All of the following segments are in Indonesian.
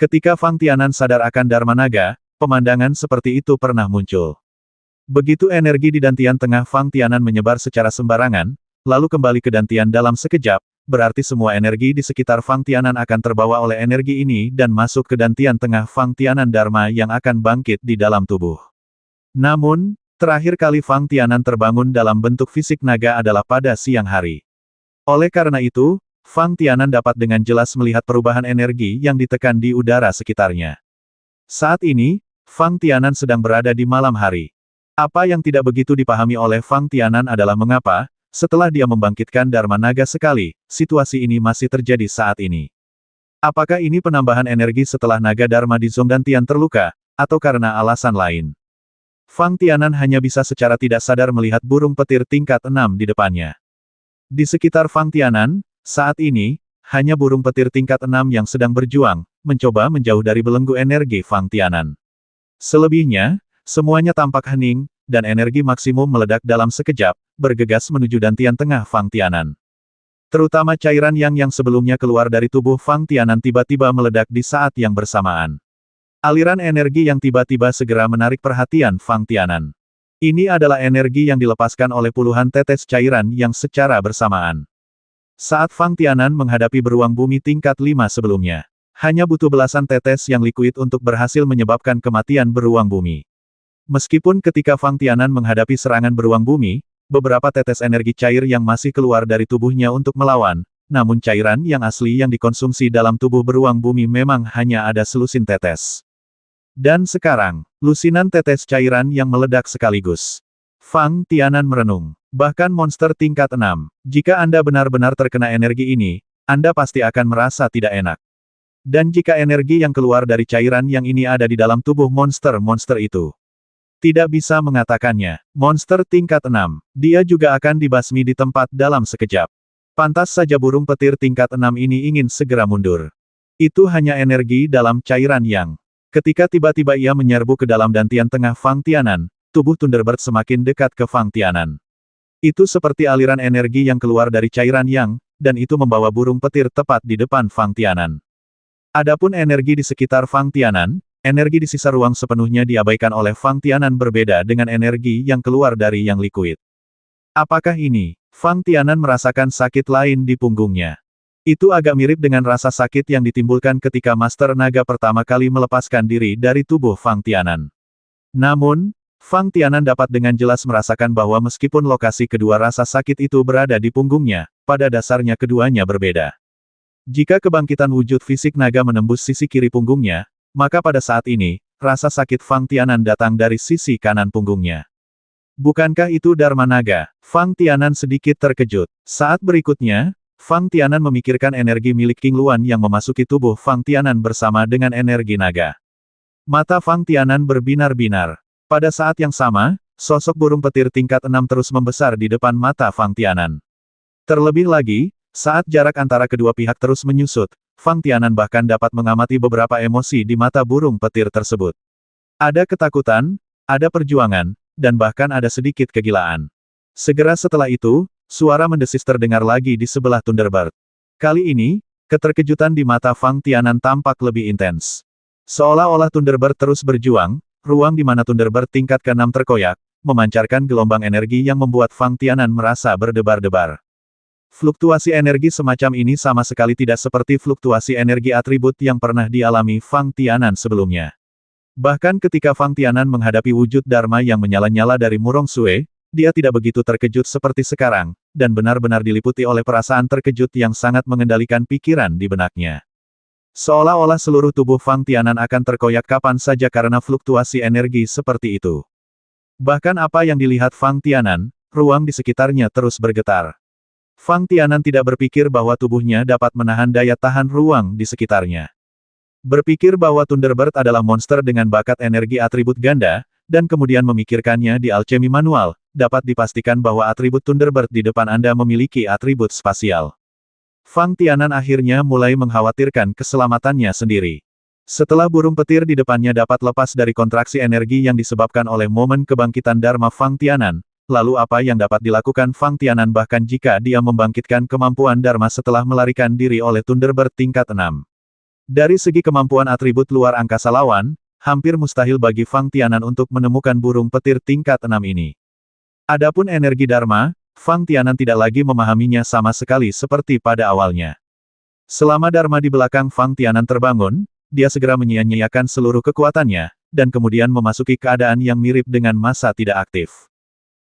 Ketika Fang Tianan sadar akan Dharma Naga, pemandangan seperti itu pernah muncul. Begitu energi di dantian tengah Fang Tianan menyebar secara sembarangan, lalu kembali ke dantian dalam sekejap, berarti semua energi di sekitar Fang Tianan akan terbawa oleh energi ini dan masuk ke dantian tengah Fang Tianan Dharma yang akan bangkit di dalam tubuh. Namun, terakhir kali Fang Tianan terbangun dalam bentuk fisik naga adalah pada siang hari. Oleh karena itu, Fang Tianan dapat dengan jelas melihat perubahan energi yang ditekan di udara sekitarnya. Saat ini, Fang Tianan sedang berada di malam hari. Apa yang tidak begitu dipahami oleh Fang Tianan adalah mengapa, setelah dia membangkitkan Dharma Naga sekali, situasi ini masih terjadi saat ini. Apakah ini penambahan energi setelah Naga Dharma di Zongdantian terluka, atau karena alasan lain? Fang Tianan hanya bisa secara tidak sadar melihat burung petir tingkat 6 di depannya. Di sekitar Fang Tianan, saat ini, hanya burung petir tingkat 6 yang sedang berjuang, mencoba menjauh dari belenggu energi Fang Tianan. Selebihnya, semuanya tampak hening, dan energi maksimum meledak dalam sekejap, bergegas menuju dantian tengah Fang Tianan. Terutama cairan yang sebelumnya keluar dari tubuh Fang Tianan tiba-tiba meledak di saat yang bersamaan. Aliran energi yang tiba-tiba segera menarik perhatian Fang Tianan. Ini adalah energi yang dilepaskan oleh puluhan tetes cairan yang secara bersamaan. Saat Fang Tianan menghadapi beruang bumi tingkat 5 sebelumnya, hanya butuh belasan tetes yang liquid untuk berhasil menyebabkan kematian beruang bumi. Meskipun ketika Fang Tianan menghadapi serangan beruang bumi, beberapa tetes energi cair yang masih keluar dari tubuhnya untuk melawan, namun cairan yang asli yang dikonsumsi dalam tubuh beruang bumi memang hanya ada selusin tetes. Dan sekarang, lusinan tetes cairan yang meledak sekaligus. Fang Tianan merenung. Bahkan monster tingkat 6, jika Anda benar-benar terkena energi ini, Anda pasti akan merasa tidak enak. Dan jika energi yang keluar dari cairan yang ini ada di dalam tubuh monster-monster itu, tidak bisa mengatakannya, monster tingkat 6, dia juga akan dibasmi di tempat dalam sekejap. Pantas saja burung petir tingkat 6 ini ingin segera mundur. Itu hanya energi dalam cairan yang. Ketika tiba-tiba ia menyerbu ke dalam dantian tengah Fang Tianan, tubuh Thunderbird semakin dekat ke Fang Tianan. Itu seperti aliran energi yang keluar dari cairan yang, dan itu membawa burung petir tepat di depan Fang Tianan. Adapun energi di sekitar Fang Tianan, energi di sisa ruang sepenuhnya diabaikan oleh Fang Tianan berbeda dengan energi yang keluar dari yang liquid. Apakah ini? Fang Tianan merasakan sakit lain di punggungnya. Itu agak mirip dengan rasa sakit yang ditimbulkan ketika Master Naga pertama kali melepaskan diri dari tubuh Fang Tianan. Namun, Fang Tianan dapat dengan jelas merasakan bahwa meskipun lokasi kedua rasa sakit itu berada di punggungnya, pada dasarnya keduanya berbeda. Jika kebangkitan wujud fisik naga menembus sisi kiri punggungnya, maka pada saat ini, rasa sakit Fang Tianan datang dari sisi kanan punggungnya. Bukankah itu Dharma Naga? Fang Tianan sedikit terkejut. Saat berikutnya, Fang Tianan memikirkan energi milik King Luan yang memasuki tubuh Fang Tianan bersama dengan energi naga. Mata Fang Tianan berbinar-binar. Pada saat yang sama, sosok burung petir tingkat 6 terus membesar di depan mata Fang Tianan. Terlebih lagi, saat jarak antara kedua pihak terus menyusut, Fang Tianan bahkan dapat mengamati beberapa emosi di mata burung petir tersebut. Ada ketakutan, ada perjuangan, dan bahkan ada sedikit kegilaan. Segera setelah itu, suara mendesis terdengar lagi di sebelah Thunderbird. Kali ini, keterkejutan di mata Fang Tianan tampak lebih intens. Seolah-olah Thunderbird terus berjuang, ruang di mana Thunderbird tingkat ke-6 terkoyak, memancarkan gelombang energi yang membuat Fang Tianan merasa berdebar-debar. Fluktuasi energi semacam ini sama sekali tidak seperti fluktuasi energi atribut yang pernah dialami Fang Tianan sebelumnya. Bahkan ketika Fang Tianan menghadapi wujud Dharma yang menyala-nyala dari Murong Sue, dia tidak begitu terkejut seperti sekarang, dan benar-benar diliputi oleh perasaan terkejut yang sangat mengendalikan pikiran di benaknya. Seolah-olah seluruh tubuh Fang Tianan akan terkoyak kapan saja karena fluktuasi energi seperti itu. Bahkan apa yang dilihat Fang Tianan, ruang di sekitarnya terus bergetar. Fang Tianan tidak berpikir bahwa tubuhnya dapat menahan daya tahan ruang di sekitarnya. Berpikir bahwa Thunderbird adalah monster dengan bakat energi atribut ganda, dan kemudian memikirkannya di alchemy manual, dapat dipastikan bahwa atribut Thunderbird di depan Anda memiliki atribut spasial. Fang Tianan akhirnya mulai mengkhawatirkan keselamatannya sendiri. Setelah burung petir di depannya dapat lepas dari kontraksi energi yang disebabkan oleh momen kebangkitan Dharma Fang Tianan, lalu apa yang dapat dilakukan Fang Tianan bahkan jika dia membangkitkan kemampuan Dharma setelah melarikan diri oleh Thunderbird tingkat 6? Dari segi kemampuan atribut luar angkasa lawan, hampir mustahil bagi Fang Tianan untuk menemukan burung petir tingkat 6 ini. Adapun energi Dharma, Fang Tianan tidak lagi memahaminya sama sekali seperti pada awalnya. Selama Dharma di belakang Fang Tianan terbangun, dia segera menyia-nyiakan seluruh kekuatannya, dan kemudian memasuki keadaan yang mirip dengan masa tidak aktif.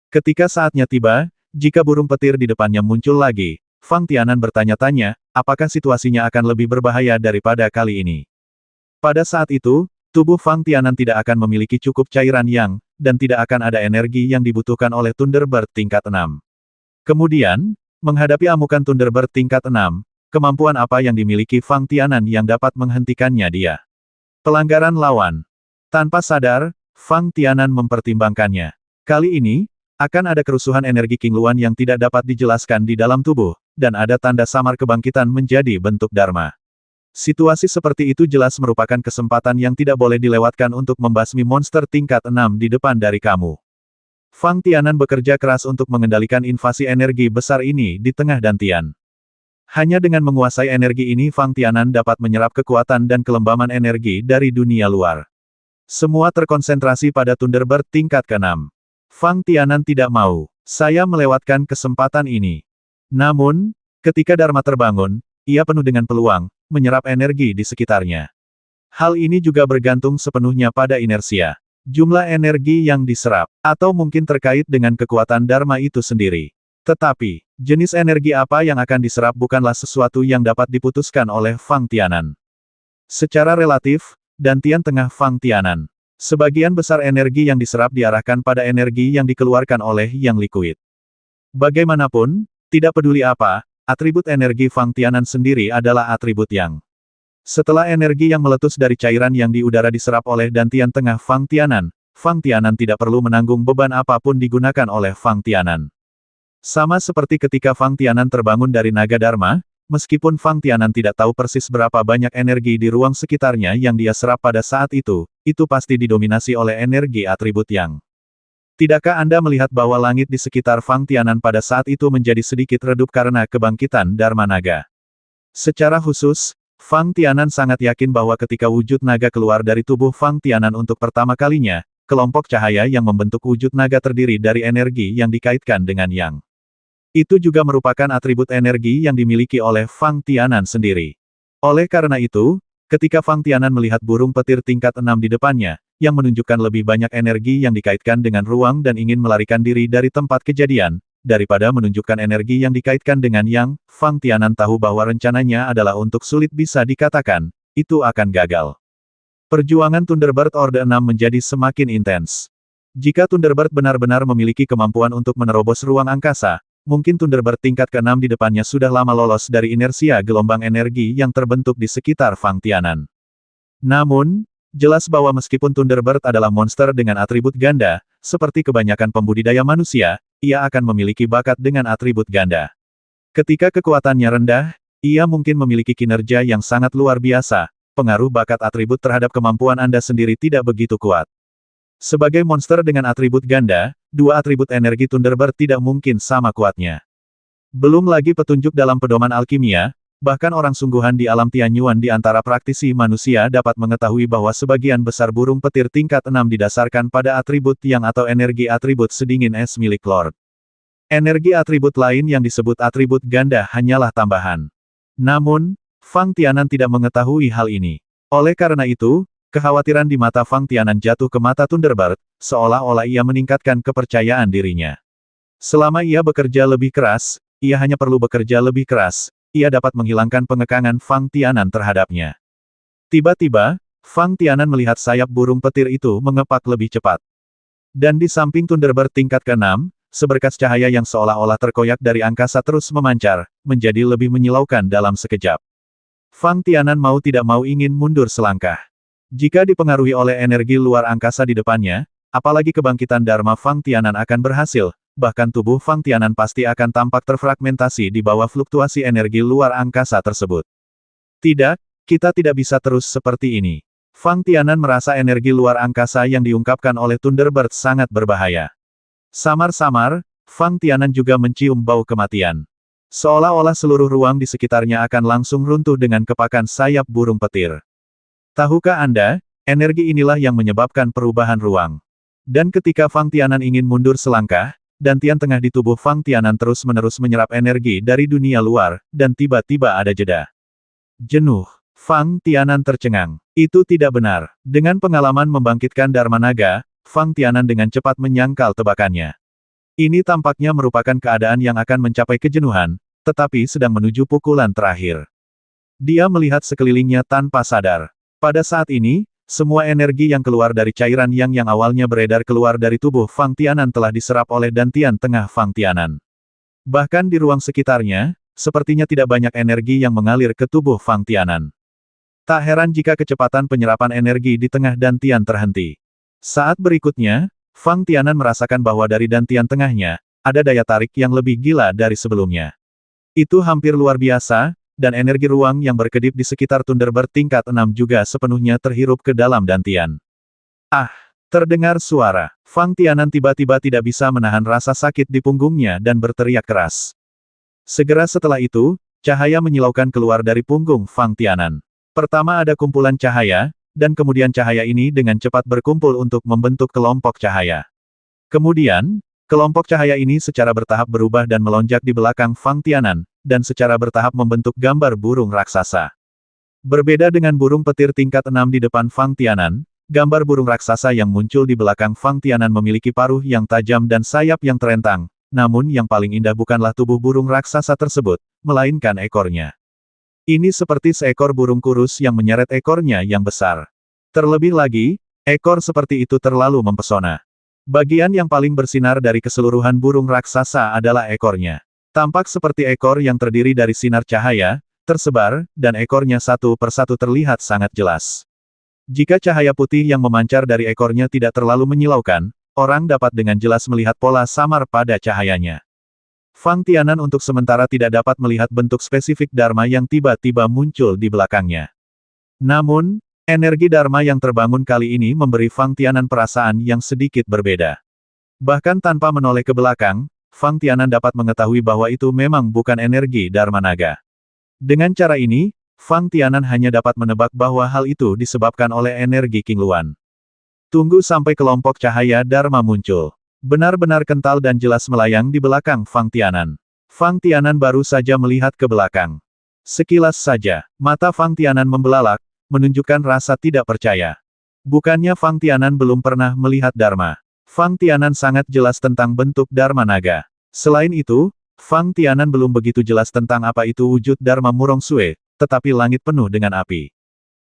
Ketika saatnya tiba, jika burung petir di depannya muncul lagi, Fang Tianan bertanya-tanya, apakah situasinya akan lebih berbahaya daripada kali ini. Pada saat itu, tubuh Fang Tianan tidak akan memiliki cukup cairan yang, dan tidak akan ada energi yang dibutuhkan oleh Thunderbird tingkat 6. Kemudian, menghadapi amukan Thunderbird tingkat 6, kemampuan apa yang dimiliki Fang Tianan yang dapat menghentikannya dia? Pelanggaran lawan. Tanpa sadar, Fang Tianan mempertimbangkannya. Kali ini, akan ada kerusuhan energi Qingluan yang tidak dapat dijelaskan di dalam tubuh, dan ada tanda samar kebangkitan menjadi bentuk Dharma. Situasi seperti itu jelas merupakan kesempatan yang tidak boleh dilewatkan untuk membasmi monster tingkat 6 di depan dari kamu. Fang Tianan bekerja keras untuk mengendalikan invasi energi besar ini di tengah dantian. Hanya dengan menguasai energi ini Fang Tianan dapat menyerap kekuatan dan kelembaman energi dari dunia luar. Semua terkonsentrasi pada Thunderbird tingkat ke-6. Fang Tianan tidak mau. Saya melewatkan kesempatan ini. Namun, ketika Dharma terbangun, ia penuh dengan peluang, menyerap energi di sekitarnya. Hal ini juga bergantung sepenuhnya pada inersia. Jumlah energi yang diserap, atau mungkin terkait dengan kekuatan Dharma itu sendiri. Tetapi, jenis energi apa yang akan diserap bukanlah sesuatu yang dapat diputuskan oleh Fang Tianan. Secara relatif, dantian tengah Fang Tianan. Sebagian besar energi yang diserap diarahkan pada energi yang dikeluarkan oleh yang liquid. Bagaimanapun, tidak peduli apa, atribut energi Fang Tianan sendiri adalah atribut yang. Setelah energi yang meletus dari cairan yang di udara diserap oleh dantian tengah Fang Tianan tidak perlu menanggung beban apapun digunakan oleh Fang Tianan. Sama seperti ketika Fang Tianan terbangun dari naga Dharma, meskipun Fang Tianan tidak tahu persis berapa banyak energi di ruang sekitarnya yang dia serap pada saat itu pasti didominasi oleh energi atribut yang. Tidakkah Anda melihat bahwa langit di sekitar Fang Tianan pada saat itu menjadi sedikit redup karena kebangkitan Dharma Naga? Secara khusus, Fang Tianan sangat yakin bahwa ketika wujud naga keluar dari tubuh Fang Tianan untuk pertama kalinya, kelompok cahaya yang membentuk wujud naga terdiri dari energi yang dikaitkan dengan yang. Itu juga merupakan atribut energi yang dimiliki oleh Fang Tianan sendiri. Oleh karena itu, ketika Fang Tianan melihat burung petir tingkat 6 di depannya, yang menunjukkan lebih banyak energi yang dikaitkan dengan ruang dan ingin melarikan diri dari tempat kejadian, daripada menunjukkan energi yang dikaitkan dengan yang, Fang Tianan tahu bahwa rencananya adalah untuk sulit bisa dikatakan, itu akan gagal. Perjuangan Thunderbird Orde 6 menjadi semakin intens. Jika Thunderbird benar-benar memiliki kemampuan untuk menerobos ruang angkasa, mungkin Thunderbird tingkat ke-6 di depannya sudah lama lolos dari inersia gelombang energi yang terbentuk di sekitar Fang Tianan. Namun, jelas bahwa meskipun Thunderbird adalah monster dengan atribut ganda, seperti kebanyakan pembudidaya manusia, ia akan memiliki bakat dengan atribut ganda. Ketika kekuatannya rendah, ia mungkin memiliki kinerja yang sangat luar biasa, pengaruh bakat atribut terhadap kemampuan Anda sendiri tidak begitu kuat. Sebagai monster dengan atribut ganda, dua atribut energi Thunderbird tidak mungkin sama kuatnya. Belum lagi petunjuk dalam pedoman alkimia, bahkan orang sungguhan di alam Tianyuan di antara praktisi manusia dapat mengetahui bahwa sebagian besar burung petir tingkat 6 didasarkan pada atribut yang atau energi atribut sedingin es milik Lord. Energi atribut lain yang disebut atribut ganda hanyalah tambahan. Namun, Fang Tianan tidak mengetahui hal ini. Oleh karena itu, kekhawatiran di mata Fang Tianan jatuh ke mata Thunderbird, seolah-olah ia meningkatkan kepercayaan dirinya. Selama ia bekerja lebih keras, ia hanya perlu bekerja lebih keras, ia dapat menghilangkan pengekangan Fang Tianan terhadapnya. Tiba-tiba, Fang Tianan melihat sayap burung petir itu mengepak lebih cepat. Dan di samping Thunderbird tingkat ke-6, seberkas cahaya yang seolah-olah terkoyak dari angkasa terus memancar, menjadi lebih menyilaukan dalam sekejap. Fang Tianan mau tidak mau ingin mundur selangkah. Jika dipengaruhi oleh energi luar angkasa di depannya, apalagi kebangkitan Dharma Fang Tianan akan berhasil, bahkan tubuh Fang Tianan pasti akan tampak terfragmentasi di bawah fluktuasi energi luar angkasa tersebut. Tidak, kita tidak bisa terus seperti ini. Fang Tianan merasa energi luar angkasa yang diungkapkan oleh Thunderbird sangat berbahaya. Samar-samar, Fang Tianan juga mencium bau kematian. Seolah-olah seluruh ruang di sekitarnya akan langsung runtuh dengan kepakan sayap burung petir. Tahukah Anda, energi inilah yang menyebabkan perubahan ruang. Dan ketika Fang Tianan ingin mundur selangkah, dantian tengah di tubuh Fang Tianan terus-menerus menyerap energi dari dunia luar, dan tiba-tiba ada jeda. Jenuh. Fang Tianan tercengang. Itu tidak benar. Dengan pengalaman membangkitkan Dharma Naga, Fang Tianan dengan cepat menyangkal tebakannya. Ini tampaknya merupakan keadaan yang akan mencapai kejenuhan, tetapi sedang menuju pukulan terakhir. Dia melihat sekelilingnya tanpa sadar. Pada saat ini, semua energi yang keluar dari cairan yang awalnya beredar keluar dari tubuh Fang Tianan telah diserap oleh dantian tengah Fang Tianan. Bahkan di ruang sekitarnya, sepertinya tidak banyak energi yang mengalir ke tubuh Fang Tianan. Tak heran jika kecepatan penyerapan energi di tengah dantian terhenti. Saat berikutnya, Fang Tianan merasakan bahwa dari dantian tengahnya, ada daya tarik yang lebih gila dari sebelumnya. Itu hampir luar biasa, dan energi ruang yang berkedip di sekitar Thunderbird tingkat 6 juga sepenuhnya terhirup ke dalam dantian. Ah! Terdengar suara. Fang Tianan tiba-tiba tidak bisa menahan rasa sakit di punggungnya dan berteriak keras. Segera setelah itu, cahaya menyilaukan keluar dari punggung Fang Tianan. Pertama ada kumpulan cahaya, dan kemudian cahaya ini dengan cepat berkumpul untuk membentuk kelompok cahaya. Kemudian, kelompok cahaya ini secara bertahap berubah dan melonjak di belakang Fang Tianan, dan secara bertahap membentuk gambar burung raksasa. Berbeda dengan burung petir tingkat 6 di depan Fang Tianan, gambar burung raksasa yang muncul di belakang Fang Tianan memiliki paruh yang tajam dan sayap yang terentang, namun yang paling indah bukanlah tubuh burung raksasa tersebut, melainkan ekornya. Ini seperti seekor burung kurus yang menyeret ekornya yang besar. Terlebih lagi, ekor seperti itu terlalu mempesona. Bagian yang paling bersinar dari keseluruhan burung raksasa adalah ekornya. Tampak seperti ekor yang terdiri dari sinar cahaya, tersebar, dan ekornya satu persatu terlihat sangat jelas. Jika cahaya putih yang memancar dari ekornya tidak terlalu menyilaukan, orang dapat dengan jelas melihat pola samar pada cahayanya. Fang Tianan untuk sementara tidak dapat melihat bentuk spesifik Dharma yang tiba-tiba muncul di belakangnya. Namun, energi Dharma yang terbangun kali ini memberi Fang Tianan perasaan yang sedikit berbeda. Bahkan tanpa menoleh ke belakang, Fang Tianan dapat mengetahui bahwa itu memang bukan energi Dharma Naga. Dengan cara ini, Fang Tianan hanya dapat menebak bahwa hal itu disebabkan oleh energi King Luan. Tunggu sampai kelompok cahaya Dharma muncul. Benar-benar kental dan jelas melayang di belakang Fang Tianan. Fang Tianan baru saja melihat ke belakang. Sekilas saja, mata Fang Tianan membelalak, menunjukkan rasa tidak percaya. Bukannya Fang Tianan belum pernah melihat Dharma. Fang Tianan sangat jelas tentang bentuk Dharma Naga. Selain itu, Fang Tianan belum begitu jelas tentang apa itu wujud Dharma Murong Sue, tetapi langit penuh dengan api.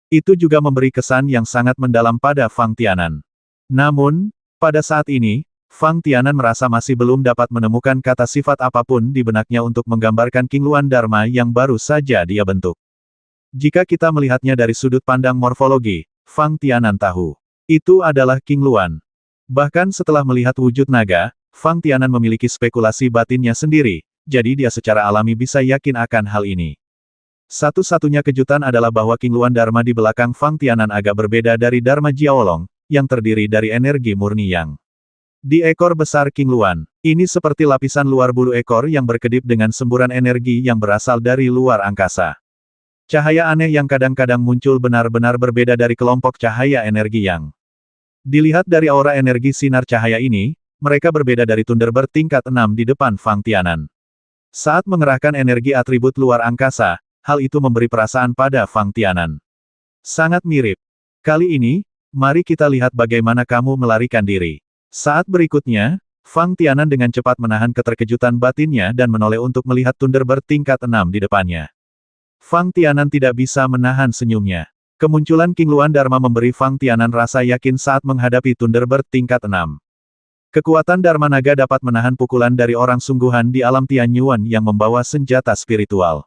Itu juga memberi kesan yang sangat mendalam pada Fang Tianan. Namun, pada saat ini, Fang Tianan merasa masih belum dapat menemukan kata sifat apapun di benaknya untuk menggambarkan King Luan Dharma yang baru saja dia bentuk. Jika kita melihatnya dari sudut pandang morfologi, Fang Tianan tahu. Itu adalah King Luan. Bahkan setelah melihat wujud naga, Fang Tianan memiliki spekulasi batinnya sendiri, jadi dia secara alami bisa yakin akan hal ini. Satu-satunya kejutan adalah bahwa King Luan Dharma di belakang Fang Tianan agak berbeda dari Dharma Jiaolong, yang terdiri dari energi murni yang. Di ekor besar King Luan, ini seperti lapisan luar bulu ekor yang berkedip dengan semburan energi yang berasal dari luar angkasa. Cahaya aneh yang kadang-kadang muncul benar-benar berbeda dari kelompok cahaya energi yang. Dilihat dari aura energi sinar cahaya ini, mereka berbeda dari Thunderbird tingkat 6 di depan Fang Tianan. Saat mengerahkan energi atribut luar angkasa, hal itu memberi perasaan pada Fang Tianan. Sangat mirip. Kali ini, mari kita lihat bagaimana kamu melarikan diri. Saat berikutnya, Fang Tianan dengan cepat menahan keterkejutan batinnya dan menoleh untuk melihat Thunderbird tingkat 6 di depannya. Fang Tianan tidak bisa menahan senyumnya. Kemunculan King Luan Dharma memberi Fang Tianan rasa yakin saat menghadapi Thunderbird tingkat 6. Kekuatan Dharma Naga dapat menahan pukulan dari orang sungguhan di alam Tianyuan yang membawa senjata spiritual.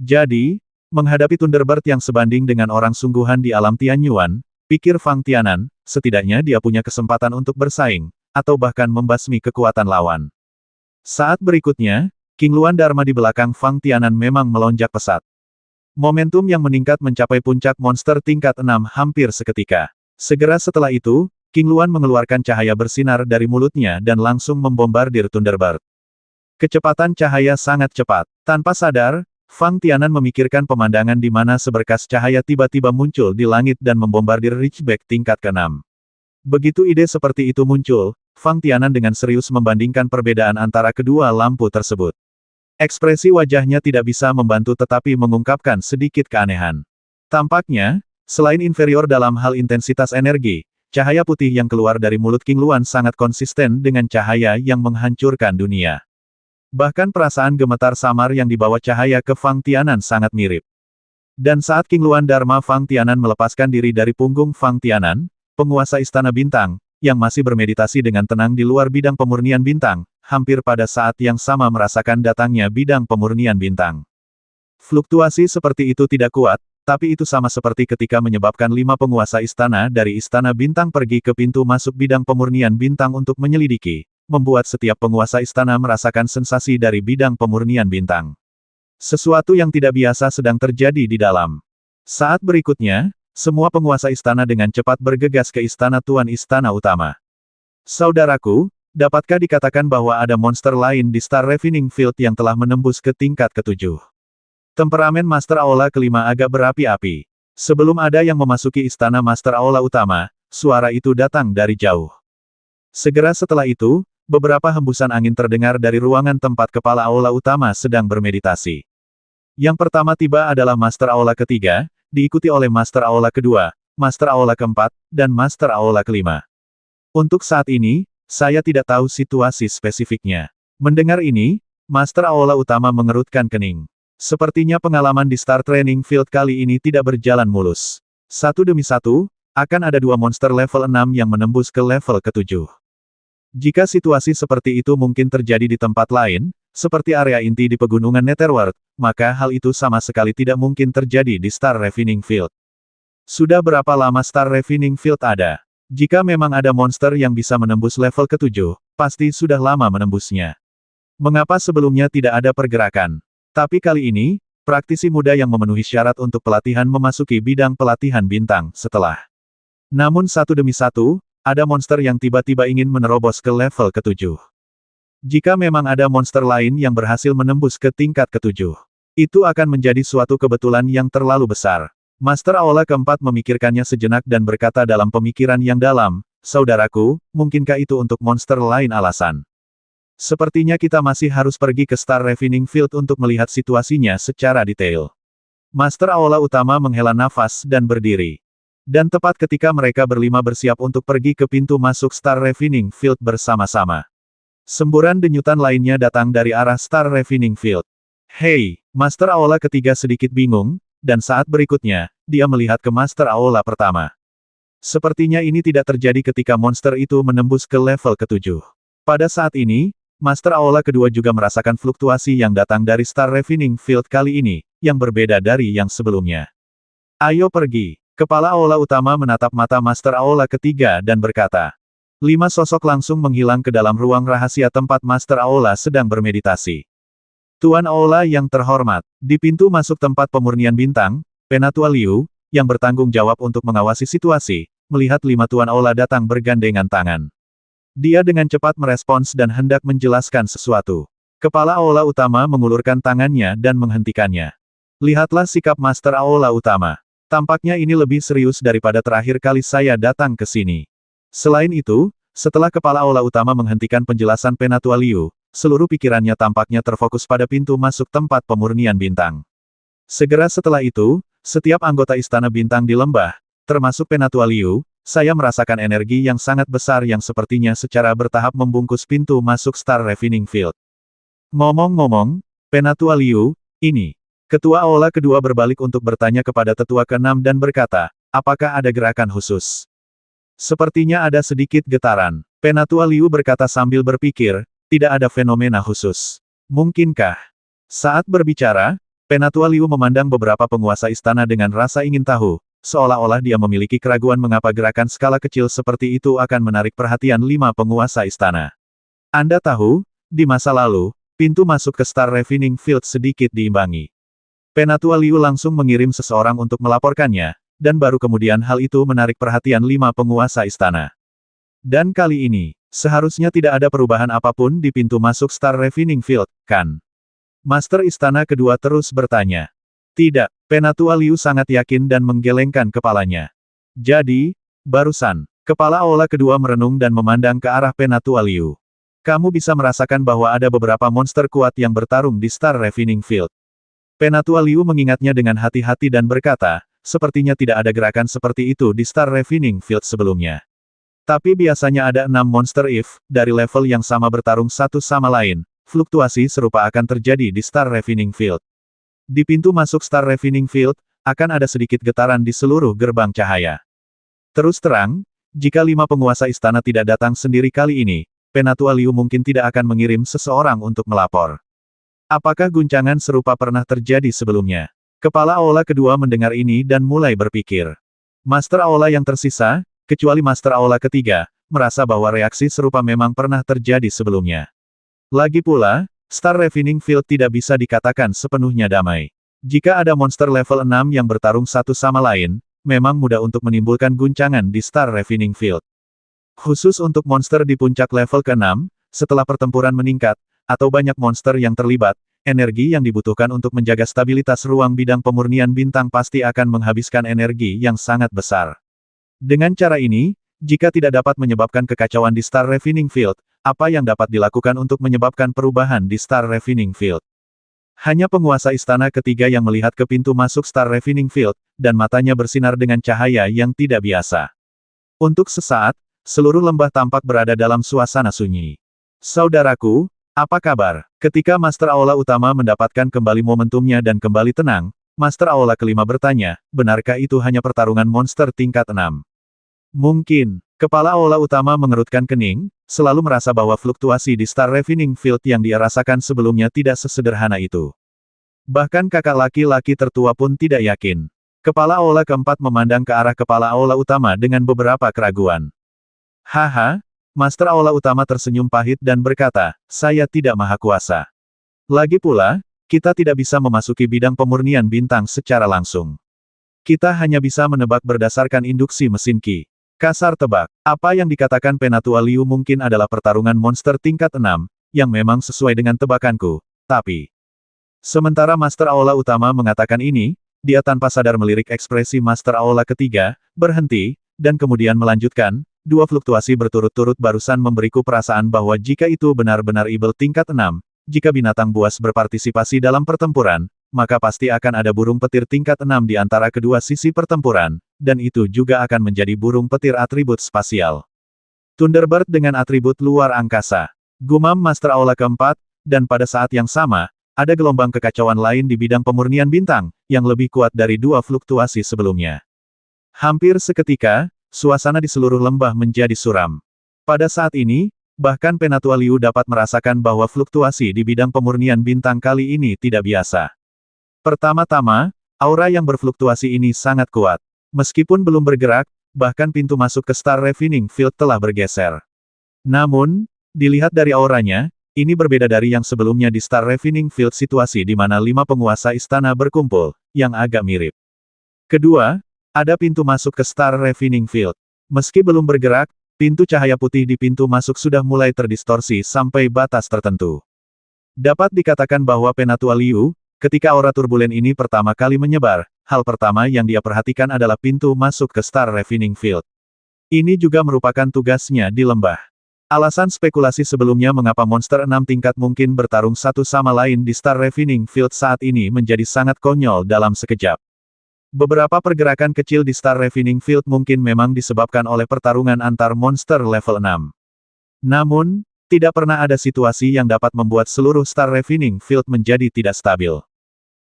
Jadi, menghadapi Thunderbird yang sebanding dengan orang sungguhan di alam Tianyuan, pikir Fang Tianan, setidaknya dia punya kesempatan untuk bersaing, atau bahkan membasmi kekuatan lawan. Saat berikutnya, King Luan Dharma di belakang Fang Tianan memang melonjak pesat. Momentum yang meningkat mencapai puncak monster tingkat 6 hampir seketika. Segera setelah itu, King Luan mengeluarkan cahaya bersinar dari mulutnya dan langsung membombardir Thunderbird. Kecepatan cahaya sangat cepat. Tanpa sadar, Fang Tianan memikirkan pemandangan di mana seberkas cahaya tiba-tiba muncul di langit dan membombardir Ridgeback tingkat ke-6. Begitu ide seperti itu muncul, Fang Tianan dengan serius membandingkan perbedaan antara kedua lampu tersebut. Ekspresi wajahnya tidak bisa membantu tetapi mengungkapkan sedikit keanehan. Tampaknya, selain inferior dalam hal intensitas energi, cahaya putih yang keluar dari mulut King Luan sangat konsisten dengan cahaya yang menghancurkan dunia. Bahkan perasaan gemetar samar yang dibawa cahaya ke Fang Tianan sangat mirip. Dan saat King Luan Dharma Fang Tianan melepaskan diri dari punggung Fang Tianan, penguasa Istana Bintang, yang masih bermeditasi dengan tenang di luar bidang pemurnian bintang, hampir pada saat yang sama merasakan datangnya bidang pemurnian bintang. Fluktuasi seperti itu tidak kuat, tapi itu sama seperti ketika menyebabkan 5 penguasa istana dari Istana Bintang pergi ke pintu masuk bidang pemurnian bintang untuk menyelidiki, membuat setiap penguasa istana merasakan sensasi dari bidang pemurnian bintang. Sesuatu yang tidak biasa sedang terjadi di dalam. Saat berikutnya, semua penguasa istana dengan cepat bergegas ke istana Tuan Istana Utama. Saudaraku, dapatkah dikatakan bahwa ada monster lain di Star Refining Field yang telah menembus ke tingkat ke-7? Temperamen Master Aula kelima agak berapi-api. Sebelum ada yang memasuki istana Master Aula Utama, suara itu datang dari jauh. Segera setelah itu, beberapa hembusan angin terdengar dari ruangan tempat kepala aula utama sedang bermeditasi. Yang pertama tiba adalah Master Aula ketiga, diikuti oleh Master Aula kedua, Master Aula keempat, dan Master Aula kelima. Untuk saat ini, saya tidak tahu situasi spesifiknya. Mendengar ini, Master Aula utama mengerutkan kening. Sepertinya pengalaman di Star Training Field kali ini tidak berjalan mulus. Satu demi satu, akan ada 2 monster level 6 yang menembus ke level ke-7. Jika situasi seperti itu mungkin terjadi di tempat lain, seperti area inti di pegunungan Netherworld, maka hal itu sama sekali tidak mungkin terjadi di Star Refining Field. Sudah berapa lama Star Refining Field ada? Jika memang ada monster yang bisa menembus level ke-7, pasti sudah lama menembusnya. Mengapa sebelumnya tidak ada pergerakan? Tapi kali ini, praktisi muda yang memenuhi syarat untuk pelatihan memasuki bidang pelatihan bintang setelah. Namun satu demi satu, ada monster yang tiba-tiba ingin menerobos ke level ke-7. Jika memang ada monster lain yang berhasil menembus ke tingkat ke-7, itu akan menjadi suatu kebetulan yang terlalu besar. Master Aula keempat memikirkannya sejenak dan berkata dalam pemikiran yang dalam, saudaraku, mungkinkah itu untuk monster lain alasan? Sepertinya kita masih harus pergi ke Star Refining Field untuk melihat situasinya secara detail. Master Aula utama menghela nafas dan berdiri. Dan tepat ketika mereka berlima bersiap untuk pergi ke pintu masuk Star Refining Field bersama-sama, semburan denyutan lainnya datang dari arah Star Refining Field. Hei, Master Aula ketiga sedikit bingung, dan saat berikutnya, dia melihat ke Master Aula pertama. Sepertinya ini tidak terjadi ketika monster itu menembus ke level ke-7. Pada saat ini, Master Aula kedua juga merasakan fluktuasi yang datang dari Star Refining Field kali ini, yang berbeda dari yang sebelumnya. Ayo pergi. Kepala Aula utama menatap mata Master Aula ketiga dan berkata. 5 sosok langsung menghilang ke dalam ruang rahasia tempat Master Aula sedang bermeditasi. Tuan Aula yang terhormat, di pintu masuk tempat pemurnian bintang, Penatua Liu, yang bertanggung jawab untuk mengawasi situasi, melihat 5 Tuan Aula datang bergandengan tangan. Dia dengan cepat merespons dan hendak menjelaskan sesuatu. Kepala Aula utama mengulurkan tangannya dan menghentikannya. Lihatlah sikap Master Aula utama. Tampaknya ini lebih serius daripada terakhir kali saya datang ke sini. Selain itu, setelah kepala aula utama menghentikan penjelasan Penatua Liu, seluruh pikirannya tampaknya terfokus pada pintu masuk tempat pemurnian bintang. Segera setelah itu, setiap anggota Istana Bintang di lembah, termasuk Penatua Liu, saya merasakan energi yang sangat besar yang sepertinya secara bertahap membungkus pintu masuk Star Refining Field. Ngomong-ngomong, Penatua Liu, ini. Ketua Aula kedua berbalik untuk bertanya kepada tetua ke-6 dan berkata, apakah ada gerakan khusus? Sepertinya ada sedikit getaran. Penatua Liu berkata sambil berpikir, tidak ada fenomena khusus. Mungkinkah? Saat berbicara, Penatua Liu memandang beberapa penguasa istana dengan rasa ingin tahu, seolah-olah dia memiliki keraguan mengapa gerakan skala kecil seperti itu akan menarik perhatian 5 penguasa istana. Anda tahu, di masa lalu, pintu masuk ke Star Refining Field sedikit diimbangi. Penatua Liu langsung mengirim seseorang untuk melaporkannya, dan baru kemudian hal itu menarik perhatian 5 penguasa istana. Dan kali ini, Seharusnya tidak ada perubahan apapun di pintu masuk Star Refining Field, kan? Master Istana kedua terus bertanya. Tidak, Penatua Liu sangat yakin dan menggelengkan kepalanya. Jadi, barusan, kepala Aula kedua merenung dan memandang ke arah Penatua Liu. Kamu bisa merasakan bahwa ada beberapa monster kuat yang bertarung di Star Refining Field. Penatua Liu mengingatnya dengan hati-hati dan berkata, sepertinya tidak ada gerakan seperti itu di Star Refining Field sebelumnya. Tapi biasanya ada 6 monster if, dari level yang sama bertarung satu sama lain, fluktuasi serupa akan terjadi di Star Refining Field. Di pintu masuk Star Refining Field, akan ada sedikit getaran di seluruh gerbang cahaya. Terus terang, jika 5 penguasa istana tidak datang sendiri kali ini, Penatua Liu mungkin tidak akan mengirim seseorang untuk melapor. Apakah guncangan serupa pernah terjadi sebelumnya? Kepala Aula kedua mendengar ini dan mulai berpikir. Master Aula yang tersisa, kecuali Master Aula ketiga, merasa bahwa reaksi serupa memang pernah terjadi sebelumnya. Lagi pula, Star Refining Field tidak bisa dikatakan sepenuhnya damai. Jika ada monster level 6 yang bertarung satu sama lain, memang mudah untuk menimbulkan guncangan di Star Refining Field. Khusus untuk monster di puncak level ke-6, setelah pertempuran meningkat, atau banyak monster yang terlibat, energi yang dibutuhkan untuk menjaga stabilitas ruang bidang pemurnian bintang pasti akan menghabiskan energi yang sangat besar. Dengan cara ini, jika tidak dapat menyebabkan kekacauan di Star Refining Field, apa yang dapat dilakukan untuk menyebabkan perubahan di Star Refining Field? Hanya penguasa istana ketiga yang melihat ke pintu masuk Star Refining Field, dan matanya bersinar dengan cahaya yang tidak biasa. Untuk sesaat, seluruh lembah tampak berada dalam suasana sunyi. Saudaraku, apa kabar? Ketika Master Aula utama mendapatkan kembali momentumnya dan kembali tenang, Master Aula kelima bertanya, benarkah itu hanya pertarungan monster tingkat 6? Mungkin, kepala Aula utama mengerutkan kening, selalu merasa bahwa fluktuasi di Star Refining Field yang dia rasakan sebelumnya tidak sesederhana itu. Bahkan kakak laki-laki tertua pun tidak yakin. Kepala Aula keempat memandang ke arah kepala Aula utama dengan beberapa keraguan. Haha, Master Aula utama tersenyum pahit dan berkata, saya tidak maha kuasa. Lagi pula, kita tidak bisa memasuki bidang pemurnian bintang secara langsung. Kita hanya bisa menebak berdasarkan induksi mesin Qi. Kasar tebak, apa yang dikatakan Penatua Liu mungkin adalah pertarungan monster tingkat 6, yang memang sesuai dengan tebakanku, tapi... Sementara Master Aula utama mengatakan ini, dia tanpa sadar melirik ekspresi Master Aula ketiga, berhenti, dan kemudian melanjutkan, dua fluktuasi berturut-turut barusan memberiku perasaan bahwa jika itu benar-benar Ibel tingkat 6, jika binatang buas berpartisipasi dalam pertempuran, maka pasti akan ada burung petir tingkat 6 di antara kedua sisi pertempuran, dan itu juga akan menjadi burung petir atribut spasial. Thunderbird dengan atribut luar angkasa. Gumam Master Aula keempat, dan pada saat yang sama, ada gelombang kekacauan lain di bidang pemurnian bintang, yang lebih kuat dari dua fluktuasi sebelumnya. Hampir seketika, suasana di seluruh lembah menjadi suram. Pada saat ini, bahkan Penatua Liu dapat merasakan bahwa fluktuasi di bidang pemurnian bintang kali ini tidak biasa. Pertama-tama, aura yang berfluktuasi ini sangat kuat. Meskipun belum bergerak, bahkan pintu masuk ke Star Refining Field telah bergeser. Namun, dilihat dari auranya, ini berbeda dari yang sebelumnya di Star Refining Field situasi di mana 5 penguasa istana berkumpul, yang agak mirip. Kedua, ada pintu masuk ke Star Refining Field. Meski belum bergerak, pintu cahaya putih di pintu masuk sudah mulai terdistorsi sampai batas tertentu. Dapat dikatakan bahwa Penatua Liu, ketika aura turbulen ini pertama kali menyebar, hal pertama yang dia perhatikan adalah pintu masuk ke Star Refining Field. Ini juga merupakan tugasnya di lembah. Alasan spekulasi sebelumnya mengapa monster 6 tingkat mungkin bertarung satu sama lain di Star Refining Field saat ini menjadi sangat konyol dalam sekejap. Beberapa pergerakan kecil di Star Refining Field mungkin memang disebabkan oleh pertarungan antar monster level 6. Namun, tidak pernah ada situasi yang dapat membuat seluruh Star Refining Field menjadi tidak stabil.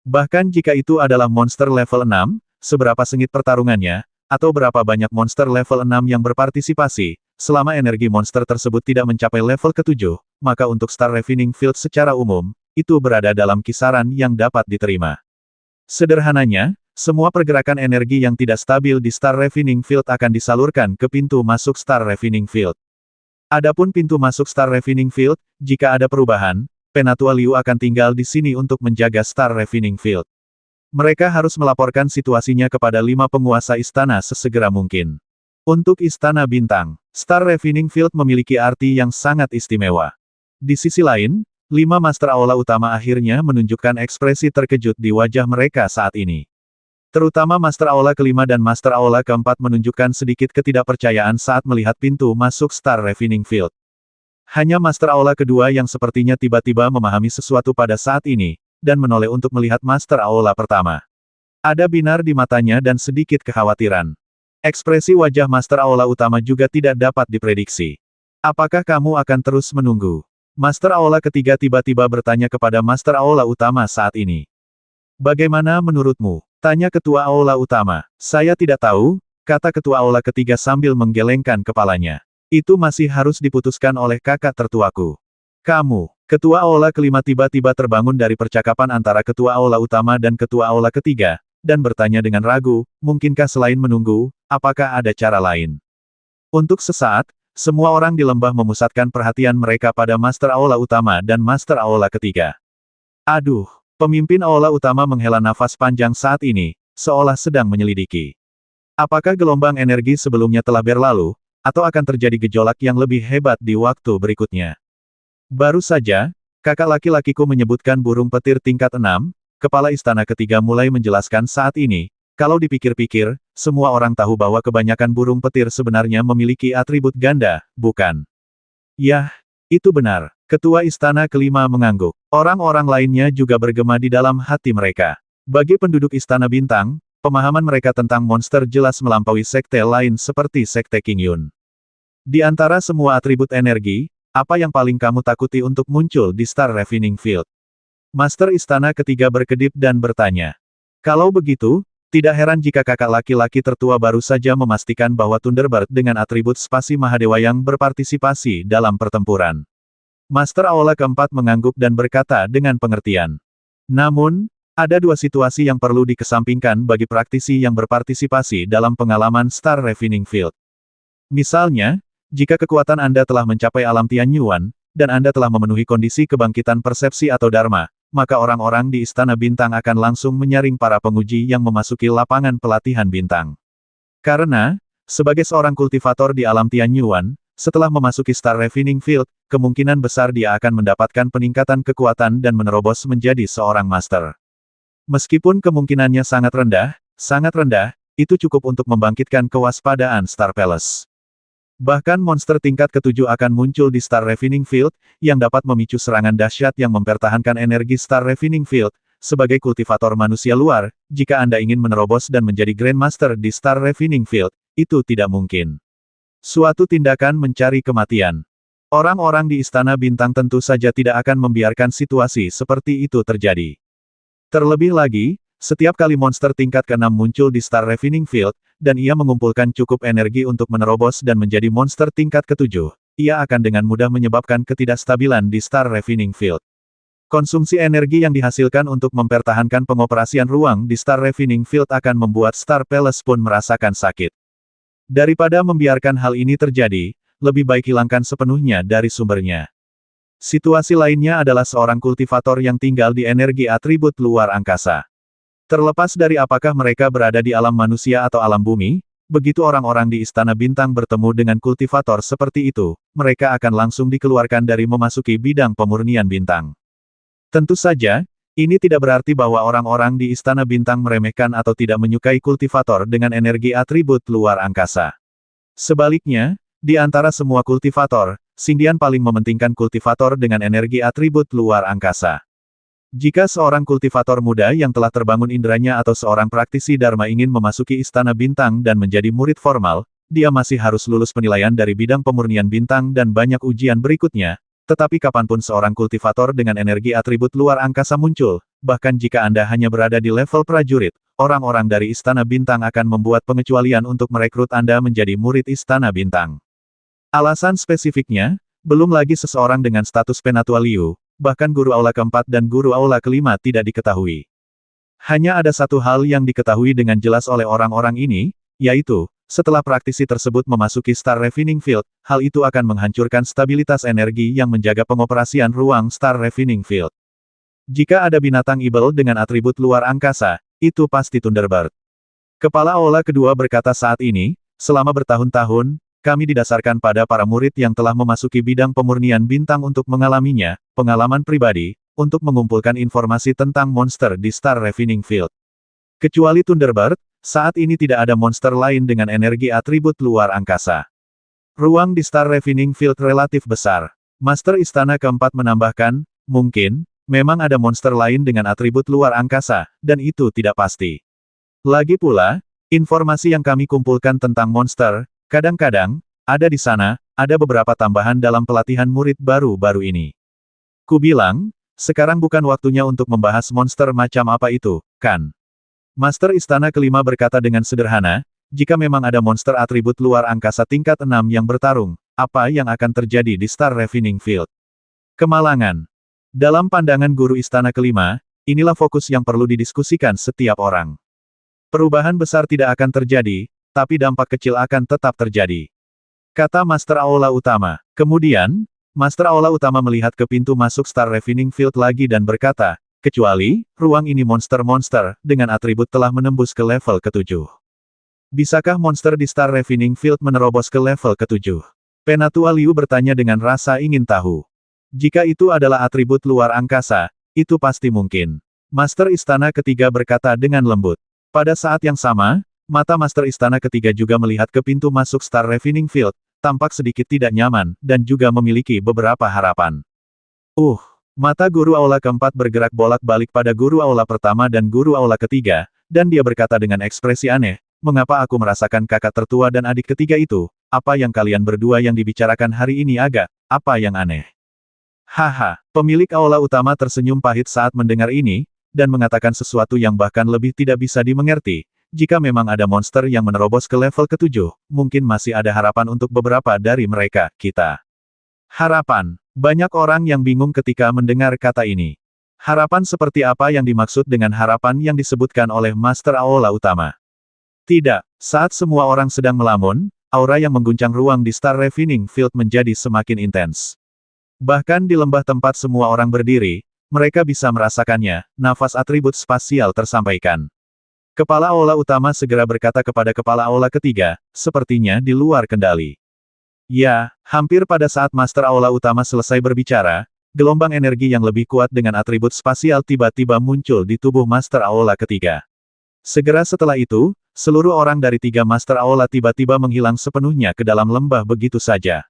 Bahkan jika itu adalah monster level 6, seberapa sengit pertarungannya, atau berapa banyak monster level 6 yang berpartisipasi, selama energi monster tersebut tidak mencapai level ke-7, maka untuk Star Refining Field secara umum, itu berada dalam kisaran yang dapat diterima. Sederhananya, semua pergerakan energi yang tidak stabil di Star Refining Field akan disalurkan ke pintu masuk Star Refining Field. Adapun pintu masuk Star Refining Field, jika ada perubahan, Penatua Liu akan tinggal di sini untuk menjaga Star Refining Field. Mereka harus melaporkan situasinya kepada 5 penguasa istana sesegera mungkin. Untuk Istana Bintang, Star Refining Field memiliki arti yang sangat istimewa. Di sisi lain, 5 Master Aula utama akhirnya menunjukkan ekspresi terkejut di wajah mereka saat ini. Terutama Master Aula kelima dan Master Aula keempat menunjukkan sedikit ketidakpercayaan saat melihat pintu masuk Star Refining Field. Hanya Master Aula kedua yang sepertinya tiba-tiba memahami sesuatu pada saat ini, dan menoleh untuk melihat Master Aula pertama. Ada binar di matanya dan sedikit kekhawatiran. Ekspresi wajah Master Aula utama juga tidak dapat diprediksi. Apakah kamu akan terus menunggu? Master Aula ketiga tiba-tiba bertanya kepada Master Aula utama saat ini. Bagaimana menurutmu? Tanya Ketua Aula utama. Saya tidak tahu, kata Ketua Aula ketiga sambil menggelengkan kepalanya. Itu masih harus diputuskan oleh kakak tertuaku. Kamu, Ketua Aula kelima tiba-tiba terbangun dari percakapan antara Ketua Aula utama dan Ketua Aula ketiga, dan bertanya dengan ragu, mungkinkah selain menunggu, apakah ada cara lain? Untuk sesaat, semua orang di lembah memusatkan perhatian mereka pada Master Aula utama dan Master Aula ketiga. Aduh, pemimpin Aula utama menghela nafas panjang saat ini, seolah sedang menyelidiki. Apakah gelombang energi sebelumnya telah berlalu, atau akan terjadi gejolak yang lebih hebat di waktu berikutnya? Baru saja, kakak laki-lakiku menyebutkan burung petir tingkat 6, Kepala Istana Ketiga mulai menjelaskan saat ini, kalau dipikir-pikir, semua orang tahu bahwa kebanyakan burung petir sebenarnya memiliki atribut ganda, bukan? Yah, itu benar. Ketua Istana Kelima mengangguk. Orang-orang lainnya juga bergema di dalam hati mereka. Bagi penduduk Istana Bintang, pemahaman mereka tentang monster jelas melampaui sekte lain seperti Sekte King Yun. Di antara semua atribut energi, apa yang paling kamu takuti untuk muncul di Star Refining Field? Master Istana Ketiga berkedip dan bertanya. Kalau begitu, tidak heran jika kakak laki-laki tertua baru saja memastikan bahwa Thunderbird dengan atribut spasi Mahadewa yang berpartisipasi dalam pertempuran. Master Aula keempat mengangguk dan berkata dengan pengertian. Namun, ada dua situasi yang perlu dikesampingkan bagi praktisi yang berpartisipasi dalam pengalaman Star Refining Field. Misalnya, jika kekuatan Anda telah mencapai alam Tianyuan, dan Anda telah memenuhi kondisi kebangkitan persepsi atau Dharma, maka orang-orang di Istana Bintang akan langsung menyaring para penguji yang memasuki lapangan pelatihan bintang. Karena, sebagai seorang kultivator di alam Tianyuan, setelah memasuki Star Refining Field, kemungkinan besar dia akan mendapatkan peningkatan kekuatan dan menerobos menjadi seorang master. Meskipun kemungkinannya sangat rendah, itu cukup untuk membangkitkan kewaspadaan Star Palace. Bahkan monster tingkat ketujuh akan muncul di Star Refining Field, yang dapat memicu serangan dahsyat yang mempertahankan energi Star Refining Field. Sebagai kultivator manusia luar, jika Anda ingin menerobos dan menjadi Grandmaster di Star Refining Field, itu tidak mungkin. Suatu tindakan mencari kematian. Orang-orang di Istana Bintang tentu saja tidak akan membiarkan situasi seperti itu terjadi. Terlebih lagi, setiap kali monster tingkat ke-6 muncul di Star Refining Field, dan ia mengumpulkan cukup energi untuk menerobos dan menjadi monster tingkat ke-7, ia akan dengan mudah menyebabkan ketidakstabilan di Star Refining Field. Konsumsi energi yang dihasilkan untuk mempertahankan pengoperasian ruang di Star Refining Field akan membuat Star Palace pun merasakan sakit. Daripada membiarkan hal ini terjadi, lebih baik hilangkan sepenuhnya dari sumbernya. Situasi lainnya adalah seorang kultivator yang tinggal di energi atribut luar angkasa. Terlepas dari apakah mereka berada di alam manusia atau alam bumi, begitu orang-orang di Istana Bintang bertemu dengan kultivator seperti itu, mereka akan langsung dikeluarkan dari memasuki bidang pemurnian bintang. Tentu saja, ini tidak berarti bahwa orang-orang di Istana Bintang meremehkan atau tidak menyukai kultivator dengan energi atribut luar angkasa. Sebaliknya, di antara semua kultivator, Xingdian paling mementingkan kultivator dengan energi atribut luar angkasa. Jika seorang kultivator muda yang telah terbangun inderanya atau seorang praktisi Dharma ingin memasuki Istana Bintang dan menjadi murid formal, dia masih harus lulus penilaian dari bidang pemurnian bintang dan banyak ujian berikutnya, tetapi kapanpun seorang kultivator dengan energi atribut luar angkasa muncul, bahkan jika Anda hanya berada di level prajurit, orang-orang dari Istana Bintang akan membuat pengecualian untuk merekrut Anda menjadi murid Istana Bintang. Alasan spesifiknya, belum lagi seseorang dengan status Penatua Liu, bahkan guru aula keempat dan guru aula kelima tidak diketahui. Hanya ada satu hal yang diketahui dengan jelas oleh orang-orang ini, yaitu, setelah praktisi tersebut memasuki Star Refining Field, hal itu akan menghancurkan stabilitas energi yang menjaga pengoperasian ruang Star Refining Field. Jika ada binatang ibel dengan atribut luar angkasa, itu pasti Thunderbird. Kepala aula kedua berkata saat ini, selama bertahun-tahun, kami didasarkan pada para murid yang telah memasuki bidang pemurnian bintang untuk mengalaminya, pengalaman pribadi, untuk mengumpulkan informasi tentang monster di Star Refining Field. Kecuali Thunderbird, saat ini tidak ada monster lain dengan energi atribut luar angkasa. Ruang di Star Refining Field relatif besar. Master Istana Keempat menambahkan, mungkin, memang ada monster lain dengan atribut luar angkasa, dan itu tidak pasti. Lagi pula, informasi yang kami kumpulkan tentang monster, kadang-kadang, ada di sana, ada beberapa tambahan dalam pelatihan murid baru-baru ini. Ku bilang, sekarang bukan waktunya untuk membahas monster macam apa itu, kan? Master Istana Kelima berkata dengan sederhana, jika memang ada monster atribut luar angkasa tingkat 6 yang bertarung, apa yang akan terjadi di Star Refining Field? Kemalangan. Dalam pandangan guru Istana Kelima, inilah fokus yang perlu didiskusikan setiap orang. Perubahan besar tidak akan terjadi, tapi dampak kecil akan tetap terjadi. Kata Master Aula Utama. Kemudian, Master Aula Utama melihat ke pintu masuk Star Refining Field lagi dan berkata, kecuali, ruang ini monster-monster, dengan atribut telah menembus ke level ke-7. Bisakah monster di Star Refining Field menerobos ke level ke-7? Penatua Liu bertanya dengan rasa ingin tahu. Jika itu adalah atribut luar angkasa, itu pasti mungkin. Master Istana Ketiga berkata dengan lembut. Pada saat yang sama, mata Master Istana Ketiga juga melihat ke pintu masuk Star Refining Field, tampak sedikit tidak nyaman, dan juga memiliki beberapa harapan. Mata guru aula keempat bergerak bolak-balik pada guru aula pertama dan guru aula ketiga, dan dia berkata dengan ekspresi aneh, mengapa aku merasakan kakak tertua dan adik ketiga itu, apa yang kalian berdua yang dibicarakan hari ini apa yang aneh? Haha, pemilik aula utama tersenyum pahit saat mendengar ini, dan mengatakan sesuatu yang bahkan lebih tidak bisa dimengerti, jika memang ada monster yang menerobos ke level ke-7, mungkin masih ada harapan untuk beberapa dari mereka, kita. Harapan. Banyak orang yang bingung ketika mendengar kata ini. Harapan seperti apa yang dimaksud dengan harapan yang disebutkan oleh Master Aula Utama? Tidak, saat semua orang sedang melamun, aura yang mengguncang ruang di Star Refining Field menjadi semakin intens. Bahkan di lembah tempat semua orang berdiri, mereka bisa merasakannya, nafas atribut spasial tersampaikan. Kepala Aula Utama segera berkata kepada Kepala Aula Ketiga, sepertinya di luar kendali. Ya, hampir pada saat Master Aula Utama selesai berbicara, gelombang energi yang lebih kuat dengan atribut spasial tiba-tiba muncul di tubuh Master Aula Ketiga. Segera setelah itu, seluruh orang dari 3 Master Aula tiba-tiba menghilang sepenuhnya ke dalam lembah begitu saja.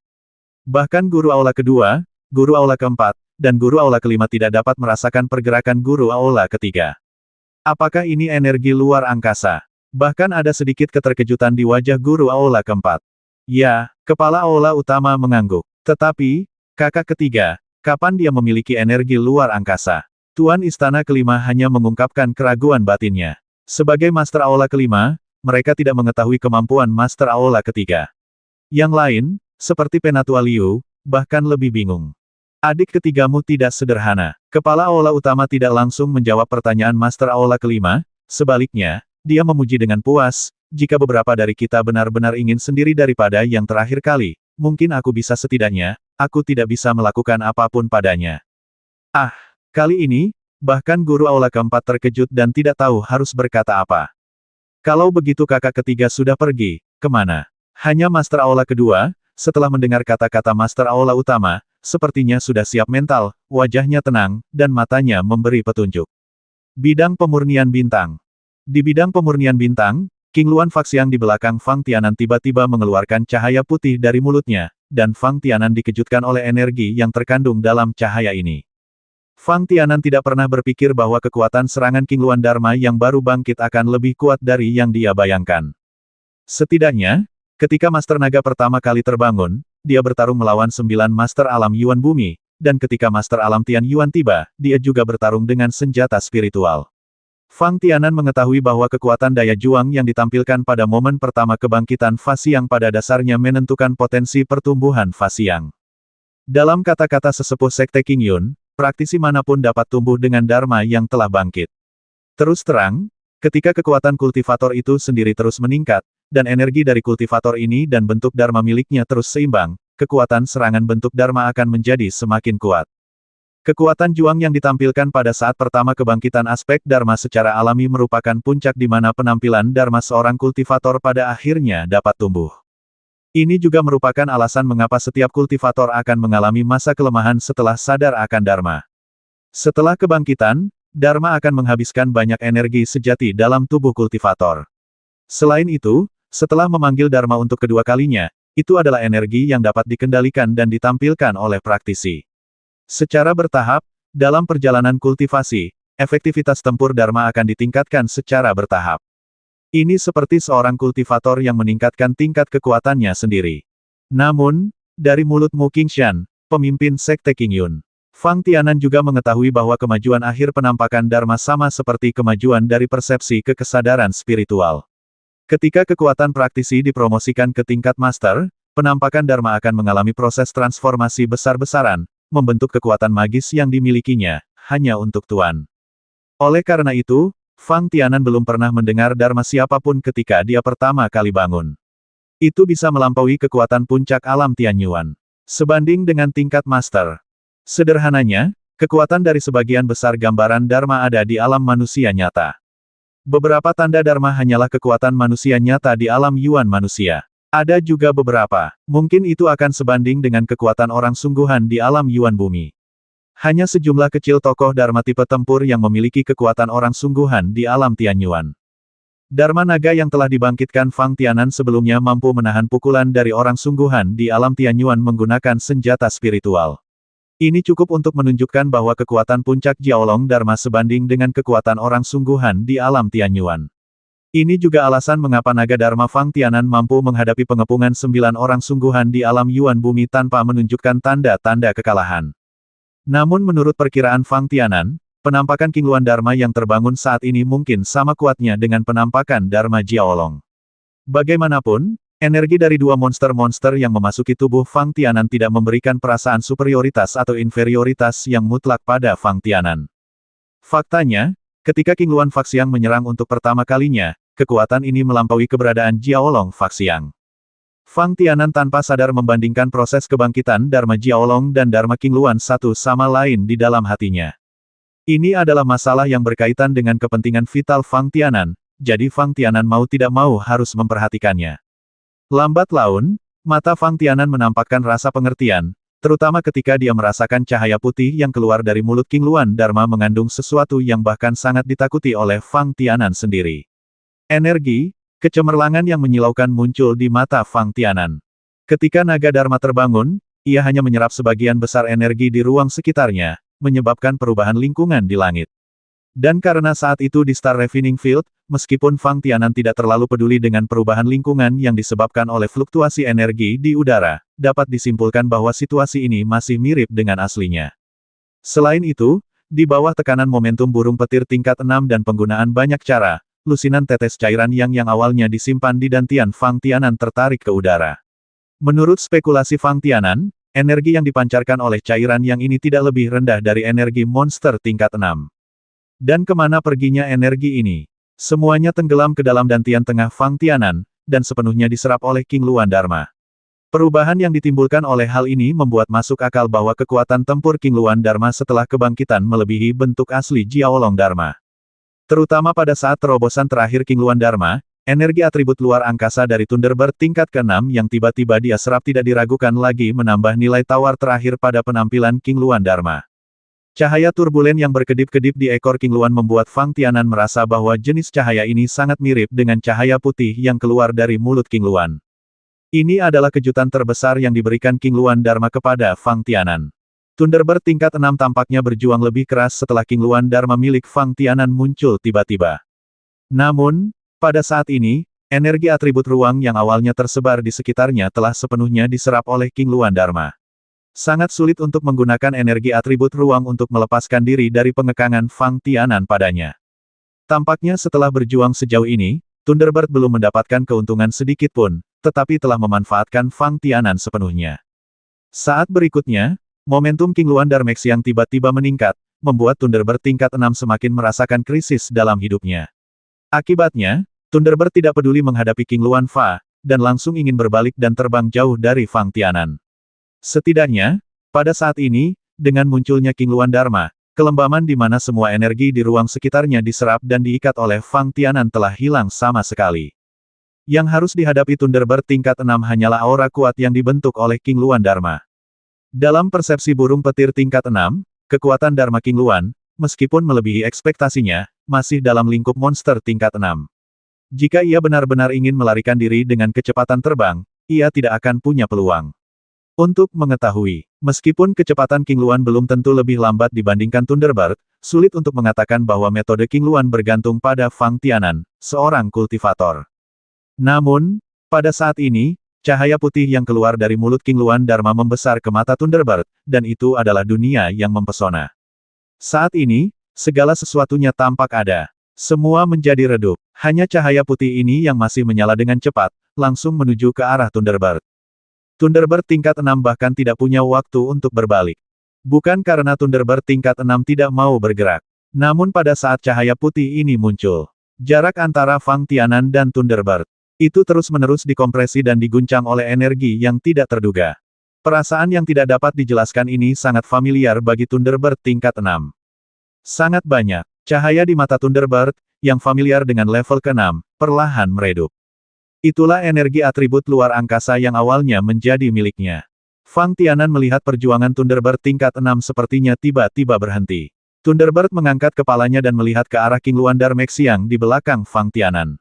Bahkan Guru Aula Kedua, Guru Aula Keempat, dan Guru Aula Kelima tidak dapat merasakan pergerakan Guru Aula Ketiga. Apakah ini energi luar angkasa? Bahkan ada sedikit keterkejutan di wajah Guru Aula Keempat. Ya, Kepala Aula Utama mengangguk. Tetapi, kakak ketiga, kapan dia memiliki energi luar angkasa? Tuan Istana Kelima hanya mengungkapkan keraguan batinnya. Sebagai Master Aula Kelima, mereka tidak mengetahui kemampuan Master Aula Ketiga. Yang lain, seperti Penatua Liu, bahkan lebih bingung. Adik ketigamu tidak sederhana. Kepala Aula Utama tidak langsung menjawab pertanyaan Master Aula Kelima, sebaliknya, dia memuji dengan puas, jika beberapa dari kita benar-benar ingin sendiri daripada yang terakhir kali, mungkin aku bisa setidaknya, aku tidak bisa melakukan apapun padanya. Kali ini, bahkan Guru Aula Keempat terkejut dan tidak tahu harus berkata apa. Kalau begitu kakak ketiga sudah pergi, kemana? Hanya Master Aula Kedua, setelah mendengar kata-kata Master Aula Utama, sepertinya sudah siap mental, wajahnya tenang, dan matanya memberi petunjuk. Bidang Pemurnian Bintang. Di bidang pemurnian bintang, King Luan Faxiang di belakang Fang Tianan tiba-tiba mengeluarkan cahaya putih dari mulutnya, dan Fang Tianan dikejutkan oleh energi yang terkandung dalam cahaya ini. Fang Tianan tidak pernah berpikir bahwa kekuatan serangan King Luan Dharma yang baru bangkit akan lebih kuat dari yang dia bayangkan. Setidaknya, ketika Master Naga pertama kali terbangun, dia bertarung melawan 9 Master Alam Yuan Bumi, dan ketika Master Alam Tian Yuan tiba, dia juga bertarung dengan senjata spiritual. Fang Tianan mengetahui bahwa kekuatan daya juang yang ditampilkan pada momen pertama kebangkitan Fasiang pada dasarnya menentukan potensi pertumbuhan Fasiang. Dalam kata-kata sesepuh Sekte King Yun, praktisi manapun dapat tumbuh dengan Dharma yang telah bangkit. Terus terang, ketika kekuatan kultivator itu sendiri terus meningkat, dan energi dari kultivator ini dan bentuk Dharma miliknya terus seimbang, kekuatan serangan bentuk Dharma akan menjadi semakin kuat. Kekuatan juang yang ditampilkan pada saat pertama kebangkitan aspek Dharma secara alami merupakan puncak di mana penampilan Dharma seorang kultivator pada akhirnya dapat tumbuh. Ini juga merupakan alasan mengapa setiap kultivator akan mengalami masa kelemahan setelah sadar akan Dharma. Setelah kebangkitan, Dharma akan menghabiskan banyak energi sejati dalam tubuh kultivator. Selain itu, setelah memanggil Dharma untuk kedua kalinya, itu adalah energi yang dapat dikendalikan dan ditampilkan oleh praktisi. Secara bertahap, dalam perjalanan kultivasi, efektivitas tempur Dharma akan ditingkatkan secara bertahap. Ini seperti seorang kultivator yang meningkatkan tingkat kekuatannya sendiri. Namun, dari mulut Mu Qingshan, pemimpin Sekte Qingyun, Fang Tianan juga mengetahui bahwa kemajuan akhir penampakan Dharma sama seperti kemajuan dari persepsi ke kesadaran spiritual. Ketika kekuatan praktisi dipromosikan ke tingkat master, penampakan Dharma akan mengalami proses transformasi besar-besaran, membentuk kekuatan magis yang dimilikinya, hanya untuk Tuan. Oleh karena itu, Fang Tianan belum pernah mendengar Dharma siapapun ketika dia pertama kali bangun. Itu bisa melampaui kekuatan puncak alam Tianyuan. Sebanding dengan tingkat master. Sederhananya, kekuatan dari sebagian besar gambaran Dharma ada di alam manusia nyata. Beberapa tanda Dharma hanyalah kekuatan manusia nyata di alam Yuan manusia. Ada juga beberapa, mungkin itu akan sebanding dengan kekuatan orang sungguhan di alam Yuan bumi. Hanya sejumlah kecil tokoh Dharma tipe tempur yang memiliki kekuatan orang sungguhan di alam Tianyuan. Dharma naga yang telah dibangkitkan Fang Tianan sebelumnya mampu menahan pukulan dari orang sungguhan di alam Tianyuan menggunakan senjata spiritual. Ini cukup untuk menunjukkan bahwa kekuatan puncak Jiaolong Dharma sebanding dengan kekuatan orang sungguhan di alam Tianyuan. Ini juga alasan mengapa naga Dharma Fang Tianan mampu menghadapi pengepungan 9 orang sungguhan di alam Yuan bumi tanpa menunjukkan tanda-tanda kekalahan. Namun menurut perkiraan Fang Tianan, penampakan Qingluan Dharma yang terbangun saat ini mungkin sama kuatnya dengan penampakan Dharma Jiaolong. Bagaimanapun, energi dari dua monster-monster yang memasuki tubuh Fang Tianan tidak memberikan perasaan superioritas atau inferioritas yang mutlak pada Fang Tianan. Faktanya, ketika Qingluan Faxiang menyerang untuk pertama kalinya, kekuatan ini melampaui keberadaan Jiaolong Faxiang. Fang Tianan tanpa sadar membandingkan proses kebangkitan Dharma Jiaolong dan Dharma Qingluan satu sama lain di dalam hatinya. Ini adalah masalah yang berkaitan dengan kepentingan vital Fang Tianan, jadi Fang Tianan mau tidak mau harus memperhatikannya. Lambat laun, mata Fang Tianan menampakkan rasa pengertian, terutama ketika dia merasakan cahaya putih yang keluar dari mulut Qingluan Dharma mengandung sesuatu yang bahkan sangat ditakuti oleh Fang Tianan sendiri. Energi, kecemerlangan yang menyilaukan muncul di mata Fang Tianan. Ketika naga Dharma terbangun, ia hanya menyerap sebagian besar energi di ruang sekitarnya, menyebabkan perubahan lingkungan di langit. Dan karena saat itu di Star Refining Field, meskipun Fang Tianan tidak terlalu peduli dengan perubahan lingkungan yang disebabkan oleh fluktuasi energi di udara, dapat disimpulkan bahwa situasi ini masih mirip dengan aslinya. Selain itu, di bawah tekanan momentum burung petir tingkat 6 dan penggunaan banyak cara, lusinan tetes cairan yang awalnya disimpan di dantian Fang Tianan tertarik ke udara. Menurut spekulasi Fang Tianan, energi yang dipancarkan oleh cairan yang ini tidak lebih rendah dari energi monster tingkat 6. Dan kemana perginya energi ini? Semuanya tenggelam ke dalam dantian tengah Fang Tianan, dan sepenuhnya diserap oleh Qingluan Dharma. Perubahan yang ditimbulkan oleh hal ini membuat masuk akal bahwa kekuatan tempur Qingluan Dharma setelah kebangkitan melebihi bentuk asli Jiaolong Dharma. Terutama pada saat terobosan terakhir Qingluan Dharma, energi atribut luar angkasa dari Thunderbird tingkat ke-6 yang tiba-tiba dia serap tidak diragukan lagi menambah nilai tawar terakhir pada penampilan Qingluan Dharma. Cahaya turbulen yang berkedip-kedip di ekor Qingluan membuat Fang Tianan merasa bahwa jenis cahaya ini sangat mirip dengan cahaya putih yang keluar dari mulut Qingluan. Ini adalah kejutan terbesar yang diberikan Qingluan Dharma kepada Fang Tianan. Thunderbird tingkat 6 tampaknya berjuang lebih keras setelah Qingluan Dharma milik Fang Tianan muncul tiba-tiba. Namun, pada saat ini, energi atribut ruang yang awalnya tersebar di sekitarnya telah sepenuhnya diserap oleh Qingluan Dharma. Sangat sulit untuk menggunakan energi atribut ruang untuk melepaskan diri dari pengekangan Fang Tianan padanya. Tampaknya setelah berjuang sejauh ini, Thunderbird belum mendapatkan keuntungan sedikit pun, tetapi telah memanfaatkan Fang Tianan sepenuhnya. Saat berikutnya, momentum Qingluan Dharma yang tiba-tiba meningkat, membuat Thunderbird tingkat 6 semakin merasakan krisis dalam hidupnya. Akibatnya, Thunderbird tidak peduli menghadapi Qingluan Fa, dan langsung ingin berbalik dan terbang jauh dari Fang Tianan. Setidaknya, pada saat ini, dengan munculnya King Luan Dharma, kelembaman di mana semua energi di ruang sekitarnya diserap dan diikat oleh Fang Tianan telah hilang sama sekali. Yang harus dihadapi Thunderbird tingkat 6 hanyalah aura kuat yang dibentuk oleh King Luan Dharma. Dalam persepsi burung petir tingkat 6, kekuatan Dharma King Luan, meskipun melebihi ekspektasinya, masih dalam lingkup monster tingkat 6. Jika ia benar-benar ingin melarikan diri dengan kecepatan terbang, ia tidak akan punya peluang. Untuk mengetahui, meskipun kecepatan King Luan belum tentu lebih lambat dibandingkan Thunderbird, sulit untuk mengatakan bahwa metode King Luan bergantung pada Fang Tianan, seorang kultivator. Namun, pada saat ini, cahaya putih yang keluar dari mulut King Luan Dharma membesar ke mata Thunderbird, dan itu adalah dunia yang mempesona. Saat ini, segala sesuatunya tampak ada. Semua menjadi redup. Hanya cahaya putih ini yang masih menyala dengan cepat, langsung menuju ke arah Thunderbird. Thunderbird tingkat 6 bahkan tidak punya waktu untuk berbalik. Bukan karena Thunderbird tingkat 6 tidak mau bergerak. Namun pada saat cahaya putih ini muncul, jarak antara Fang Tianan dan Thunderbird itu terus-menerus dikompresi dan diguncang oleh energi yang tidak terduga. Perasaan yang tidak dapat dijelaskan ini sangat familiar bagi Thunderbird tingkat 6. Sangat banyak. Cahaya di mata Thunderbird, yang familiar dengan level ke-6, perlahan meredup. Itulah energi atribut luar angkasa yang awalnya menjadi miliknya. Fang Tianan melihat perjuangan Thunderbird tingkat 6 sepertinya tiba-tiba berhenti. Thunderbird mengangkat kepalanya dan melihat ke arah King Luan Darmexiang di belakang Fang Tianan.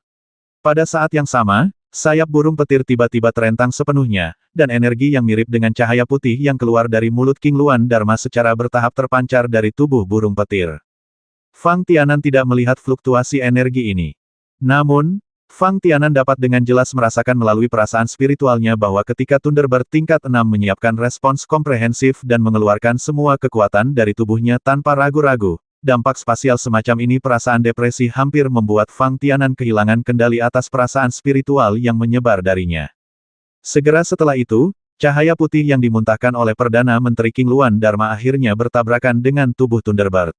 Pada saat yang sama, sayap burung petir tiba-tiba terentang sepenuhnya, dan energi yang mirip dengan cahaya putih yang keluar dari mulut King Luan Dharma secara bertahap terpancar dari tubuh burung petir. Fang Tianan tidak melihat fluktuasi energi ini. Namun, Fang Tianan dapat dengan jelas merasakan melalui perasaan spiritualnya bahwa ketika Thunderbird tingkat 6 menyiapkan respons komprehensif dan mengeluarkan semua kekuatan dari tubuhnya tanpa ragu-ragu, dampak spasial semacam ini perasaan depresi hampir membuat Fang Tianan kehilangan kendali atas perasaan spiritual yang menyebar darinya. Segera setelah itu, cahaya putih yang dimuntahkan oleh Perdana Menteri King Luan Dharma akhirnya bertabrakan dengan tubuh Thunderbird.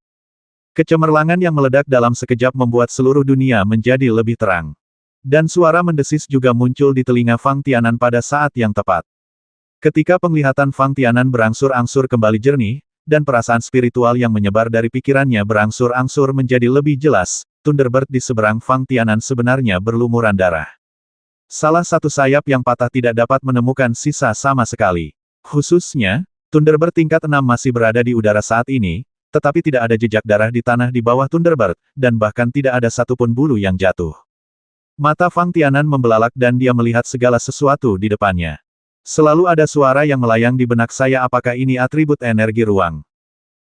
Kecemerlangan yang meledak dalam sekejap membuat seluruh dunia menjadi lebih terang. Dan suara mendesis juga muncul di telinga Fang Tianan pada saat yang tepat. Ketika penglihatan Fang Tianan berangsur-angsur kembali jernih, dan perasaan spiritual yang menyebar dari pikirannya berangsur-angsur menjadi lebih jelas, Thunderbird di seberang Fang Tianan sebenarnya berlumuran darah. Salah satu sayap yang patah tidak dapat menemukan sisa sama sekali. Khususnya, Thunderbird tingkat 6 masih berada di udara saat ini, tetapi tidak ada jejak darah di tanah di bawah Thunderbird, dan bahkan tidak ada satupun bulu yang jatuh. Mata Fang Tianan membelalak dan dia melihat segala sesuatu di depannya. Selalu ada suara yang melayang di benak saya, apakah ini atribut energi ruang?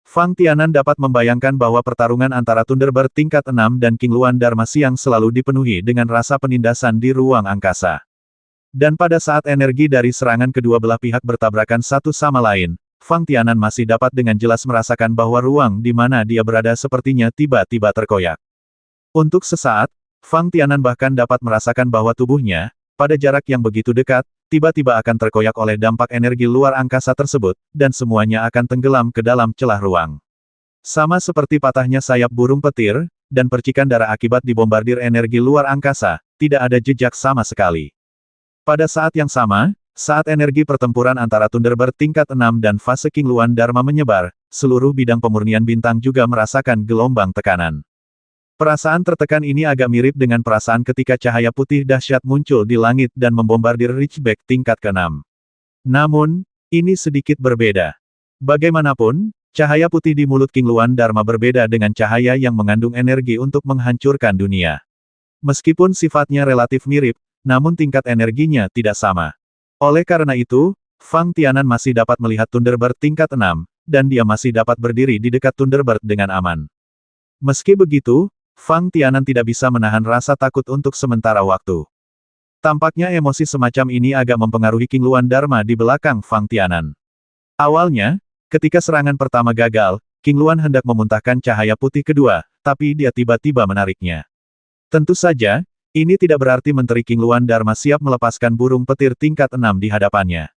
Fang Tianan dapat membayangkan bahwa pertarungan antara Thunderbird tingkat 6 dan King Luan Dharma Siang selalu dipenuhi dengan rasa penindasan di ruang angkasa. Dan pada saat energi dari serangan kedua belah pihak bertabrakan satu sama lain, Fang Tianan masih dapat dengan jelas merasakan bahwa ruang di mana dia berada sepertinya tiba-tiba terkoyak. Untuk sesaat, Fang Tianan bahkan dapat merasakan bahwa tubuhnya, pada jarak yang begitu dekat, tiba-tiba akan terkoyak oleh dampak energi luar angkasa tersebut, dan semuanya akan tenggelam ke dalam celah ruang. Sama seperti patahnya sayap burung petir, dan percikan darah akibat dibombardir energi luar angkasa, tidak ada jejak sama sekali. Pada saat yang sama, saat energi pertempuran antara Thunderbird tingkat 6 dan fase King Luan Dharma menyebar, seluruh bidang pemurnian bintang juga merasakan gelombang tekanan. Perasaan tertekan ini agak mirip dengan perasaan ketika cahaya putih dahsyat muncul di langit dan membombardir Ridgeback tingkat ke-6. Namun, ini sedikit berbeda. Bagaimanapun, cahaya putih di mulut King Luan Dharma berbeda dengan cahaya yang mengandung energi untuk menghancurkan dunia. Meskipun sifatnya relatif mirip, namun tingkat energinya tidak sama. Oleh karena itu, Fang Tianan masih dapat melihat Thunderbird tingkat 6, dan dia masih dapat berdiri di dekat Thunderbird dengan aman. Meski begitu, Fang Tianan tidak bisa menahan rasa takut untuk sementara waktu. Tampaknya emosi semacam ini agak mempengaruhi King Luan Dharma di belakang Fang Tianan. Awalnya, ketika serangan pertama gagal, King Luan hendak memuntahkan cahaya putih kedua, tapi dia tiba-tiba menariknya. Tentu saja, ini tidak berarti Menteri King Luan Dharma siap melepaskan burung petir tingkat 6 di hadapannya.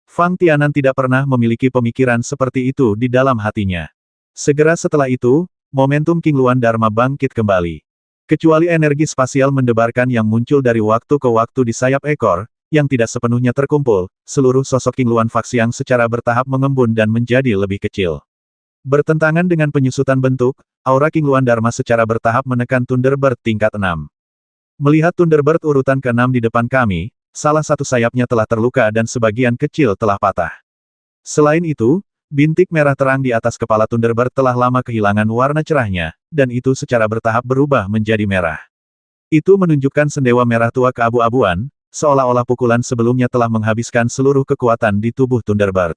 Fang Tianan tidak pernah memiliki pemikiran seperti itu di dalam hatinya. Segera setelah itu, momentum King Luan Dharma bangkit kembali. Kecuali energi spasial mendebarkan yang muncul dari waktu ke waktu di sayap ekor, yang tidak sepenuhnya terkumpul, seluruh sosok King Luan Faxiang secara bertahap mengembun dan menjadi lebih kecil. Bertentangan dengan penyusutan bentuk, aura King Luan Dharma secara bertahap menekan Thunderbird tingkat 6. Melihat Thunderbird urutan ke-6 di depan kami, salah satu sayapnya telah terluka dan sebagian kecil telah patah. Selain itu, bintik merah terang di atas kepala Thunderbird telah lama kehilangan warna cerahnya, dan itu secara bertahap berubah menjadi merah. Itu menunjukkan sendewa merah tua keabu-abuan, seolah-olah pukulan sebelumnya telah menghabiskan seluruh kekuatan di tubuh Thunderbird.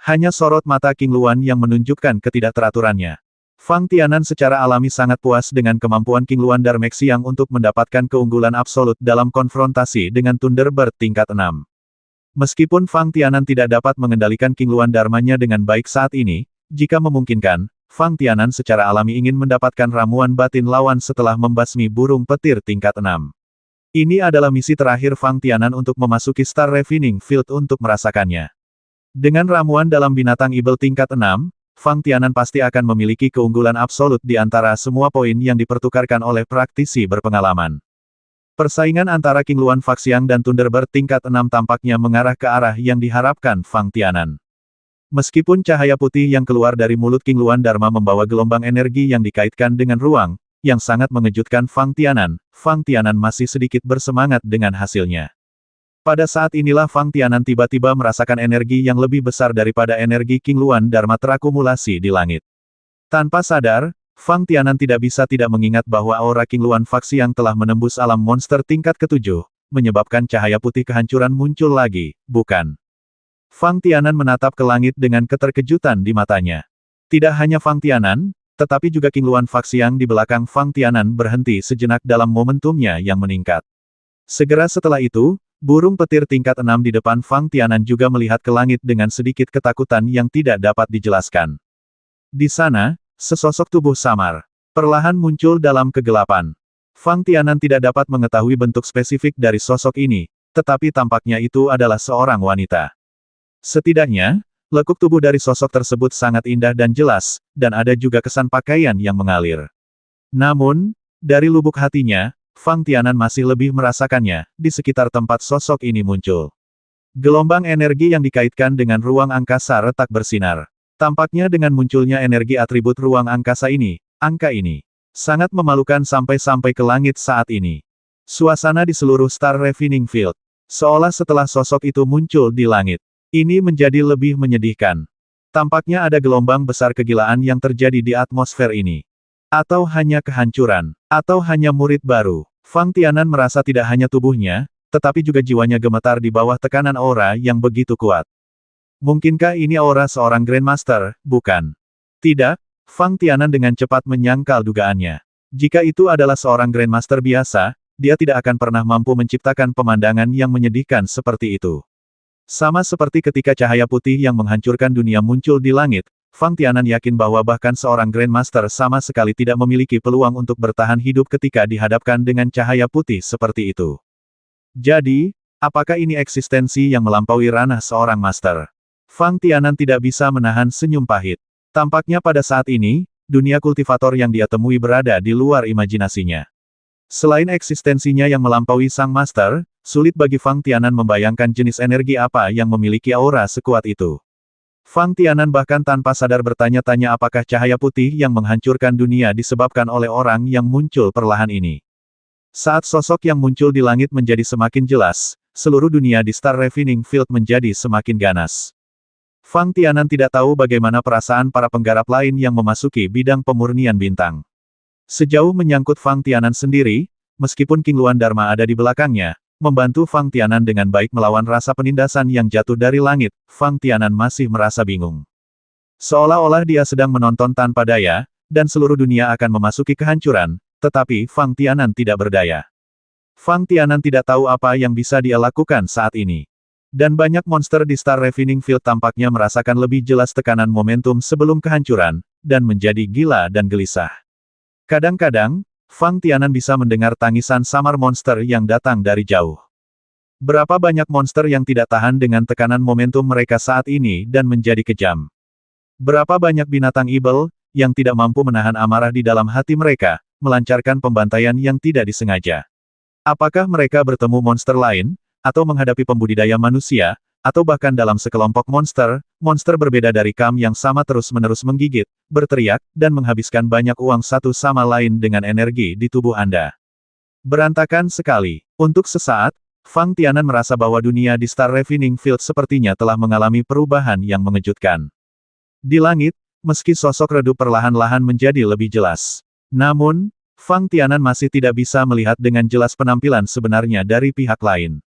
Hanya sorot mata King Luan yang menunjukkan ketidakteraturannya. Fang Tianan secara alami sangat puas dengan kemampuan King Luan Darmexiang untuk mendapatkan keunggulan absolut dalam konfrontasi dengan Thunderbird tingkat 6. Meskipun Fang Tianan tidak dapat mengendalikan King Luan Dharmanya dengan baik saat ini, jika memungkinkan, Fang Tianan secara alami ingin mendapatkan ramuan batin lawan setelah membasmi burung petir tingkat 6. Ini adalah misi terakhir Fang Tianan untuk memasuki Star Refining Field untuk merasakannya. Dengan ramuan dalam binatang ibel tingkat 6, Fang Tianan pasti akan memiliki keunggulan absolut di antara semua poin yang dipertukarkan oleh praktisi berpengalaman. Persaingan antara King Luan Faxiang dan Thunderbird tingkat 6 tampaknya mengarah ke arah yang diharapkan Fang Tianan. Meskipun cahaya putih yang keluar dari mulut King Luan Dharma membawa gelombang energi yang dikaitkan dengan ruang, yang sangat mengejutkan Fang Tianan masih sedikit bersemangat dengan hasilnya. Pada saat inilah Fang Tianan tiba-tiba merasakan energi yang lebih besar daripada energi King Luan Dharma terakumulasi di langit. Tanpa sadar, Fang Tianan tidak bisa tidak mengingat bahwa aura King Luan Faxiang telah menembus alam monster tingkat ke-7, menyebabkan cahaya putih kehancuran muncul lagi, bukan? Fang Tianan menatap ke langit dengan keterkejutan di matanya. Tidak hanya Fang Tianan, tetapi juga King Luan Faxiang di belakang Fang Tianan berhenti sejenak dalam momentumnya yang meningkat. Segera setelah itu, burung petir tingkat 6 di depan Fang Tianan juga melihat ke langit dengan sedikit ketakutan yang tidak dapat dijelaskan. Di sana, sesosok tubuh samar perlahan muncul dalam kegelapan. Fang Tianan tidak dapat mengetahui bentuk spesifik dari sosok ini, tetapi tampaknya itu adalah seorang wanita. Setidaknya, lekuk tubuh dari sosok tersebut sangat indah dan jelas, dan ada juga kesan pakaian yang mengalir. Namun, dari lubuk hatinya, Fang Tianan masih lebih merasakannya, di sekitar tempat sosok ini muncul. Gelombang energi yang dikaitkan dengan ruang angkasa retak bersinar. Tampaknya dengan munculnya energi atribut ruang angkasa ini, angka ini sangat memalukan sampai-sampai ke langit saat ini. Suasana di seluruh Star Refining Field, seolah setelah sosok itu muncul di langit, ini menjadi lebih menyedihkan. Tampaknya ada gelombang besar kegilaan yang terjadi di atmosfer ini. Atau hanya kehancuran, atau hanya murid baru. Fang Tianan merasa tidak hanya tubuhnya, tetapi juga jiwanya gemetar di bawah tekanan aura yang begitu kuat. Mungkinkah ini aura seorang Grandmaster, bukan? Tidak, Fang Tianan dengan cepat menyangkal dugaannya. Jika itu adalah seorang Grandmaster biasa, dia tidak akan pernah mampu menciptakan pemandangan yang menyedihkan seperti itu. Sama seperti ketika cahaya putih yang menghancurkan dunia muncul di langit, Fang Tianan yakin bahwa bahkan seorang Grandmaster sama sekali tidak memiliki peluang untuk bertahan hidup ketika dihadapkan dengan cahaya putih seperti itu. Jadi, apakah ini eksistensi yang melampaui ranah seorang Master? Fang Tianan tidak bisa menahan senyum pahit. Tampaknya pada saat ini, dunia kultivator yang dia temui berada di luar imajinasinya. Selain eksistensinya yang melampaui sang Master, sulit bagi Fang Tianan membayangkan jenis energi apa yang memiliki aura sekuat itu. Fang Tianan bahkan tanpa sadar bertanya-tanya apakah cahaya putih yang menghancurkan dunia disebabkan oleh orang yang muncul perlahan ini. Saat sosok yang muncul di langit menjadi semakin jelas, seluruh dunia di Star Refining Field menjadi semakin ganas. Fang Tianan tidak tahu bagaimana perasaan para penggarap lain yang memasuki bidang pemurnian bintang. Sejauh menyangkut Fang Tianan sendiri, meskipun King Luan Dharma ada di belakangnya, membantu Fang Tianan dengan baik melawan rasa penindasan yang jatuh dari langit, Fang Tianan masih merasa bingung. Seolah-olah dia sedang menonton tanpa daya, dan seluruh dunia akan memasuki kehancuran, tetapi Fang Tianan tidak berdaya. Fang Tianan tidak tahu apa yang bisa dia lakukan saat ini. Dan banyak monster di Star Refining Field tampaknya merasakan lebih jelas tekanan momentum sebelum kehancuran, dan menjadi gila dan gelisah. Kadang-kadang, Fang Tianan bisa mendengar tangisan samar monster yang datang dari jauh. Berapa banyak monster yang tidak tahan dengan tekanan momentum mereka saat ini dan menjadi kejam. Berapa banyak binatang ibel, yang tidak mampu menahan amarah di dalam hati mereka, melancarkan pembantaian yang tidak disengaja. Apakah mereka bertemu monster lain, atau menghadapi pembudidaya manusia, atau bahkan dalam sekelompok monster, monster berbeda dari Kam yang sama terus-menerus menggigit, berteriak, dan menghabiskan banyak uang satu sama lain dengan energi di tubuh Anda. Berantakan sekali. Untuk sesaat, Fang Tianan merasa bahwa dunia di Star Refining Field sepertinya telah mengalami perubahan yang mengejutkan. Di langit, meski sosok redup perlahan-lahan menjadi lebih jelas. Namun, Fang Tianan masih tidak bisa melihat dengan jelas penampilan sebenarnya dari pihak lain.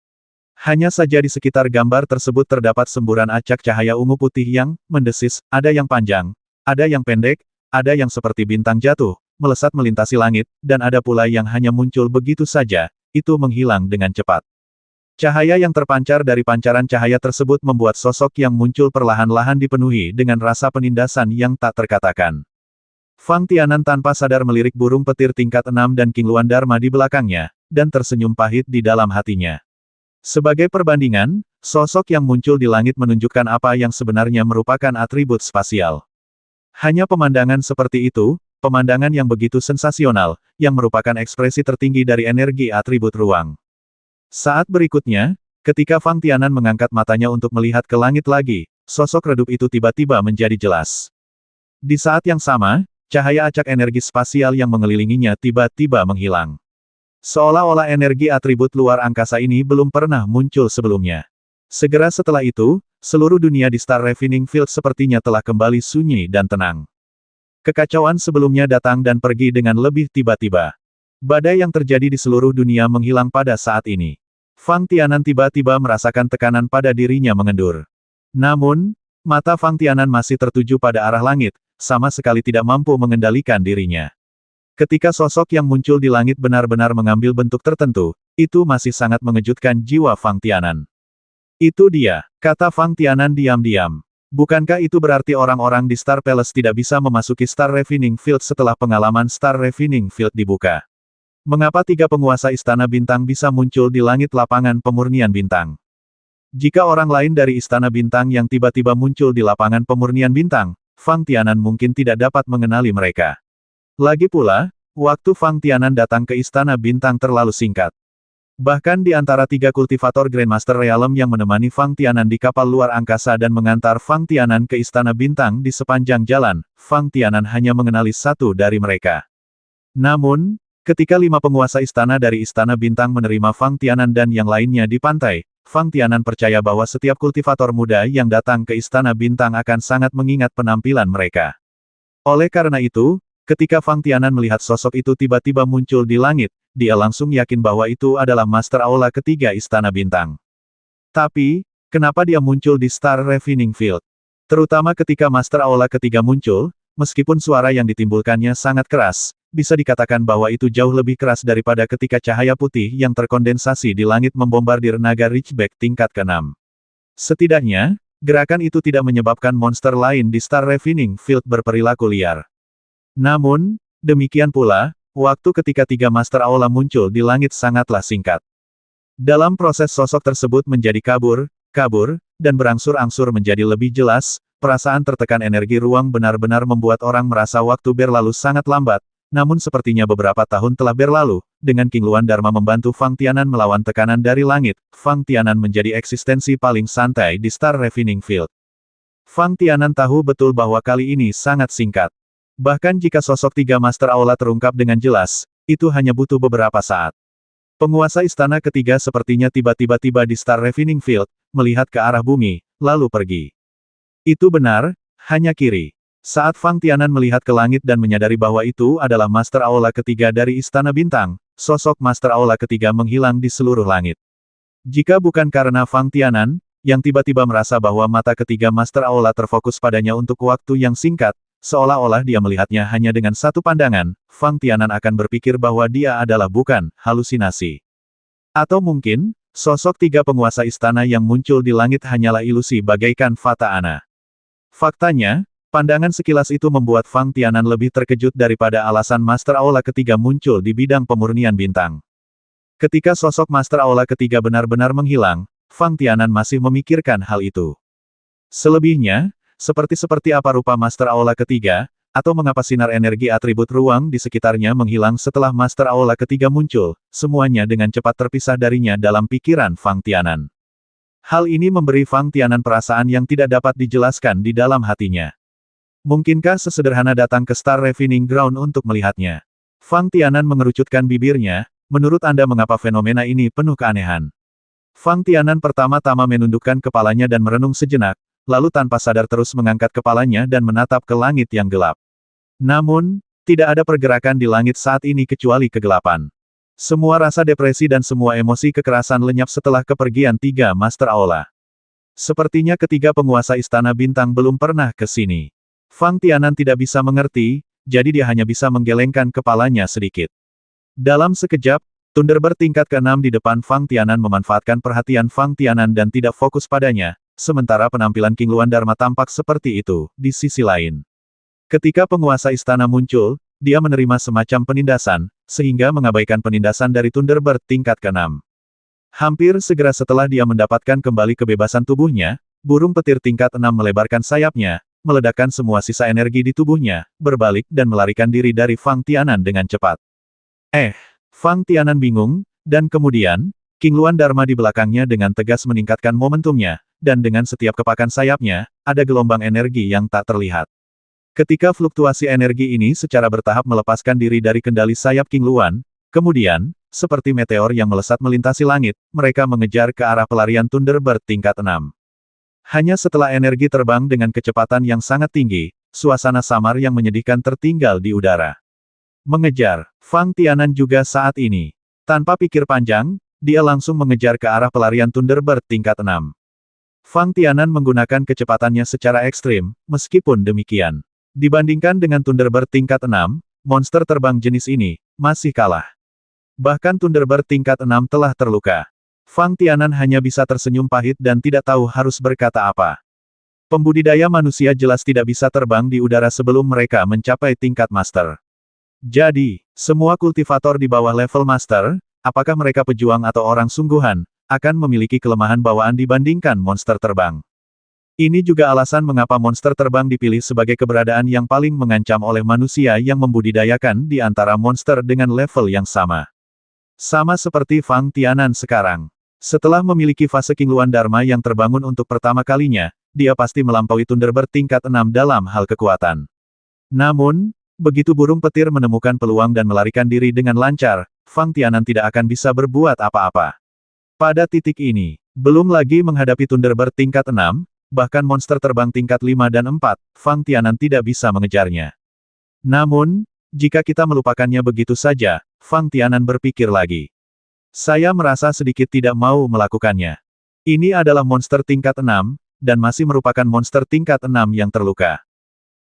Hanya saja di sekitar gambar tersebut terdapat semburan acak cahaya ungu putih yang mendesis, ada yang panjang, ada yang pendek, ada yang seperti bintang jatuh, melesat melintasi langit, dan ada pula yang hanya muncul begitu saja, itu menghilang dengan cepat. Cahaya yang terpancar dari pancaran cahaya tersebut membuat sosok yang muncul perlahan-lahan dipenuhi dengan rasa penindasan yang tak terkatakan. Fang Tianan tanpa sadar melirik burung petir tingkat 6 dan King Luan Dharma di belakangnya, dan tersenyum pahit di dalam hatinya. Sebagai perbandingan, sosok yang muncul di langit menunjukkan apa yang sebenarnya merupakan atribut spasial. Hanya pemandangan seperti itu, pemandangan yang begitu sensasional, yang merupakan ekspresi tertinggi dari energi atribut ruang. Saat berikutnya, ketika Fang Tianan mengangkat matanya untuk melihat ke langit lagi, sosok redup itu tiba-tiba menjadi jelas. Di saat yang sama, cahaya acak energi spasial yang mengelilinginya tiba-tiba menghilang. Seolah-olah energi atribut luar angkasa ini belum pernah muncul sebelumnya. Segera setelah itu, seluruh dunia di Star Refining Field sepertinya telah kembali sunyi dan tenang. Kekacauan sebelumnya datang dan pergi dengan lebih tiba-tiba. Badai yang terjadi di seluruh dunia menghilang pada saat ini. Fang Tianan tiba-tiba merasakan tekanan pada dirinya mengendur. Namun, mata Fang Tianan masih tertuju pada arah langit, sama sekali tidak mampu mengendalikan dirinya. Ketika sosok yang muncul di langit benar-benar mengambil bentuk tertentu, itu masih sangat mengejutkan jiwa Fang Tianan. Itu dia, kata Fang Tianan diam-diam. Bukankah itu berarti orang-orang di Star Palace tidak bisa memasuki Star Refining Field setelah pengalaman Star Refining Field dibuka? Mengapa 3 penguasa Istana Bintang bisa muncul di langit lapangan pemurnian bintang? Jika orang lain dari Istana Bintang yang tiba-tiba muncul di lapangan pemurnian bintang, Fang Tianan mungkin tidak dapat mengenali mereka. Lagi pula, waktu Fang Tianan datang ke Istana Bintang terlalu singkat. Bahkan di antara 3 kultivator Grandmaster Realm yang menemani Fang Tianan di kapal luar angkasa dan mengantar Fang Tianan ke Istana Bintang di sepanjang jalan, Fang Tianan hanya mengenali 1 dari mereka. Namun, ketika 5 penguasa istana dari Istana Bintang menerima Fang Tianan dan yang lainnya di pantai, Fang Tianan percaya bahwa setiap kultivator muda yang datang ke Istana Bintang akan sangat mengingat penampilan mereka. Oleh karena itu, ketika Fang Tianan melihat sosok itu tiba-tiba muncul di langit, dia langsung yakin bahwa itu adalah Master Aula ketiga Istana Bintang. Tapi, kenapa dia muncul di Star Refining Field? Terutama ketika Master Aula ketiga muncul, meskipun suara yang ditimbulkannya sangat keras, bisa dikatakan bahwa itu jauh lebih keras daripada ketika cahaya putih yang terkondensasi di langit membombardir naga Ridgeback tingkat ke-6. Setidaknya, gerakan itu tidak menyebabkan monster lain di Star Refining Field berperilaku liar. Namun, demikian pula, waktu ketika 3 Master Aula muncul di langit sangatlah singkat. Dalam proses sosok tersebut menjadi kabur, dan berangsur-angsur menjadi lebih jelas, perasaan tertekan energi ruang benar-benar membuat orang merasa waktu berlalu sangat lambat. Namun sepertinya beberapa tahun telah berlalu, dengan King Luan Dharma membantu Fang Tianan melawan tekanan dari langit, Fang Tianan menjadi eksistensi paling santai di Star Refining Field. Fang Tianan tahu betul bahwa kali ini sangat singkat. Bahkan jika sosok 3 Master Aula terungkap dengan jelas, itu hanya butuh beberapa saat. Penguasa istana ketiga sepertinya tiba-tiba tiba di Star Refining Field, melihat ke arah bumi, lalu pergi. Itu benar, hanya kiri. Saat Fang Tianan melihat ke langit dan menyadari bahwa itu adalah Master Aula ketiga dari Istana Bintang, sosok Master Aula ketiga menghilang di seluruh langit. Jika bukan karena Fang Tianan, yang tiba-tiba merasa bahwa mata ketiga Master Aula terfokus padanya untuk waktu yang singkat, seolah-olah dia melihatnya hanya dengan satu pandangan, Fang Tianan akan berpikir bahwa dia adalah bukan halusinasi. Atau mungkin, sosok 3 penguasa istana yang muncul di langit hanyalah ilusi bagaikan fata ana. Faktanya, pandangan sekilas itu membuat Fang Tianan lebih terkejut daripada alasan Master Aula ketiga muncul di bidang pemurnian bintang. Ketika sosok Master Aula ketiga benar-benar menghilang, Fang Tianan masih memikirkan hal itu. Selebihnya, seperti apa rupa Master Aula ketiga, atau mengapa sinar energi atribut ruang di sekitarnya menghilang setelah Master Aula ketiga muncul, semuanya dengan cepat terpisah darinya dalam pikiran Fang Tianan. Hal ini memberi Fang Tianan perasaan yang tidak dapat dijelaskan di dalam hatinya. Mungkinkah sesederhana datang ke Star Refining Ground untuk melihatnya? Fang Tianan mengerucutkan bibirnya, menurut Anda mengapa fenomena ini penuh keanehan? Fang Tianan pertama-tama menundukkan kepalanya dan merenung sejenak, lalu tanpa sadar terus mengangkat kepalanya dan menatap ke langit yang gelap. Namun, tidak ada pergerakan di langit saat ini kecuali kegelapan. Semua rasa depresi dan semua emosi kekerasan lenyap setelah kepergian tiga Master Aula. Sepertinya ketiga penguasa Istana Bintang belum pernah ke sini. Fang Tianan tidak bisa mengerti, jadi dia hanya bisa menggelengkan kepalanya sedikit. Dalam sekejap, Thunderbird tingkat ke-6 di depan Fang Tianan memanfaatkan perhatian Fang Tianan dan tidak fokus padanya, sementara penampilan King Luan Dharma tampak seperti itu, di sisi lain. Ketika penguasa istana muncul, dia menerima semacam penindasan, sehingga mengabaikan penindasan dari Thunderbird tingkat ke-6. Hampir segera setelah dia mendapatkan kembali kebebasan tubuhnya, burung petir tingkat 6 melebarkan sayapnya, meledakkan semua sisa energi di tubuhnya, berbalik dan melarikan diri dari Fang Tianan dengan cepat. Fang Tianan bingung, dan kemudian, King Luan Dharma di belakangnya dengan tegas meningkatkan momentumnya, dan dengan setiap kepakan sayapnya, ada gelombang energi yang tak terlihat. Ketika fluktuasi energi ini secara bertahap melepaskan diri dari kendali sayap King Luan, kemudian, seperti meteor yang melesat melintasi langit, mereka mengejar ke arah pelarian Thunderbird tingkat 6. Hanya setelah energi terbang dengan kecepatan yang sangat tinggi, suasana samar yang menyedihkan tertinggal di udara. Mengejar, Fang Tianan juga saat ini. Tanpa pikir panjang, dia langsung mengejar ke arah pelarian Thunderbird tingkat 6. Fang Tianan menggunakan kecepatannya secara ekstrim, meskipun demikian. Dibandingkan dengan Thunderbird tingkat 6, monster terbang jenis ini, masih kalah. Bahkan Thunderbird tingkat 6 telah terluka. Fang Tianan hanya bisa tersenyum pahit dan tidak tahu harus berkata apa. Pembudidaya manusia jelas tidak bisa terbang di udara sebelum mereka mencapai tingkat master. Jadi, semua kultivator di bawah level master, apakah mereka pejuang atau orang sungguhan, akan memiliki kelemahan bawaan dibandingkan monster terbang. Ini juga alasan mengapa monster terbang dipilih sebagai keberadaan yang paling mengancam oleh manusia yang membudidayakan di antara monster dengan level yang sama. Sama seperti Fang Tianan sekarang. Setelah memiliki fase King Luan Dharma yang terbangun untuk pertama kalinya, dia pasti melampaui Thunderbird tingkat 6 dalam hal kekuatan. Namun, begitu burung petir menemukan peluang dan melarikan diri dengan lancar, Fang Tianan tidak akan bisa berbuat apa-apa. Pada titik ini, belum lagi menghadapi Thunderbird tingkat 6, bahkan monster terbang tingkat 5 dan 4, Fang Tianan tidak bisa mengejarnya. Namun, jika kita melupakannya begitu saja, Fang Tianan berpikir lagi. Saya merasa sedikit tidak mau melakukannya. Ini adalah monster tingkat 6, dan masih merupakan monster tingkat 6 yang terluka.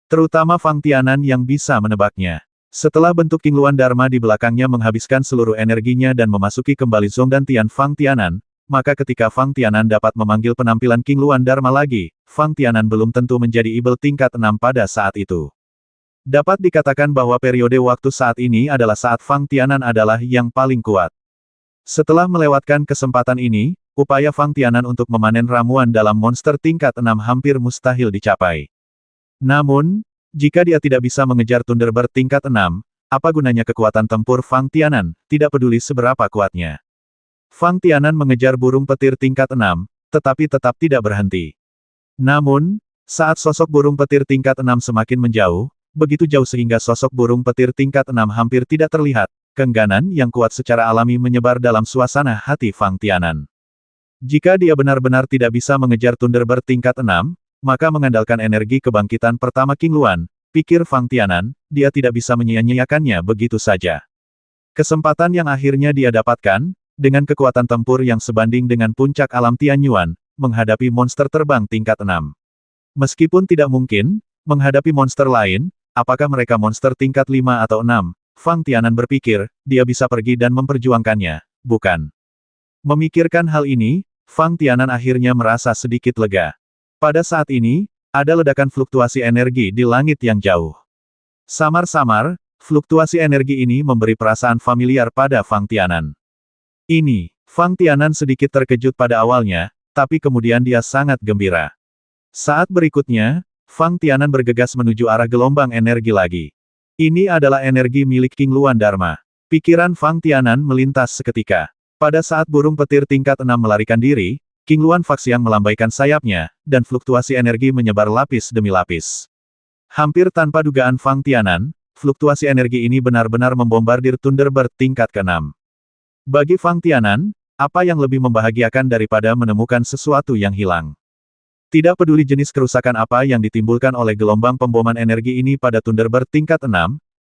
Terutama Fang Tianan yang bisa menebaknya. Setelah bentuk King Luan Dharma di belakangnya menghabiskan seluruh energinya dan memasuki kembali Zongdantian Fang Tianan, maka ketika Fang Tianan dapat memanggil penampilan King Luan Dharma lagi, Fang Tianan belum tentu menjadi Ibel tingkat 6 pada saat itu. Dapat dikatakan bahwa periode waktu saat ini adalah saat Fang Tianan adalah yang paling kuat. Setelah melewatkan kesempatan ini, upaya Fang Tianan untuk memanen ramuan dalam monster tingkat 6 hampir mustahil dicapai. Namun, jika dia tidak bisa mengejar Thunderbird tingkat 6, apa gunanya kekuatan tempur Fang Tianan, tidak peduli seberapa kuatnya. Fang Tianan mengejar burung petir tingkat 6, tetapi tetap tidak berhenti. Namun, saat sosok burung petir tingkat 6 semakin menjauh, begitu jauh sehingga sosok burung petir tingkat 6 hampir tidak terlihat, keengganan yang kuat secara alami menyebar dalam suasana hati Fang Tianan. Jika dia benar-benar tidak bisa mengejar Thunderbird tingkat 6, maka mengandalkan energi kebangkitan pertama King Luan, pikir Fang Tianan, dia tidak bisa menyia-nyiakannya begitu saja. Kesempatan yang akhirnya dia dapatkan, dengan kekuatan tempur yang sebanding dengan puncak alam Tianyuan, menghadapi monster terbang tingkat 6. Meskipun tidak mungkin, menghadapi monster lain, apakah mereka monster tingkat 5 atau 6, Fang Tianan berpikir, dia bisa pergi dan memperjuangkannya, bukan? Memikirkan hal ini, Fang Tianan akhirnya merasa sedikit lega. Pada saat ini, ada ledakan fluktuasi energi di langit yang jauh. Samar-samar, fluktuasi energi ini memberi perasaan familiar pada Fang Tianan. Fang Tianan sedikit terkejut pada awalnya, tapi kemudian dia sangat gembira. Saat berikutnya, Fang Tianan bergegas menuju arah gelombang energi lagi. Ini adalah energi milik King Luan Dharma. Pikiran Fang Tianan melintas seketika. Pada saat burung petir tingkat 6 melarikan diri, King Luan Faxiang melambaikan sayapnya, dan fluktuasi energi menyebar lapis demi lapis. Hampir tanpa dugaan Fang Tianan, fluktuasi energi ini benar-benar membombardir Thunderbird tingkat ke-6. Bagi Fang Tianan, apa yang lebih membahagiakan daripada menemukan sesuatu yang hilang? Tidak peduli jenis kerusakan apa yang ditimbulkan oleh gelombang pemboman energi ini pada Thunderbird tingkat 6,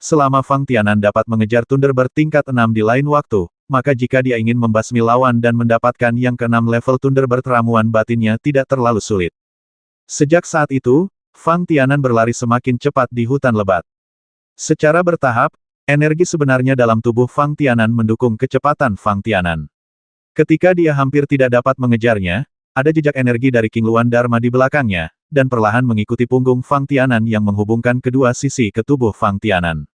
selama Fang Tianan dapat mengejar Thunderbird tingkat 6 di lain waktu, maka jika dia ingin membasmi lawan dan mendapatkan yang ke-6 level Thunderbird ramuan batinnya tidak terlalu sulit. Sejak saat itu, Fang Tianan berlari semakin cepat di hutan lebat. Secara bertahap, energi sebenarnya dalam tubuh Fang Tianan mendukung kecepatan Fang Tianan. Ketika dia hampir tidak dapat mengejarnya, ada jejak energi dari King Luan Dharma di belakangnya, dan perlahan mengikuti punggung Fang Tianan yang menghubungkan kedua sisi ke tubuh Fang Tianan.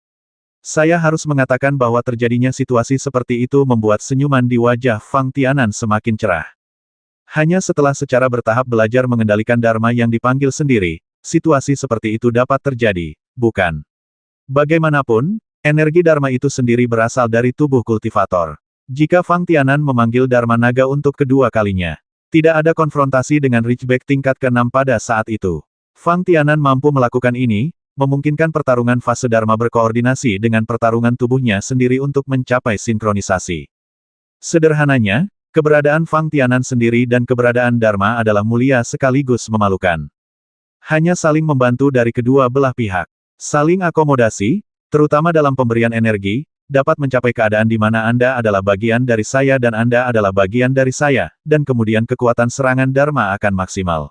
Saya harus mengatakan bahwa terjadinya situasi seperti itu membuat senyuman di wajah Fang Tianan semakin cerah. Hanya setelah secara bertahap belajar mengendalikan Dharma yang dipanggil sendiri, situasi seperti itu dapat terjadi, bukan? Bagaimanapun, energi Dharma itu sendiri berasal dari tubuh kultivator. Jika Fang Tianan memanggil Dharma Naga untuk kedua kalinya, tidak ada konfrontasi dengan Ridgeback tingkat ke-6 pada saat itu. Fang Tianan mampu melakukan ini, memungkinkan pertarungan fase Dharma berkoordinasi dengan pertarungan tubuhnya sendiri untuk mencapai sinkronisasi. Sederhananya, keberadaan Fang Tianan sendiri dan keberadaan Dharma adalah mulia sekaligus memalukan. Hanya saling membantu dari kedua belah pihak. Saling akomodasi, terutama dalam pemberian energi, dapat mencapai keadaan di mana Anda adalah bagian dari saya dan Anda adalah bagian dari saya, dan kemudian kekuatan serangan Dharma akan maksimal.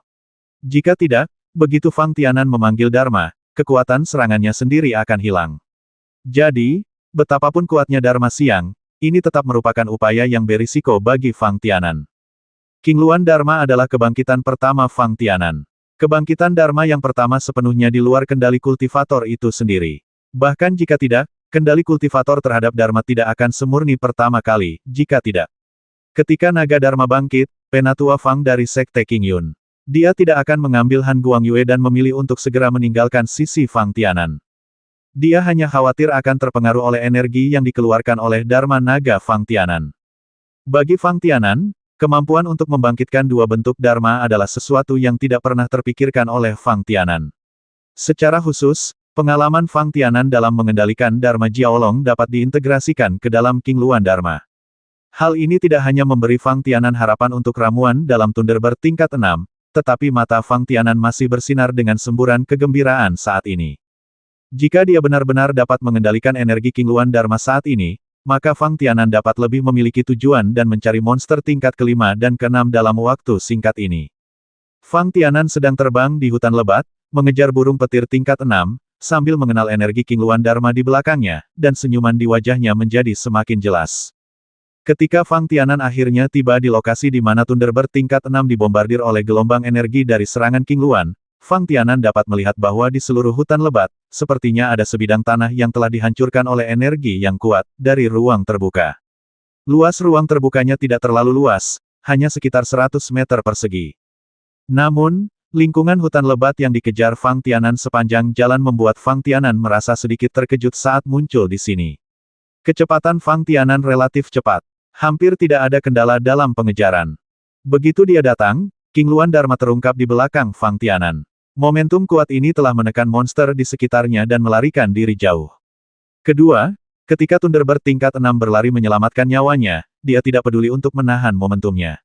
Jika tidak, begitu Fang Tianan memanggil Dharma, kekuatan serangannya sendiri akan hilang. Jadi, betapapun kuatnya Dharma Siang, ini tetap merupakan upaya yang berisiko bagi Fang Tianan. King Luan Dharma adalah kebangkitan pertama Fang Tianan. Kebangkitan Dharma yang pertama sepenuhnya di luar kendali kultivator itu sendiri. Bahkan jika tidak, kendali kultivator terhadap Dharma tidak akan semurni pertama kali, jika tidak. Ketika naga Dharma bangkit, Penatua Fang dari Sekte King Yun. Dia tidak akan mengambil Han Guangyue dan memilih untuk segera meninggalkan sisi Fang Tianan. Dia hanya khawatir akan terpengaruh oleh energi yang dikeluarkan oleh Dharma Naga Fang Tianan. Bagi Fang Tianan, kemampuan untuk membangkitkan dua bentuk Dharma adalah sesuatu yang tidak pernah terpikirkan oleh Fang Tianan. Secara khusus, pengalaman Fang Tianan dalam mengendalikan Dharma Jiaolong dapat diintegrasikan ke dalam King Luan Dharma. Hal ini tidak hanya memberi Fang Tianan harapan untuk ramuan dalam Thunderbird tingkat 6, tetapi mata Fang Tianan masih bersinar dengan semburan kegembiraan saat ini. Jika dia benar-benar dapat mengendalikan energi King Luan Dharma saat ini, maka Fang Tianan dapat lebih memiliki tujuan dan mencari monster tingkat ke-5 dan ke-6 dalam waktu singkat ini. Fang Tianan sedang terbang di hutan lebat, mengejar burung petir tingkat 6, sambil mengenal energi King Luan Dharma di belakangnya, dan senyuman di wajahnya menjadi semakin jelas. Ketika Fang Tianan akhirnya tiba di lokasi di mana Thunderbird tingkat 6 dibombardir oleh gelombang energi dari serangan King Luan, Fang Tianan dapat melihat bahwa di seluruh hutan lebat, sepertinya ada sebidang tanah yang telah dihancurkan oleh energi yang kuat, dari ruang terbuka. Luas ruang terbukanya tidak terlalu luas, hanya sekitar 100 meter persegi. Namun, lingkungan hutan lebat yang dikejar Fang Tianan sepanjang jalan membuat Fang Tianan merasa sedikit terkejut saat muncul di sini. Kecepatan Fang Tianan relatif cepat. Hampir tidak ada kendala dalam pengejaran. Begitu dia datang, King Luan Dharma terungkap di belakang Fang Tianan. Momentum kuat ini telah menekan monster di sekitarnya dan melarikan diri jauh. Kedua, ketika Thunderbird tingkat 6 berlari menyelamatkan nyawanya, dia tidak peduli untuk menahan momentumnya.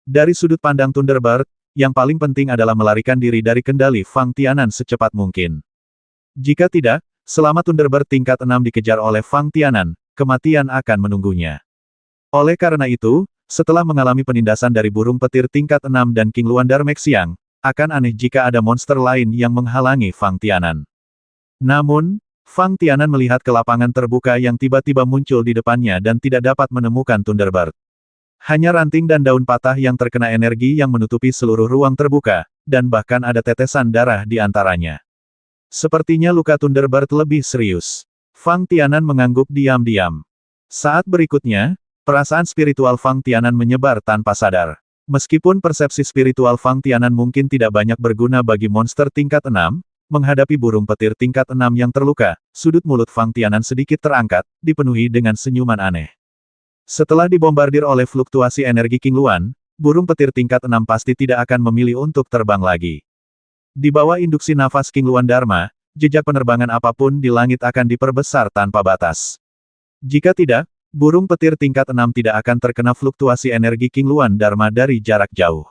Dari sudut pandang Thunderbird, yang paling penting adalah melarikan diri dari kendali Fang Tianan secepat mungkin. Jika tidak, selama Thunderbird tingkat 6 dikejar oleh Fang Tianan, kematian akan menunggunya. Oleh karena itu, setelah mengalami penindasan dari burung petir tingkat 6 dan King Luan Dharma Xiang, akan aneh jika ada monster lain yang menghalangi Fang Tianan. Namun, Fang Tianan melihat ke lapangan terbuka yang tiba-tiba muncul di depannya dan tidak dapat menemukan Thunderbird. Hanya ranting dan daun patah yang terkena energi yang menutupi seluruh ruang terbuka, dan bahkan ada tetesan darah di antaranya. Sepertinya luka Thunderbird lebih serius. Fang Tianan mengangguk diam-diam. Saat berikutnya, perasaan spiritual Fang Tianan menyebar tanpa sadar. Meskipun persepsi spiritual Fang Tianan mungkin tidak banyak berguna bagi monster tingkat 6, menghadapi burung petir tingkat 6 yang terluka, sudut mulut Fang Tianan sedikit terangkat, dipenuhi dengan senyuman aneh. Setelah dibombardir oleh fluktuasi energi King Luan, burung petir tingkat 6 pasti tidak akan memilih untuk terbang lagi. Di bawah induksi nafas King Luan Dharma, jejak penerbangan apapun di langit akan diperbesar tanpa batas. Jika tidak, burung petir tingkat 6 tidak akan terkena fluktuasi energi King Luan Dharma dari jarak jauh.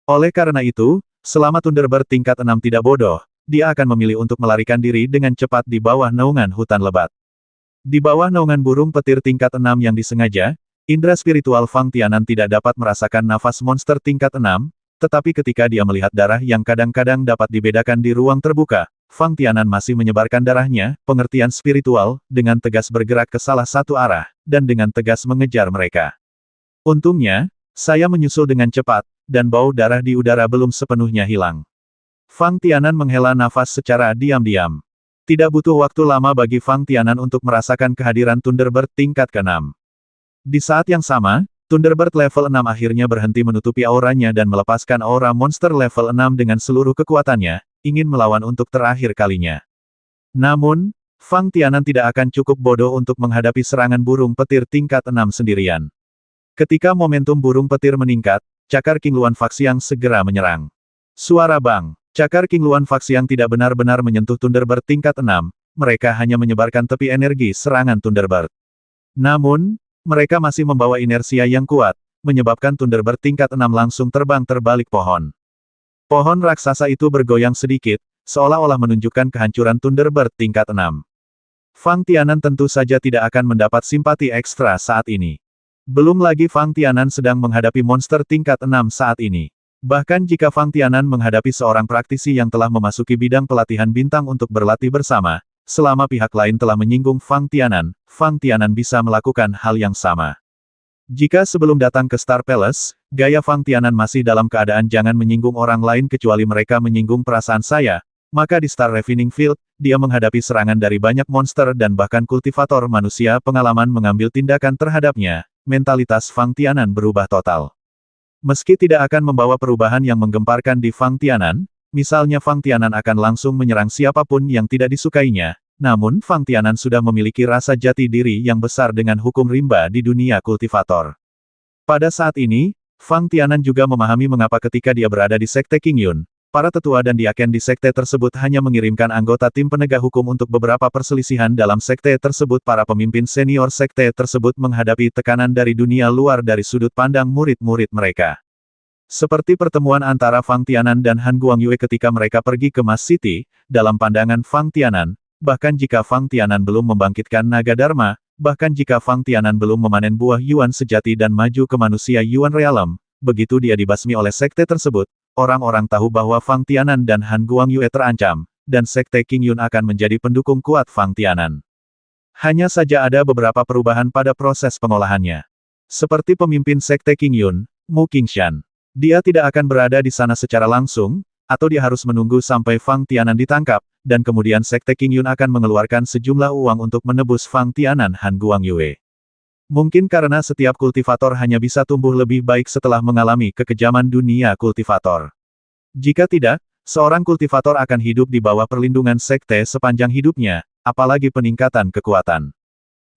Oleh karena itu, selama Thunderbird tingkat 6 tidak bodoh, dia akan memilih untuk melarikan diri dengan cepat di bawah naungan hutan lebat. Di bawah naungan burung petir tingkat 6 yang disengaja, indera spiritual Fang Tianan tidak dapat merasakan nafas monster tingkat 6, tetapi ketika dia melihat darah yang kadang-kadang dapat dibedakan di ruang terbuka, Fang Tianan masih menyebarkan darahnya, pengertian spiritual, dengan tegas bergerak ke salah satu arah, dan dengan tegas mengejar mereka. Untungnya, saya menyusul dengan cepat, dan bau darah di udara belum sepenuhnya hilang. Fang Tianan menghela nafas secara diam-diam. Tidak butuh waktu lama bagi Fang Tianan untuk merasakan kehadiran Thunderbird tingkat ke-6. Di saat yang sama, Thunderbird level 6 akhirnya berhenti menutupi auranya dan melepaskan aura monster level 6 dengan seluruh kekuatannya, ingin melawan untuk terakhir kalinya. Namun, Fang Tianan tidak akan cukup bodoh untuk menghadapi serangan burung petir tingkat 6 sendirian. Ketika momentum burung petir meningkat, cakar King Luan Faxiang segera menyerang. Suara bang! Cakar King Luan Faxiang tidak benar-benar menyentuh Thunderbird tingkat 6, mereka hanya menyebarkan tepi energi serangan Thunderbird. Namun, mereka masih membawa inersia yang kuat, menyebabkan Thunderbird tingkat 6 langsung terbang terbalik pohon. Pohon raksasa itu bergoyang sedikit, seolah-olah menunjukkan kehancuran Thunderbird tingkat 6. Fang Tianan tentu saja tidak akan mendapat simpati ekstra saat ini. Belum lagi Fang Tianan sedang menghadapi monster tingkat 6 saat ini. Bahkan jika Fang Tianan menghadapi seorang praktisi yang telah memasuki bidang pelatihan bintang untuk berlatih bersama, selama pihak lain telah menyinggung Fang Tianan bisa melakukan hal yang sama. Jika sebelum datang ke Star Palace, gaya Fang Tianan masih dalam keadaan jangan menyinggung orang lain kecuali mereka menyinggung perasaan saya, maka di Star Refining Field, dia menghadapi serangan dari banyak monster dan bahkan kultivator manusia pengalaman mengambil tindakan terhadapnya, mentalitas Fang Tianan berubah total. Meski tidak akan membawa perubahan yang menggemparkan di Fang Tianan, misalnya Fang Tianan akan langsung menyerang siapapun yang tidak disukainya, namun Fang Tianan sudah memiliki rasa jati diri yang besar dengan hukum rimba di dunia kultivator. Pada saat ini, Fang Tianan juga memahami mengapa ketika dia berada di Sekte King Yun, para tetua dan diaken di sekte tersebut hanya mengirimkan anggota tim penegak hukum untuk beberapa perselisihan dalam sekte tersebut. Para pemimpin senior sekte tersebut menghadapi tekanan dari dunia luar dari sudut pandang murid-murid mereka. Seperti pertemuan antara Fang Tianan dan Han Guangyue ketika mereka pergi ke Mas City, dalam pandangan Fang Tianan, bahkan jika Fang Tianan belum membangkitkan naga Dharma, bahkan jika Fang Tianan belum memanen buah Yuan sejati dan maju ke manusia Yuan Realm, begitu dia dibasmi oleh sekte tersebut, orang-orang tahu bahwa Fang Tianan dan Han Guangyue terancam, dan sekte King Yun akan menjadi pendukung kuat Fang Tianan. Hanya saja ada beberapa perubahan pada proses pengolahannya. Seperti pemimpin sekte King Yun, Mu Qingshan. Dia tidak akan berada di sana secara langsung, atau dia harus menunggu sampai Fang Tianan ditangkap, dan kemudian sekte King Yun akan mengeluarkan sejumlah uang untuk menebus Fang Tianan Han Guangyue. Mungkin karena setiap kultivator hanya bisa tumbuh lebih baik setelah mengalami kekejaman dunia kultivator. Jika tidak, seorang kultivator akan hidup di bawah perlindungan sekte sepanjang hidupnya, apalagi peningkatan kekuatan.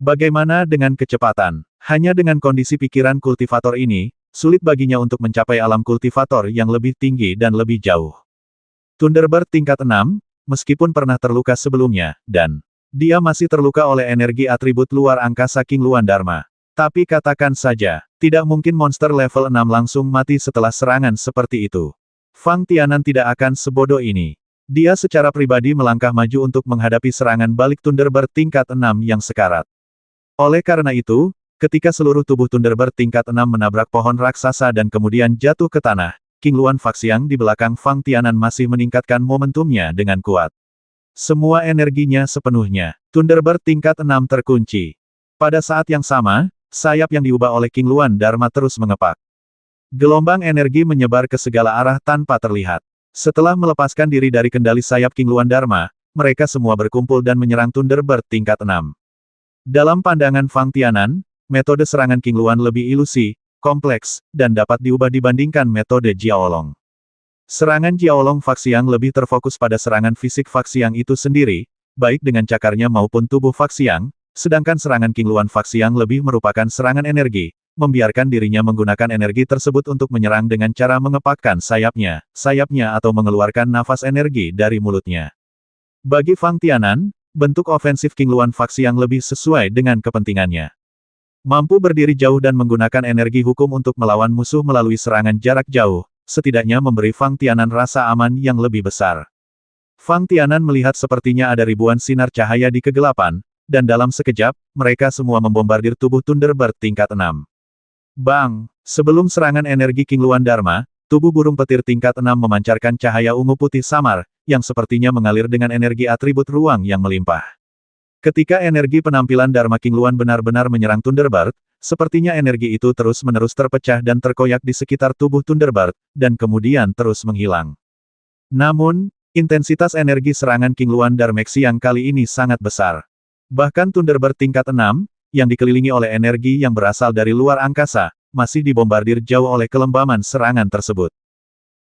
Bagaimana dengan kecepatan? Hanya dengan kondisi pikiran kultivator ini, sulit baginya untuk mencapai alam kultivator yang lebih tinggi dan lebih jauh. Thunderbird tingkat 6, meskipun pernah terluka sebelumnya, dan dia masih terluka oleh energi atribut luar angkasa King Luan Dharma. Tapi katakan saja, tidak mungkin monster level 6 langsung mati setelah serangan seperti itu. Fang Tianan tidak akan sebodoh ini. Dia secara pribadi melangkah maju untuk menghadapi serangan balik Thunderbird tingkat 6 yang sekarat. Oleh karena itu, ketika seluruh tubuh Thunderbird tingkat 6 menabrak pohon raksasa dan kemudian jatuh ke tanah, King Luan Faxiang di belakang Fang Tianan masih meningkatkan momentumnya dengan kuat. Semua energinya sepenuhnya. Thunderbird tingkat 6 terkunci. Pada saat yang sama, sayap yang diubah oleh King Luan Dharma terus mengepak. Gelombang energi menyebar ke segala arah tanpa terlihat. Setelah melepaskan diri dari kendali sayap King Luan Dharma, mereka semua berkumpul dan menyerang Thunderbird tingkat 6. Dalam pandangan Fang Tianan, metode serangan King Luan lebih ilusi, kompleks, dan dapat diubah dibandingkan metode Jiaolong. Serangan Jiaolong faksi yang lebih terfokus pada serangan fisik faksi yang itu sendiri, baik dengan cakarnya maupun tubuh faksi yang, sedangkan serangan King Luan faksi yang lebih merupakan serangan energi, membiarkan dirinya menggunakan energi tersebut untuk menyerang dengan cara mengepakkan sayapnya atau mengeluarkan nafas energi dari mulutnya. Bagi Fang Tianan, bentuk ofensif King Luan faksi yang lebih sesuai dengan kepentingannya. Mampu berdiri jauh dan menggunakan energi hukum untuk melawan musuh melalui serangan jarak jauh, setidaknya memberi Fang Tianan rasa aman yang lebih besar. Fang Tianan melihat sepertinya ada ribuan sinar cahaya di kegelapan, dan dalam sekejap, mereka semua membombardir tubuh Thunderbird tingkat 6. Bang! Sebelum serangan energi King Luan Dharma, tubuh burung petir tingkat 6 memancarkan cahaya ungu putih samar, yang sepertinya mengalir dengan energi atribut ruang yang melimpah. Ketika energi penampilan Dharma King Luan benar-benar menyerang Thunderbird, sepertinya energi itu terus-menerus terpecah dan terkoyak di sekitar tubuh Thunderbird, dan kemudian terus menghilang. Namun, intensitas energi serangan King Luan Dharmeksi yang kali ini sangat besar. Bahkan Thunderbird tingkat 6, yang dikelilingi oleh energi yang berasal dari luar angkasa, masih dibombardir jauh oleh kelembaman serangan tersebut.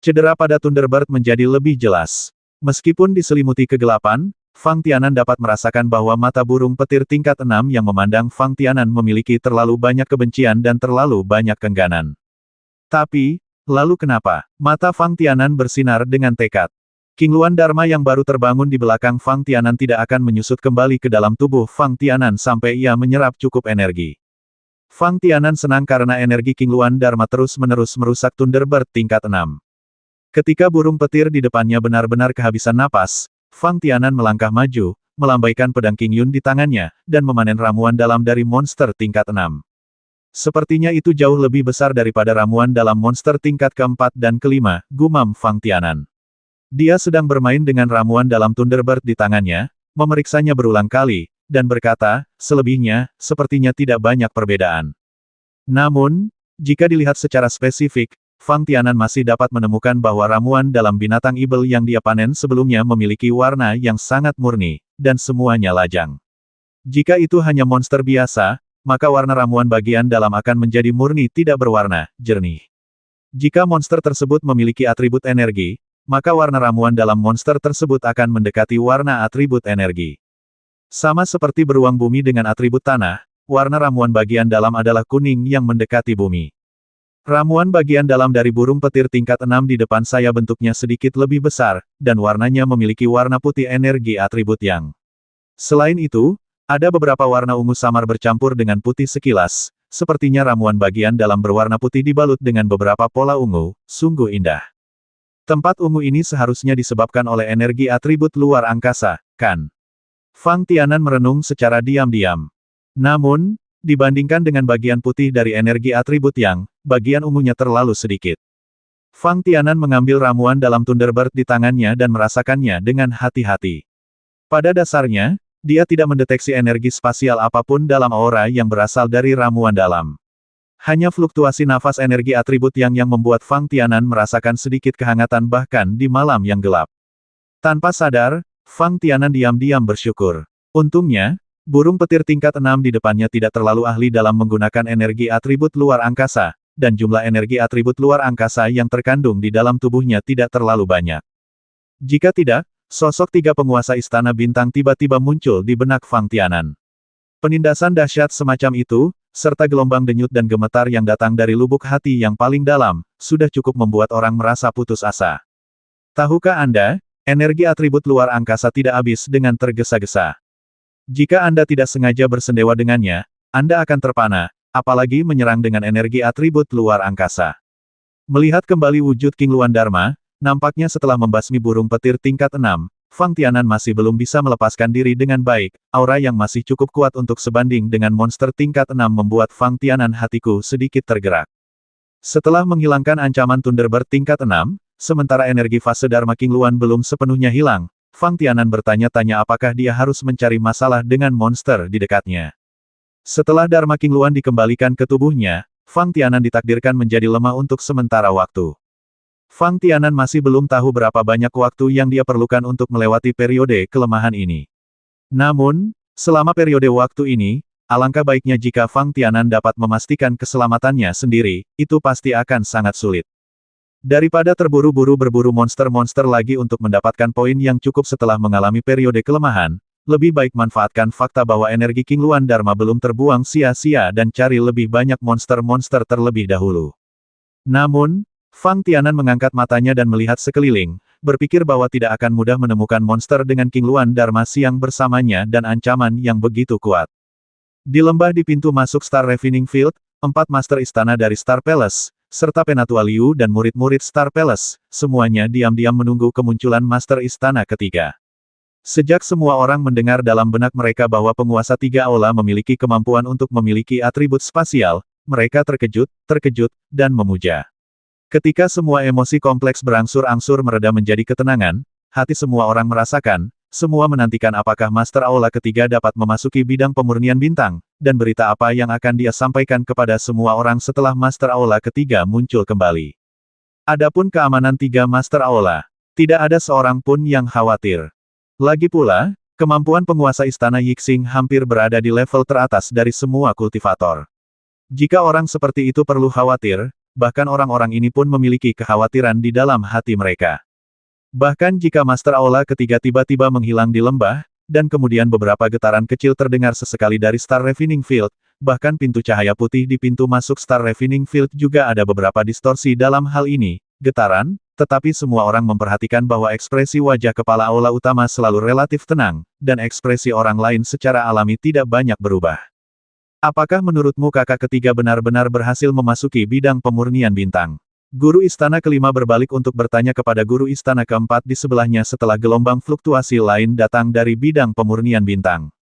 Cedera pada Thunderbird menjadi lebih jelas. Meskipun diselimuti kegelapan, Fang Tianan dapat merasakan bahwa mata burung petir tingkat 6 yang memandang Fang Tianan memiliki terlalu banyak kebencian dan terlalu banyak keengganan. Tapi, lalu kenapa? Mata Fang Tianan bersinar dengan tekad. King Luan Dharma yang baru terbangun di belakang Fang Tianan tidak akan menyusut kembali ke dalam tubuh Fang Tianan sampai ia menyerap cukup energi. Fang Tianan senang karena energi King Luan Dharma terus-menerus merusak Thunderbird tingkat 6. Ketika burung petir di depannya benar-benar kehabisan napas, Fang Tianan melangkah maju, melambaikan pedang King Yun di tangannya, dan memanen ramuan dalam dari monster tingkat 6. Sepertinya itu jauh lebih besar daripada ramuan dalam monster tingkat keempat dan kelima, gumam Fang Tianan. Dia sedang bermain dengan ramuan dalam Thunderbird di tangannya, memeriksanya berulang kali, dan berkata, selebihnya, sepertinya tidak banyak perbedaan. Namun, jika dilihat secara spesifik, Fang Tianan masih dapat menemukan bahwa ramuan dalam binatang ibel yang dia panen sebelumnya memiliki warna yang sangat murni, dan semuanya lajang. Jika itu hanya monster biasa, maka warna ramuan bagian dalam akan menjadi murni tidak berwarna, jernih. Jika monster tersebut memiliki atribut energi, maka warna ramuan dalam monster tersebut akan mendekati warna atribut energi. Sama seperti beruang bumi dengan atribut tanah, warna ramuan bagian dalam adalah kuning yang mendekati bumi. Ramuan bagian dalam dari burung petir tingkat 6 di depan saya bentuknya sedikit lebih besar, dan warnanya memiliki warna putih energi atribut yang. Selain itu, ada beberapa warna ungu samar bercampur dengan putih sekilas, sepertinya ramuan bagian dalam berwarna putih dibalut dengan beberapa pola ungu, sungguh indah. Tempat ungu ini seharusnya disebabkan oleh energi atribut luar angkasa, kan? Fang Tianan merenung secara diam-diam. Namun, dibandingkan dengan bagian putih dari energi atribut yang, bagian ungunya terlalu sedikit. Fang Tianan mengambil ramuan dalam Thunderbird di tangannya dan merasakannya dengan hati-hati. Pada dasarnya, dia tidak mendeteksi energi spasial apapun dalam aura yang berasal dari ramuan dalam. Hanya fluktuasi nafas energi atribut yang membuat Fang Tianan merasakan sedikit kehangatan bahkan di malam yang gelap. Tanpa sadar, Fang Tianan diam-diam bersyukur. Untungnya, burung petir tingkat 6 di depannya tidak terlalu ahli dalam menggunakan energi atribut luar angkasa, dan jumlah energi atribut luar angkasa yang terkandung di dalam tubuhnya tidak terlalu banyak. Jika tidak, sosok tiga penguasa istana bintang tiba-tiba muncul di benak Fang Tianan. Penindasan dahsyat semacam itu, serta gelombang denyut dan gemetar yang datang dari lubuk hati yang paling dalam, sudah cukup membuat orang merasa putus asa. Tahukah Anda, energi atribut luar angkasa tidak habis dengan tergesa-gesa. Jika Anda tidak sengaja bersendewa dengannya, Anda akan terpana, apalagi menyerang dengan energi atribut luar angkasa. Melihat kembali wujud King Luan Dharma, nampaknya setelah membasmi burung petir tingkat 6, Fang Tianan masih belum bisa melepaskan diri dengan baik, aura yang masih cukup kuat untuk sebanding dengan monster tingkat 6 membuat Fang Tianan hatiku sedikit tergerak. Setelah menghilangkan ancaman Thunderbird tingkat 6, sementara energi fase Dharma King Luan belum sepenuhnya hilang, Fang Tianan bertanya-tanya apakah dia harus mencari masalah dengan monster di dekatnya. Setelah Dharma King Luan dikembalikan ke tubuhnya, Fang Tianan ditakdirkan menjadi lemah untuk sementara waktu. Fang Tianan masih belum tahu berapa banyak waktu yang dia perlukan untuk melewati periode kelemahan ini. Namun, selama periode waktu ini, alangkah baiknya jika Fang Tianan dapat memastikan keselamatannya sendiri, itu pasti akan sangat sulit. Daripada terburu-buru berburu monster-monster lagi untuk mendapatkan poin yang cukup setelah mengalami periode kelemahan, lebih baik manfaatkan fakta bahwa energi King Luan Dharma belum terbuang sia-sia dan cari lebih banyak monster-monster terlebih dahulu. Namun, Fang Tianan mengangkat matanya dan melihat sekeliling, berpikir bahwa tidak akan mudah menemukan monster dengan King Luan Dharma Siang bersamanya dan ancaman yang begitu kuat. Di lembah di pintu masuk Star Refining Field, 4 master istana dari Star Palace, serta Penatua Liu dan murid-murid Star Palace, semuanya diam-diam menunggu kemunculan master istana ketiga. Sejak semua orang mendengar dalam benak mereka bahwa penguasa 3 aula memiliki kemampuan untuk memiliki atribut spasial, mereka terkejut, dan memuja. Ketika semua emosi kompleks berangsur-angsur mereda menjadi ketenangan, hati semua orang merasakan, semua menantikan apakah Master Aula ketiga dapat memasuki bidang pemurnian bintang, dan berita apa yang akan dia sampaikan kepada semua orang setelah Master Aula ketiga muncul kembali. Adapun keamanan 3 Master Aula, tidak ada seorang pun yang khawatir. Lagi pula, kemampuan penguasa istana Yixing hampir berada di level teratas dari semua kultivator. Jika orang seperti itu perlu khawatir, bahkan orang-orang ini pun memiliki kekhawatiran di dalam hati mereka. Bahkan jika Master Aula ketiga tiba-tiba menghilang di lembah, dan kemudian beberapa getaran kecil terdengar sesekali dari Star Refining Field, bahkan pintu cahaya putih di pintu masuk Star Refining Field juga ada beberapa distorsi dalam hal ini, getaran, tetapi semua orang memperhatikan bahwa ekspresi wajah kepala aula utama selalu relatif tenang, dan ekspresi orang lain secara alami tidak banyak berubah. Apakah menurutmu kakak ketiga benar-benar berhasil memasuki bidang pemurnian bintang? Guru istana kelima berbalik untuk bertanya kepada guru istana keempat di sebelahnya setelah gelombang fluktuasi lain datang dari bidang pemurnian bintang.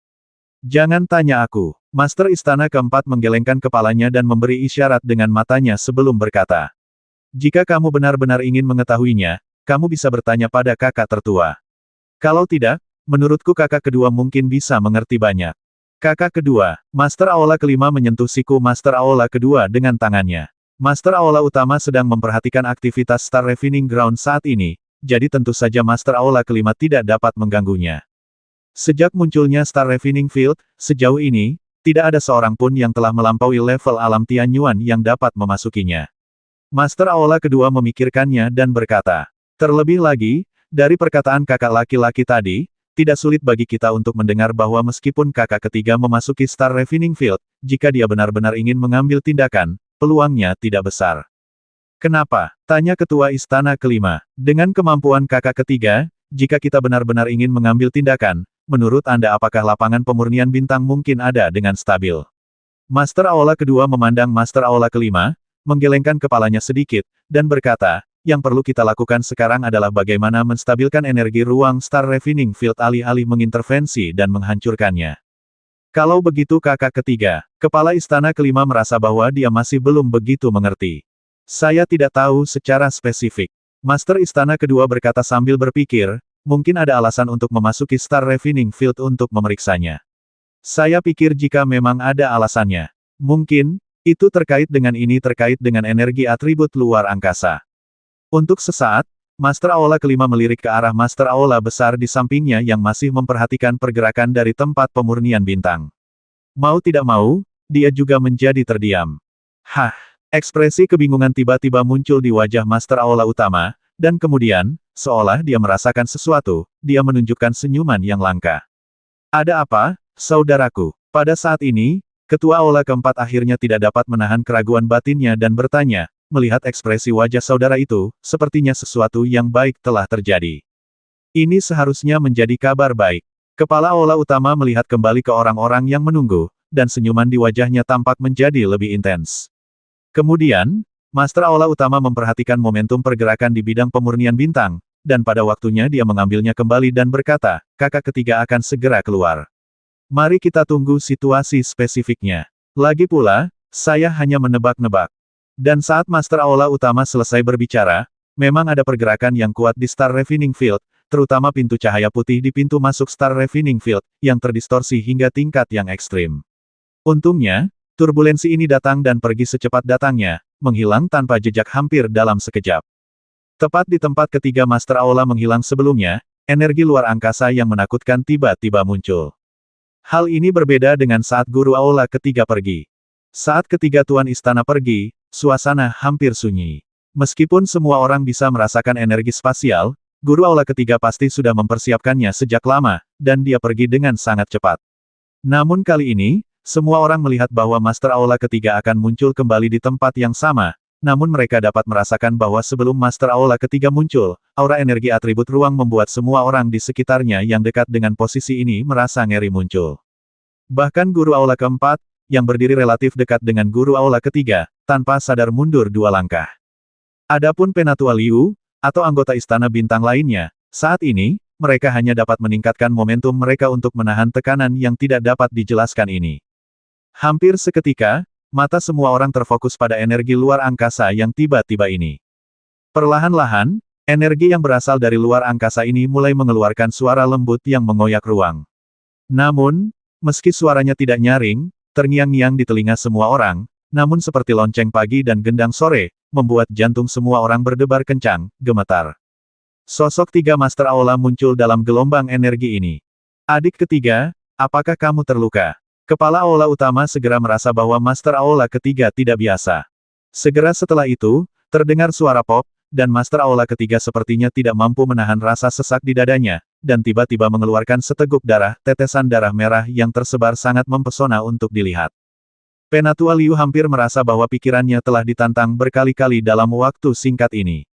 Jangan tanya aku. Master istana keempat menggelengkan kepalanya dan memberi isyarat dengan matanya sebelum berkata. Jika kamu benar-benar ingin mengetahuinya, kamu bisa bertanya pada kakak tertua. Kalau tidak, menurutku kakak kedua mungkin bisa mengerti banyak. Kakak kedua, Master Aula kelima menyentuh siku Master Aula kedua dengan tangannya. Master Aula utama sedang memperhatikan aktivitas Star Refining Ground saat ini, jadi tentu saja Master Aula kelima tidak dapat mengganggunya. Sejak munculnya Star Refining Field, sejauh ini, tidak ada seorang pun yang telah melampaui level alam Tianyuan yang dapat memasukinya. Master Aula kedua memikirkannya dan berkata, terlebih lagi, dari perkataan kakak laki-laki tadi, tidak sulit bagi kita untuk mendengar bahwa meskipun kakak ketiga memasuki Star Refining Field, jika dia benar-benar ingin mengambil tindakan, peluangnya tidak besar. Kenapa? Tanya ketua istana kelima. Dengan kemampuan kakak ketiga, jika kita benar-benar ingin mengambil tindakan, menurut Anda apakah lapangan pemurnian bintang mungkin ada dengan stabil? Master Aula kedua memandang Master Aula kelima, menggelengkan kepalanya sedikit, dan berkata, yang perlu kita lakukan sekarang adalah bagaimana menstabilkan energi ruang Star Refining Field alih-alih mengintervensi dan menghancurkannya. Kalau begitu kakak ketiga, kepala istana kelima merasa bahwa dia masih belum begitu mengerti. Saya tidak tahu secara spesifik. Master istana kedua berkata sambil berpikir, mungkin ada alasan untuk memasuki Star Refining Field untuk memeriksanya. Saya pikir jika memang ada alasannya, mungkin, itu terkait dengan energi atribut luar angkasa. Untuk sesaat, Master Aula kelima melirik ke arah Master Aula besar di sampingnya yang masih memperhatikan pergerakan dari tempat pemurnian bintang. Mau tidak mau, dia juga menjadi terdiam. Hah! Ekspresi kebingungan tiba-tiba muncul di wajah Master Aula utama, dan kemudian, seolah dia merasakan sesuatu, dia menunjukkan senyuman yang langka. Ada apa, saudaraku? Pada saat ini, Ketua Aula keempat akhirnya tidak dapat menahan keraguan batinnya dan bertanya, melihat ekspresi wajah saudara itu, sepertinya sesuatu yang baik telah terjadi. Ini seharusnya menjadi kabar baik. Kepala Aula utama melihat kembali ke orang-orang yang menunggu, dan senyuman di wajahnya tampak menjadi lebih intens. Kemudian, Master Aula utama memperhatikan momentum pergerakan di bidang pemurnian bintang, dan pada waktunya dia mengambilnya kembali dan berkata, kakak ketiga akan segera keluar. Mari kita tunggu situasi spesifiknya. Lagi pula, saya hanya menebak-nebak. Dan saat Master Aula utama selesai berbicara, memang ada pergerakan yang kuat di Star Refining Field, terutama pintu cahaya putih di pintu masuk Star Refining Field, yang terdistorsi hingga tingkat yang ekstrim. Untungnya, turbulensi ini datang dan pergi secepat datangnya, menghilang tanpa jejak hampir dalam sekejap. Tepat di tempat ketiga Master Aula menghilang sebelumnya, energi luar angkasa yang menakutkan tiba-tiba muncul. Hal ini berbeda dengan saat Guru Aula ketiga pergi. Saat ketiga Tuan Istana pergi, suasana hampir sunyi. Meskipun semua orang bisa merasakan energi spasial, Guru Aula ketiga pasti sudah mempersiapkannya sejak lama, dan dia pergi dengan sangat cepat. Namun kali ini, semua orang melihat bahwa Master Aula ketiga akan muncul kembali di tempat yang sama, namun mereka dapat merasakan bahwa sebelum Master Aula ketiga muncul, aura energi atribut ruang membuat semua orang di sekitarnya yang dekat dengan posisi ini merasa ngeri muncul. Bahkan Guru Aula keempat, yang berdiri relatif dekat dengan Guru Aula ketiga, tanpa sadar mundur 2 langkah. Adapun Penatua Liu, atau anggota Istana Bintang lainnya, saat ini, mereka hanya dapat meningkatkan momentum mereka untuk menahan tekanan yang tidak dapat dijelaskan ini. Hampir seketika, mata semua orang terfokus pada energi luar angkasa yang tiba-tiba ini. Perlahan-lahan, energi yang berasal dari luar angkasa ini mulai mengeluarkan suara lembut yang mengoyak ruang. Namun, meski suaranya tidak nyaring, terngiang-ngiang di telinga semua orang, namun seperti lonceng pagi dan gendang sore, membuat jantung semua orang berdebar kencang, gemetar. Sosok 3 Master Aula muncul dalam gelombang energi ini. Adik ketiga, apakah kamu terluka? Kepala Aula utama segera merasa bahwa Master Aula ketiga tidak biasa. Segera setelah itu, terdengar suara pop, dan Master Aula ketiga sepertinya tidak mampu menahan rasa sesak di dadanya, dan tiba-tiba mengeluarkan seteguk darah, tetesan darah merah yang tersebar sangat mempesona untuk dilihat. Penatua Liu hampir merasa bahwa pikirannya telah ditantang berkali-kali dalam waktu singkat ini.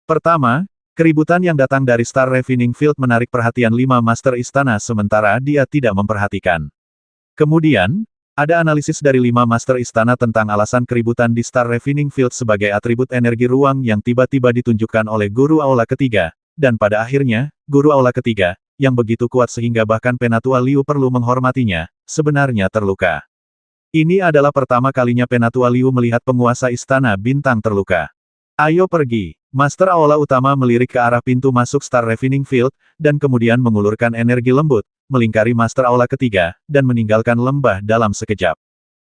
Pertama, keributan yang datang dari Star Refining Field menarik perhatian 5 Master Istana sementara dia tidak memperhatikan. Kemudian, ada analisis dari 5 Master Istana tentang alasan keributan di Star Refining Field sebagai atribut energi ruang yang tiba-tiba ditunjukkan oleh Guru Aula ketiga, dan pada akhirnya, Guru Aula ketiga, yang begitu kuat sehingga bahkan Penatua Liu perlu menghormatinya, sebenarnya terluka. Ini adalah pertama kalinya Penatua Liu melihat penguasa Istana Bintang terluka. Ayo pergi. Master Aula utama melirik ke arah pintu masuk Star Refining Field, dan kemudian mengulurkan energi lembut, melingkari Master Aula ketiga, dan meninggalkan lembah dalam sekejap.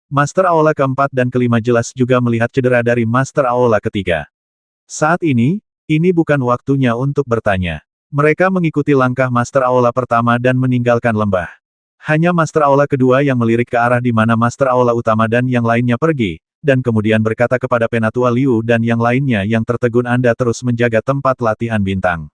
Master Aula keempat dan kelima jelas juga melihat cedera dari Master Aula ketiga. Saat ini bukan waktunya untuk bertanya. Mereka mengikuti langkah Master Aula pertama dan meninggalkan lembah. Hanya Master Aula kedua yang melirik ke arah di mana Master Aula utama dan yang lainnya pergi, dan kemudian berkata kepada Penatua Liu dan yang lainnya yang tertegun, Anda terus menjaga tempat latihan bintang.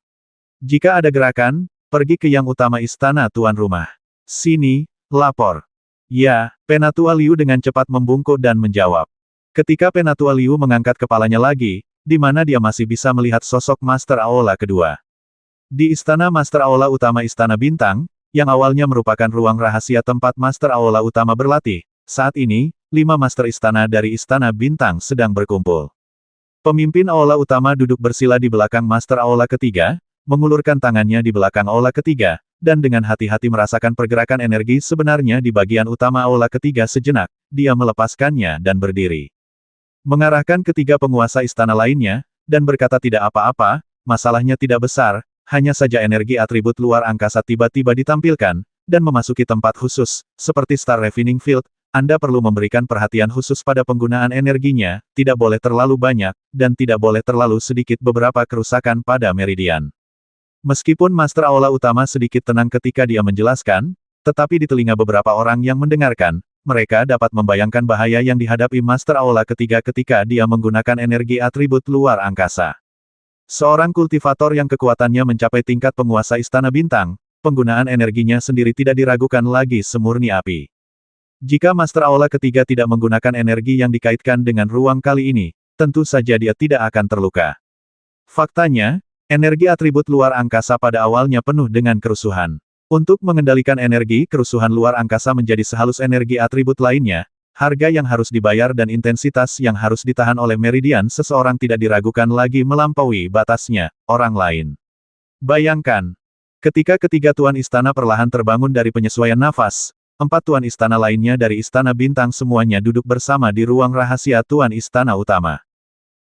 Jika ada gerakan, pergi ke yang utama istana tuan rumah. Sini, lapor. Ya, Penatua Liu dengan cepat membungkuk dan menjawab. Ketika Penatua Liu mengangkat kepalanya lagi, di mana dia masih bisa melihat sosok Master Aula kedua. Di istana Master Aula utama Istana Bintang, yang awalnya merupakan ruang rahasia tempat Master Aula utama berlatih, saat ini, 5 Master Istana dari Istana Bintang sedang berkumpul. Pemimpin Aula utama duduk bersila di belakang Master Aula ketiga, mengulurkan tangannya di belakang Aula ketiga, dan dengan hati-hati merasakan pergerakan energi sebenarnya di bagian utama Aula ketiga sejenak, dia melepaskannya dan berdiri. Mengarahkan ketiga penguasa istana lainnya, dan berkata tidak apa-apa, masalahnya tidak besar, hanya saja energi atribut luar angkasa tiba-tiba ditampilkan, dan memasuki tempat khusus, seperti Star Refining Field, Anda perlu memberikan perhatian khusus pada penggunaan energinya, tidak boleh terlalu banyak, dan tidak boleh terlalu sedikit beberapa kerusakan pada meridian. Meskipun Master Aula utama sedikit tenang ketika dia menjelaskan, tetapi di telinga beberapa orang yang mendengarkan, mereka dapat membayangkan bahaya yang dihadapi Master Aula ketiga ketika dia menggunakan energi atribut luar angkasa. Seorang kultivator yang kekuatannya mencapai tingkat penguasa Istana Bintang, penggunaan energinya sendiri tidak diragukan lagi semurni api. Jika Master Aula ketiga tidak menggunakan energi yang dikaitkan dengan ruang kali ini, tentu saja dia tidak akan terluka. Faktanya, energi atribut luar angkasa pada awalnya penuh dengan kerusuhan. Untuk mengendalikan energi kerusuhan luar angkasa menjadi sehalus energi atribut lainnya, harga yang harus dibayar dan intensitas yang harus ditahan oleh meridian seseorang tidak diragukan lagi melampaui batasnya, orang lain. Bayangkan, ketika ketiga tuan istana perlahan terbangun dari penyesuaian nafas, 4 tuan istana lainnya dari Istana Bintang semuanya duduk bersama di ruang rahasia tuan istana utama.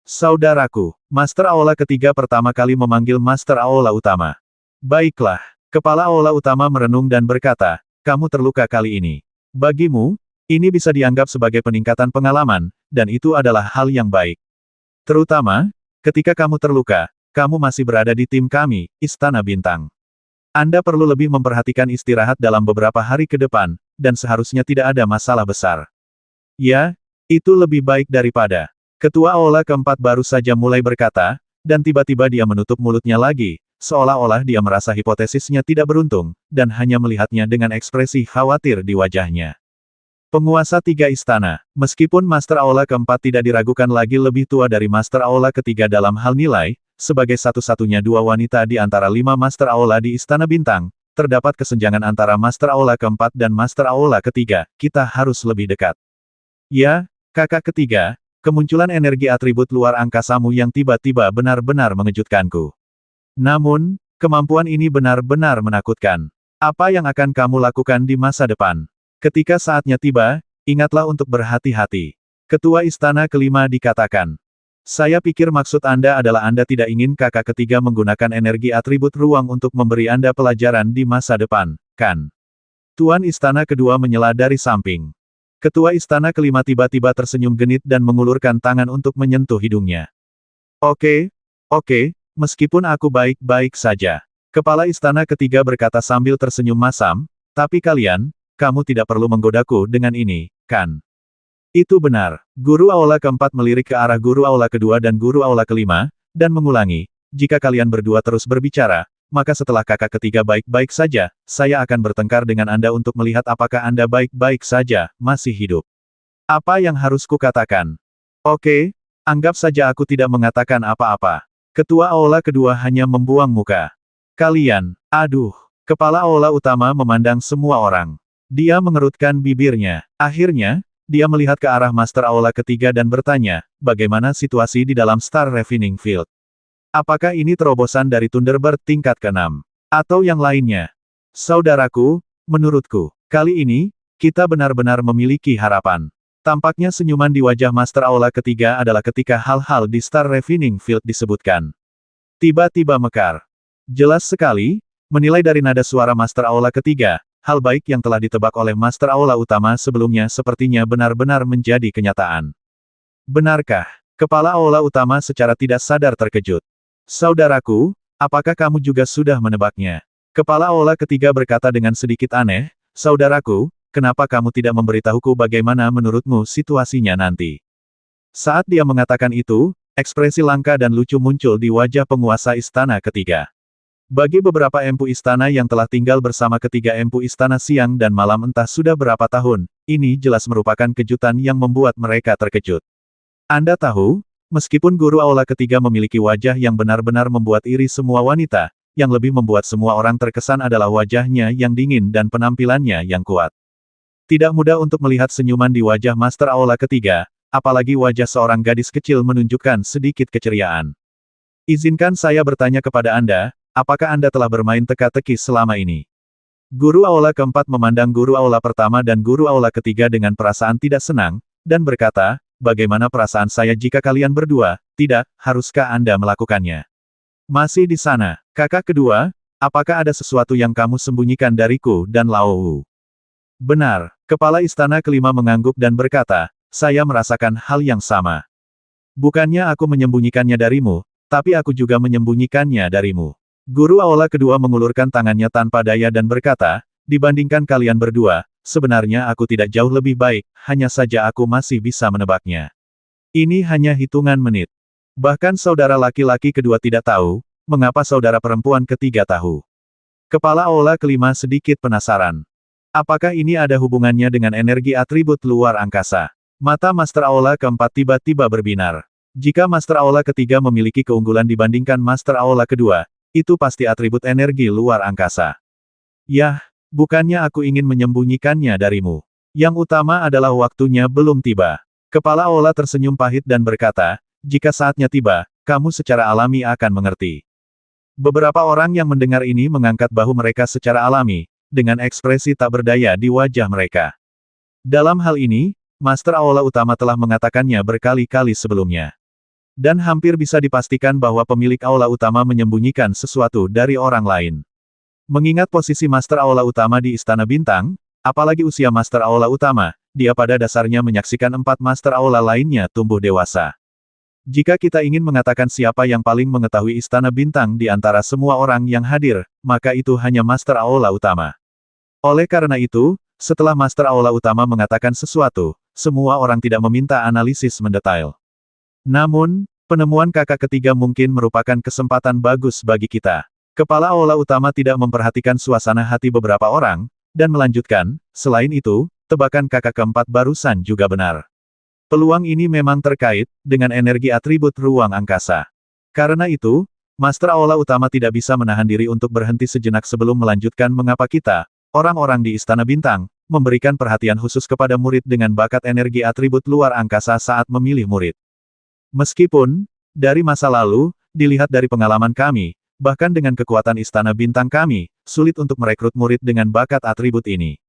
Saudaraku, Master Aula ketiga pertama kali memanggil Master Aula utama. Baiklah, kepala Aula utama merenung dan berkata, kamu terluka kali ini. Bagimu, ini bisa dianggap sebagai peningkatan pengalaman, dan itu adalah hal yang baik. Terutama, ketika kamu terluka, kamu masih berada di tim kami, Istana Bintang. Anda perlu lebih memperhatikan istirahat dalam beberapa hari ke depan, dan seharusnya tidak ada masalah besar. Ya, itu lebih baik daripada. Ketua Aula keempat baru saja mulai berkata, dan tiba-tiba dia menutup mulutnya lagi, seolah-olah dia merasa hipotesisnya tidak beruntung, dan hanya melihatnya dengan ekspresi khawatir di wajahnya. Penguasa tiga istana, meskipun Master Aula keempat tidak diragukan lagi lebih tua dari Master Aula ketiga dalam hal nilai, sebagai satu-satunya dua wanita di antara 5 Master Aula di Istana Bintang, terdapat kesenjangan antara Master Aula keempat dan Master Aula ketiga, kita harus lebih dekat. Ya, kakak ketiga, kemunculan energi atribut luar angkasamu yang tiba-tiba benar-benar mengejutkanku. Namun, kemampuan ini benar-benar menakutkan. Apa yang akan kamu lakukan di masa depan? Ketika saatnya tiba, ingatlah untuk berhati-hati. Ketua Istana kelima dikatakan. Saya pikir maksud Anda adalah Anda tidak ingin kakak ketiga menggunakan energi atribut ruang untuk memberi Anda pelajaran di masa depan, kan? Tuan Istana kedua menyela dari samping. Ketua Istana kelima tiba-tiba tersenyum genit dan mengulurkan tangan untuk menyentuh hidungnya. Oke, meskipun aku baik-baik saja. Kepala Istana ketiga berkata sambil tersenyum masam, tapi kamu tidak perlu menggodaku dengan ini, kan? Itu benar. Guru Aula keempat melirik ke arah Guru Aula kedua dan Guru Aula kelima, dan mengulangi, jika kalian berdua terus berbicara, maka setelah kakak ketiga baik-baik saja, saya akan bertengkar dengan Anda untuk melihat apakah Anda baik-baik saja, masih hidup. Apa yang harus kukatakan? Oke, anggap saja aku tidak mengatakan apa-apa. Ketua Aula kedua hanya membuang muka. Kalian, aduh, kepala Aula utama memandang semua orang. Dia mengerutkan bibirnya. Akhirnya, dia melihat ke arah Master Aula ketiga dan bertanya, bagaimana situasi di dalam Star Refining Field? Apakah ini terobosan dari Thunderbird tingkat ke-6? Atau yang lainnya? Saudaraku, menurutku, kali ini, kita benar-benar memiliki harapan. Tampaknya senyuman di wajah Master Aula ketiga adalah ketika hal-hal di Star Refining Field disebutkan. Tiba-tiba mekar. Jelas sekali, menilai dari nada suara Master Aula ketiga, hal baik yang telah ditebak oleh Master Aula utama sebelumnya sepertinya benar-benar menjadi kenyataan. Benarkah? Kepala Aula utama secara tidak sadar terkejut. Saudaraku, apakah kamu juga sudah menebaknya? Kepala Aula ketiga berkata dengan sedikit aneh, saudaraku, kenapa kamu tidak memberitahuku bagaimana menurutmu situasinya nanti? Saat dia mengatakan itu, ekspresi langka dan lucu muncul di wajah penguasa istana ketiga. Bagi beberapa empu istana yang telah tinggal bersama ketiga empu istana siang dan malam entah sudah berapa tahun, ini jelas merupakan kejutan yang membuat mereka terkejut. Anda tahu, meskipun Guru Aula ketiga memiliki wajah yang benar-benar membuat iri semua wanita, yang lebih membuat semua orang terkesan adalah wajahnya yang dingin dan penampilannya yang kuat. Tidak mudah untuk melihat senyuman di wajah Master Aula ketiga, apalagi wajah seorang gadis kecil menunjukkan sedikit keceriaan. Izinkan saya bertanya kepada Anda, apakah Anda telah bermain teka-teki selama ini? Guru Aula keempat memandang Guru Aula pertama dan Guru Aula ketiga dengan perasaan tidak senang, dan berkata, bagaimana perasaan saya jika kalian berdua, tidak, haruskah Anda melakukannya? Masih di sana, kakak kedua, apakah ada sesuatu yang kamu sembunyikan dariku dan Lao Wu? Benar, kepala istana kelima mengangguk dan berkata, saya merasakan hal yang sama. Bukannya aku menyembunyikannya darimu, tapi aku juga menyembunyikannya darimu. Guru Aula kedua mengulurkan tangannya tanpa daya dan berkata, dibandingkan kalian berdua, sebenarnya aku tidak jauh lebih baik, hanya saja aku masih bisa menebaknya. Ini hanya hitungan menit. Bahkan saudara laki-laki kedua tidak tahu, mengapa saudara perempuan ketiga tahu. Kepala Aula kelima sedikit penasaran. Apakah ini ada hubungannya dengan energi atribut luar angkasa? Mata Master Aula keempat tiba-tiba berbinar. Jika Master Aula ketiga memiliki keunggulan dibandingkan Master Aula kedua, itu pasti atribut energi luar angkasa. Yah, bukannya aku ingin menyembunyikannya darimu. Yang utama adalah waktunya belum tiba. Kepala Aula tersenyum pahit dan berkata, jika saatnya tiba, kamu secara alami akan mengerti. Beberapa orang yang mendengar ini mengangkat bahu mereka secara alami, dengan ekspresi tak berdaya di wajah mereka. Dalam hal ini, Master Aula utama telah mengatakannya berkali-kali sebelumnya. Dan hampir bisa dipastikan bahwa pemilik aula utama menyembunyikan sesuatu dari orang lain. Mengingat posisi Master Aula utama di Istana Bintang, apalagi usia Master Aula utama, dia pada dasarnya menyaksikan 4 Master Aula lainnya tumbuh dewasa. Jika kita ingin mengatakan siapa yang paling mengetahui Istana Bintang di antara semua orang yang hadir, maka itu hanya Master Aula Utama. Oleh karena itu, setelah Master Aula Utama mengatakan sesuatu, semua orang tidak meminta analisis mendetail. Namun, penemuan kakak ketiga mungkin merupakan kesempatan bagus bagi kita. Kepala Aula Utama tidak memperhatikan suasana hati beberapa orang, dan melanjutkan, selain itu, tebakan kakak keempat barusan juga benar. Peluang ini memang terkait dengan energi atribut ruang angkasa. Karena itu, Master Aula Utama tidak bisa menahan diri untuk berhenti sejenak sebelum melanjutkan mengapa kita, orang-orang di Istana Bintang, memberikan perhatian khusus kepada murid dengan bakat energi atribut luar angkasa saat memilih murid. Meskipun, dari masa lalu, dilihat dari pengalaman kami, bahkan dengan kekuatan Istana Bintang kami, sulit untuk merekrut murid dengan bakat atribut ini.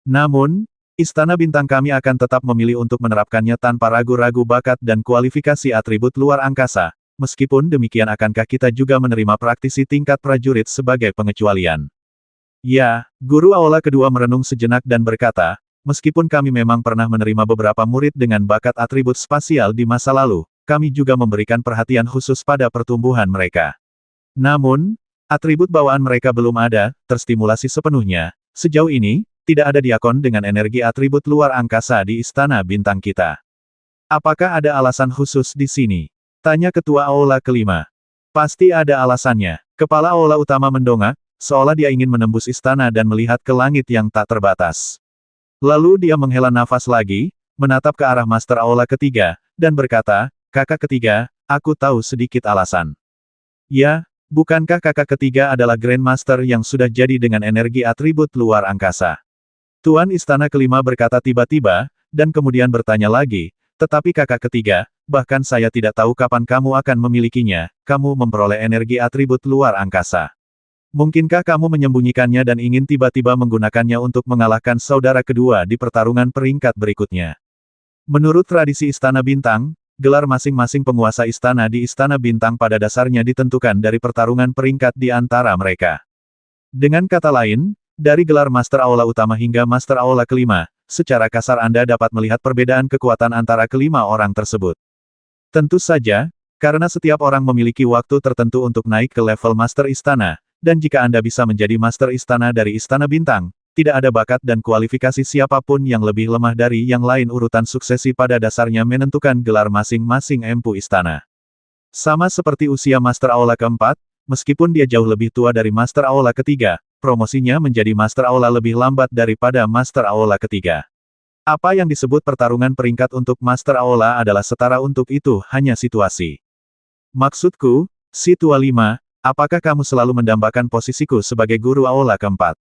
Namun, Istana Bintang kami akan tetap memilih untuk menerapkannya tanpa ragu-ragu bakat dan kualifikasi atribut luar angkasa. Meskipun demikian akankah kita juga menerima praktisi tingkat prajurit sebagai pengecualian? Ya, Guru Aula kedua merenung sejenak dan berkata, meskipun kami memang pernah menerima beberapa murid dengan bakat atribut spasial di masa lalu, kami juga memberikan perhatian khusus pada pertumbuhan mereka. Namun, atribut bawaan mereka belum ada, terstimulasi sepenuhnya. Sejauh ini, tidak ada diakon dengan energi atribut luar angkasa di Istana Bintang kita. Apakah ada alasan khusus di sini? Tanya Ketua Aula kelima. Pasti ada alasannya. Kepala Aula Utama mendongak, seolah dia ingin menembus istana dan melihat ke langit yang tak terbatas. Lalu dia menghela nafas lagi, menatap ke arah Master Aula ketiga, dan berkata, kakak ketiga, aku tahu sedikit alasan. Ya, bukankah kakak ketiga adalah Grandmaster yang sudah jadi dengan energi atribut luar angkasa? Tuan Istana kelima berkata tiba-tiba, dan kemudian bertanya lagi, tetapi kakak ketiga, bahkan saya tidak tahu kapan kamu akan memilikinya, kamu memperoleh energi atribut luar angkasa. Mungkinkah kamu menyembunyikannya dan ingin tiba-tiba menggunakannya untuk mengalahkan saudara kedua di pertarungan peringkat berikutnya? Menurut tradisi Istana Bintang, gelar masing-masing penguasa istana di Istana Bintang pada dasarnya ditentukan dari pertarungan peringkat di antara mereka. Dengan kata lain, dari gelar Master Aula Utama hingga Master Aula kelima, secara kasar Anda dapat melihat perbedaan kekuatan antara kelima orang tersebut. Tentu saja, karena setiap orang memiliki waktu tertentu untuk naik ke level Master Istana, dan jika Anda bisa menjadi Master Istana dari Istana Bintang, tidak ada bakat dan kualifikasi siapapun yang lebih lemah dari yang lain. Urutan suksesi pada dasarnya menentukan gelar masing-masing empu istana. Sama seperti usia Master Aula keempat, meskipun dia jauh lebih tua dari Master Aula ketiga, promosinya menjadi Master Aula lebih lambat daripada Master Aula ketiga. Apa yang disebut pertarungan peringkat untuk Master Aula adalah setara untuk itu hanya situasi. Maksudku, si tua lima, apakah kamu selalu mendambakan posisiku sebagai Guru Aula keempat?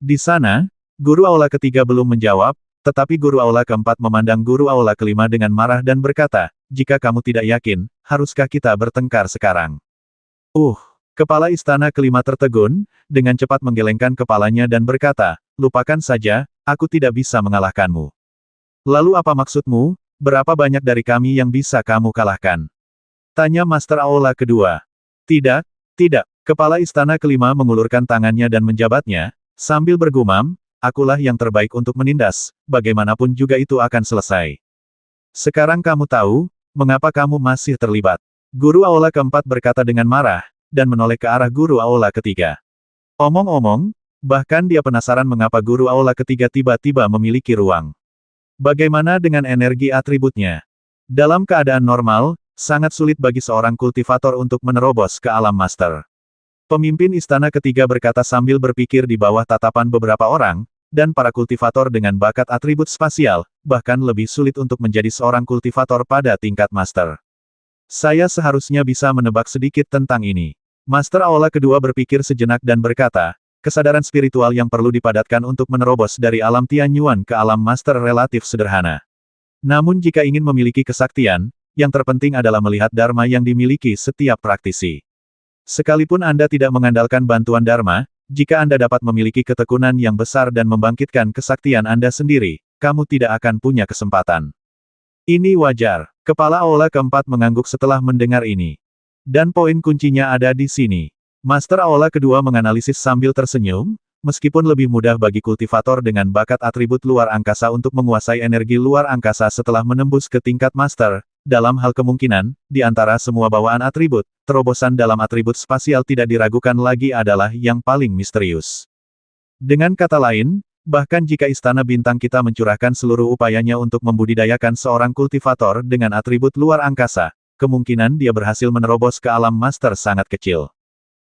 Di sana, Guru Aula ketiga belum menjawab, tetapi Guru Aula keempat memandang Guru Aula kelima dengan marah dan berkata, jika kamu tidak yakin, haruskah kita bertengkar sekarang? Kepala istana kelima tertegun, dengan cepat menggelengkan kepalanya dan berkata, lupakan saja, aku tidak bisa mengalahkanmu. Lalu apa maksudmu, berapa banyak dari kami yang bisa kamu kalahkan? Tanya Master Aula kedua. Tidak, kepala istana kelima mengulurkan tangannya dan menjabatnya, sambil bergumam, akulah yang terbaik untuk menindas, bagaimanapun juga itu akan selesai. Sekarang kamu tahu, mengapa kamu masih terlibat. Guru Aula keempat berkata dengan marah, dan menoleh ke arah Guru Aula ketiga. Omong-omong, bahkan dia penasaran mengapa Guru Aula ketiga tiba-tiba memiliki ruang. Bagaimana dengan energi atributnya? Dalam keadaan normal, sangat sulit bagi seorang kultivator untuk menerobos ke alam master. Pemimpin istana ketiga berkata sambil berpikir di bawah tatapan beberapa orang, dan para kultivator dengan bakat atribut spasial, bahkan lebih sulit untuk menjadi seorang kultivator pada tingkat master. Saya seharusnya bisa menebak sedikit tentang ini. Master Aula kedua berpikir sejenak dan berkata, kesadaran spiritual yang perlu dipadatkan untuk menerobos dari alam Tianyuan ke alam master relatif sederhana. Namun jika ingin memiliki kesaktian, yang terpenting adalah melihat dharma yang dimiliki setiap praktisi. Sekalipun Anda tidak mengandalkan bantuan dharma, jika Anda dapat memiliki ketekunan yang besar dan membangkitkan kesaktian Anda sendiri, kamu tidak akan punya kesempatan. Ini wajar. Kepala Aula keempat mengangguk setelah mendengar ini. Dan poin kuncinya ada di sini. Master Aula kedua menganalisis sambil tersenyum, meskipun lebih mudah bagi kultivator dengan bakat atribut luar angkasa untuk menguasai energi luar angkasa setelah menembus ke tingkat master, dalam hal kemungkinan, di antara semua bawaan atribut, terobosan dalam atribut spasial tidak diragukan lagi adalah yang paling misterius. Dengan kata lain, bahkan jika Istana Bintang kita mencurahkan seluruh upayanya untuk membudidayakan seorang kultivator dengan atribut luar angkasa, kemungkinan dia berhasil menerobos ke alam master sangat kecil.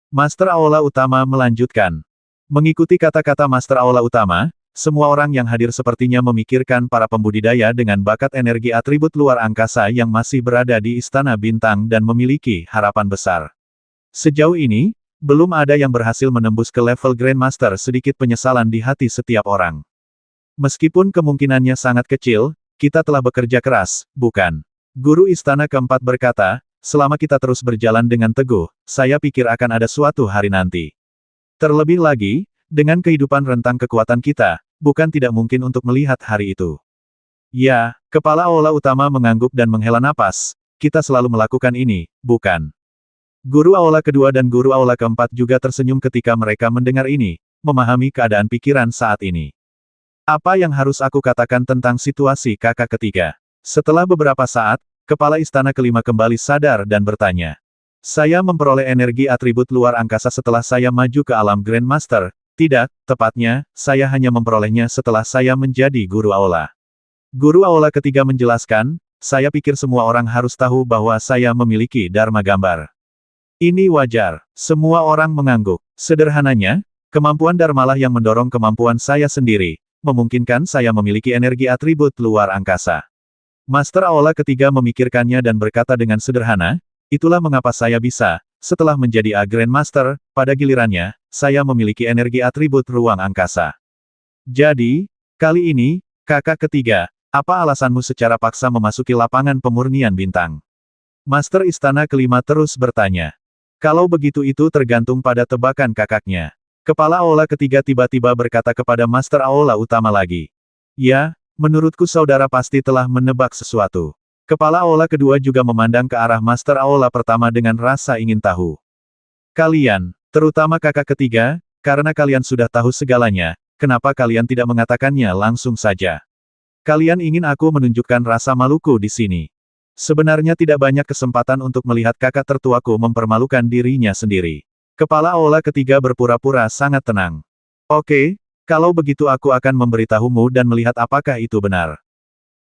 Master Aula Utama melanjutkan. Mengikuti kata-kata Master Aula Utama, semua orang yang hadir sepertinya memikirkan para pembudidaya dengan bakat energi atribut luar angkasa yang masih berada di Istana Bintang dan memiliki harapan besar. Sejauh ini, belum ada yang berhasil menembus ke level Grandmaster. Sedikit penyesalan di hati setiap orang. Meskipun kemungkinannya sangat kecil, kita telah bekerja keras, bukan? Guru Istana Keempat berkata, selama kita terus berjalan dengan teguh, saya pikir akan ada suatu hari nanti. Terlebih lagi, dengan kehidupan rentang kekuatan kita, bukan tidak mungkin untuk melihat hari itu. Ya, Kepala Aula Utama mengangguk dan menghela napas, kita selalu melakukan ini, bukan? Guru Aula Kedua dan Guru Aula Keempat juga tersenyum ketika mereka mendengar ini, memahami keadaan pikiran saat ini. Apa yang harus aku katakan tentang situasi kakak ketiga? Setelah beberapa saat, Kepala Istana Kelima kembali sadar dan bertanya. Saya memperoleh energi atribut luar angkasa setelah saya maju ke alam Grandmaster. Tidak, tepatnya, saya hanya memperolehnya setelah saya menjadi Guru Aula. Guru Aula Ketiga menjelaskan, saya pikir semua orang harus tahu bahwa saya memiliki Dharma Gambar. Ini wajar. Semua orang mengangguk. Sederhananya, kemampuan Dharmalah yang mendorong kemampuan saya sendiri, memungkinkan saya memiliki energi atribut luar angkasa. Master Aula Ketiga memikirkannya dan berkata dengan sederhana, itulah mengapa saya bisa, setelah menjadi A Grandmaster, pada gilirannya, saya memiliki energi atribut ruang angkasa. Jadi, kali ini, kakak ketiga, apa alasanmu secara paksa memasuki lapangan pemurnian bintang? Master Istana Kelima terus bertanya. Kalau begitu itu tergantung pada tebakan kakaknya. Kepala Aula Ketiga tiba-tiba berkata kepada Master Aula Utama lagi. Ya, menurutku saudara pasti telah menebak sesuatu. Kepala Aula Kedua juga memandang ke arah Master Aula Pertama dengan rasa ingin tahu. Kalian, terutama kakak ketiga, karena kalian sudah tahu segalanya, kenapa kalian tidak mengatakannya langsung saja? Kalian ingin aku menunjukkan rasa maluku di sini. Sebenarnya tidak banyak kesempatan untuk melihat kakak tertuaku mempermalukan dirinya sendiri. Kepala Aula Ketiga berpura-pura sangat tenang. Oke, kalau begitu aku akan memberitahumu dan melihat apakah itu benar.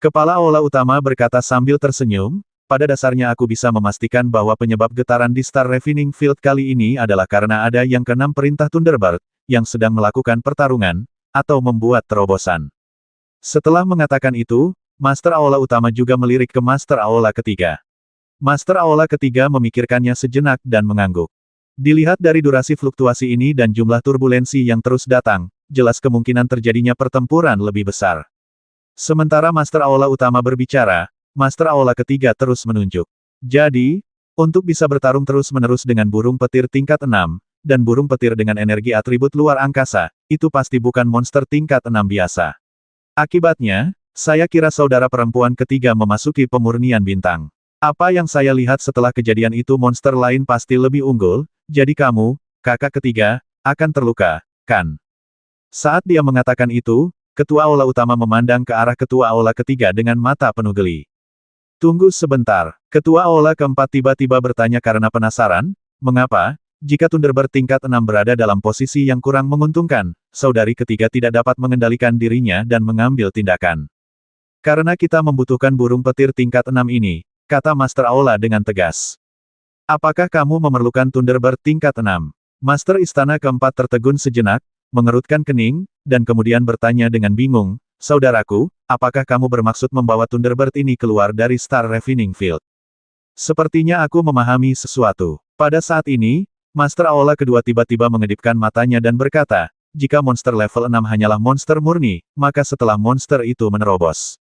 Kepala Aula Utama berkata sambil tersenyum, pada dasarnya aku bisa memastikan bahwa penyebab getaran di Star Refining Field kali ini adalah karena ada yang keenam perintah Thunderbird, yang sedang melakukan pertarungan, atau membuat terobosan. Setelah mengatakan itu, Master Aula Utama juga melirik ke Master Aula Ketiga. Master Aula Ketiga memikirkannya sejenak dan mengangguk. Dilihat dari durasi fluktuasi ini dan jumlah turbulensi yang terus datang, jelas kemungkinan terjadinya pertempuran lebih besar. Sementara Master Aula Utama berbicara, Master Aula Ketiga terus menunjuk. Jadi, untuk bisa bertarung terus-menerus dengan burung petir tingkat 6, dan burung petir dengan energi atribut luar angkasa, itu pasti bukan monster tingkat 6 biasa. Akibatnya, saya kira saudara perempuan ketiga memasuki pemurnian bintang. Apa yang saya lihat setelah kejadian itu monster lain pasti lebih unggul, jadi kamu, kakak ketiga, akan terluka, kan? Saat dia mengatakan itu, Ketua Aula Utama memandang ke arah Ketua Aula Ketiga dengan mata penuh geli. Tunggu sebentar, Ketua Aula Keempat tiba-tiba bertanya karena penasaran, mengapa, jika Thunderbird tingkat 6 berada dalam posisi yang kurang menguntungkan, saudari ketiga tidak dapat mengendalikan dirinya dan mengambil tindakan. Karena kita membutuhkan burung petir tingkat 6 ini, kata Master Aula dengan tegas. Apakah kamu memerlukan Thunderbird tingkat 6? Master Istana Keempat tertegun sejenak, mengerutkan kening, dan kemudian bertanya dengan bingung, saudaraku, apakah kamu bermaksud membawa Thunderbird ini keluar dari Star Refining Field? Sepertinya aku memahami sesuatu. Pada saat ini, Master Aula Kedua tiba-tiba mengedipkan matanya dan berkata, jika monster level 6 hanyalah monster murni, maka setelah monster itu menerobos.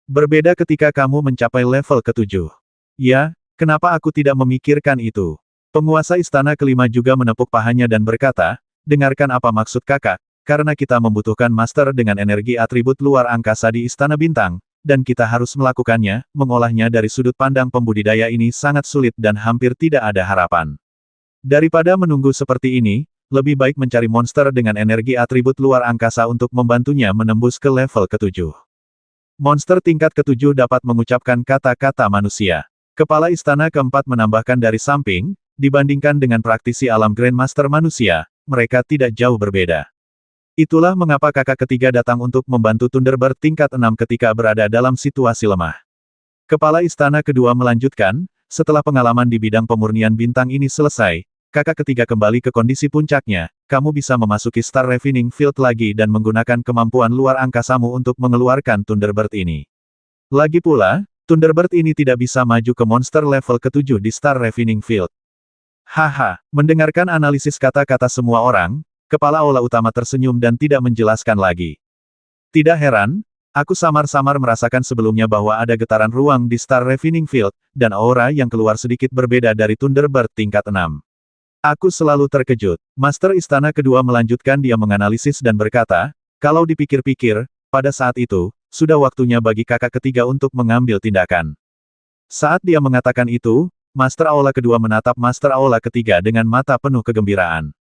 Berbeda ketika kamu mencapai level ke-7. Ya, kenapa aku tidak memikirkan itu? Penguasa Istana Kelima juga menepuk pahanya dan berkata, dengarkan apa maksud kakak, karena kita membutuhkan master dengan energi atribut luar angkasa di Istana Bintang, dan kita harus melakukannya, mengolahnya dari sudut pandang pembudidaya ini sangat sulit dan hampir tidak ada harapan. Daripada menunggu seperti ini, lebih baik mencari monster dengan energi atribut luar angkasa untuk membantunya menembus ke level ke-7. Monster tingkat ketujuh dapat mengucapkan kata-kata manusia. Kepala istana keempat menambahkan dari samping, dibandingkan dengan praktisi alam Grandmaster manusia, mereka tidak jauh berbeda. Itulah mengapa kakak ketiga datang untuk membantu Thunderbird tingkat 6 ketika berada dalam situasi lemah. Kepala istana kedua melanjutkan, setelah pengalaman di bidang pemurnian bintang ini selesai, kakak ketiga kembali ke kondisi puncaknya, kamu bisa memasuki Star Refining Field lagi dan menggunakan kemampuan luar angkasamu untuk mengeluarkan Thunderbird ini. Lagi pula, Thunderbird ini tidak bisa maju ke monster level ke-7 di Star Refining Field. Haha, mendengarkan analisis kata-kata semua orang, kepala aula utama tersenyum dan tidak menjelaskan lagi. Tidak heran, aku samar-samar merasakan sebelumnya bahwa ada getaran ruang di Star Refining Field, dan aura yang keluar sedikit berbeda dari Thunderbird tingkat 6. Aku selalu terkejut. Master Istana kedua melanjutkan dia menganalisis dan berkata, kalau dipikir-pikir, pada saat itu, sudah waktunya bagi kakak ketiga untuk mengambil tindakan. Saat dia mengatakan itu, Master Aula kedua menatap Master Aula ketiga dengan mata penuh kegembiraan.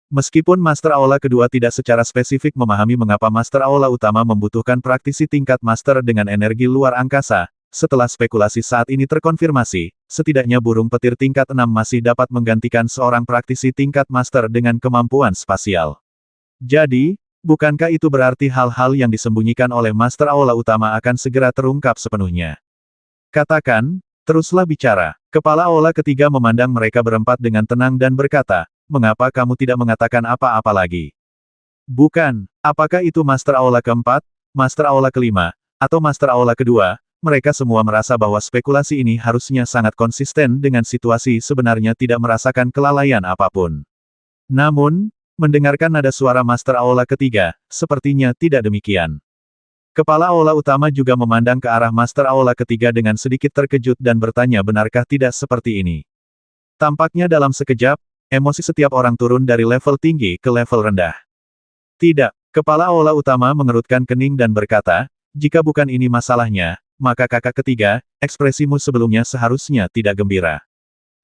Meskipun Master Aula kedua tidak secara spesifik memahami mengapa Master Aula utama membutuhkan praktisi tingkat Master dengan energi luar angkasa, setelah spekulasi saat ini terkonfirmasi, setidaknya burung petir tingkat 6 masih dapat menggantikan seorang praktisi tingkat Master dengan kemampuan spasial. Jadi, bukankah itu berarti hal-hal yang disembunyikan oleh Master Aula utama akan segera terungkap sepenuhnya? Katakan, teruslah bicara. Kepala Aula ketiga memandang mereka berempat dengan tenang dan berkata, mengapa kamu tidak mengatakan apa-apa lagi? Bukan, apakah itu Master Aula keempat, Master Aula kelima, atau Master Aula kedua, mereka semua merasa bahwa spekulasi ini harusnya sangat konsisten dengan situasi sebenarnya tidak merasakan kelalaian apapun. Namun, mendengarkan nada suara Master Aula ketiga, sepertinya tidak demikian. Kepala Aula utama juga memandang ke arah Master Aula ketiga dengan sedikit terkejut dan bertanya benarkah tidak seperti ini. Tampaknya dalam sekejap, emosi setiap orang turun dari level tinggi ke level rendah. Tidak, Kepala Aula utama mengerutkan kening dan berkata, jika bukan ini masalahnya, maka kakak ketiga, ekspresimu sebelumnya seharusnya tidak gembira.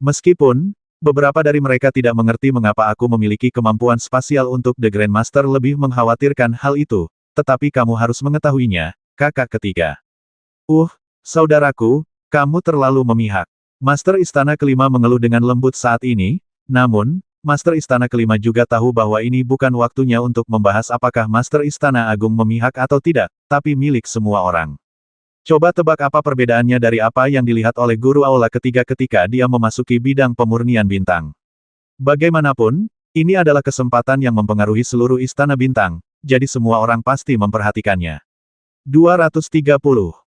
Meskipun, beberapa dari mereka tidak mengerti mengapa aku memiliki kemampuan spasial untuk The Grandmaster lebih mengkhawatirkan hal itu, tetapi kamu harus mengetahuinya, kakak ketiga. Saudaraku, kamu terlalu memihak. Master Istana kelima mengeluh dengan lembut saat ini, namun, Master Istana kelima juga tahu bahwa ini bukan waktunya untuk membahas apakah Master Istana Agung memihak atau tidak, tapi milik semua orang. Coba tebak apa perbedaannya dari apa yang dilihat oleh Guru Aula ketiga ketika dia memasuki bidang pemurnian bintang. Bagaimanapun, ini adalah kesempatan yang mempengaruhi seluruh Istana Bintang, jadi semua orang pasti memperhatikannya. 230.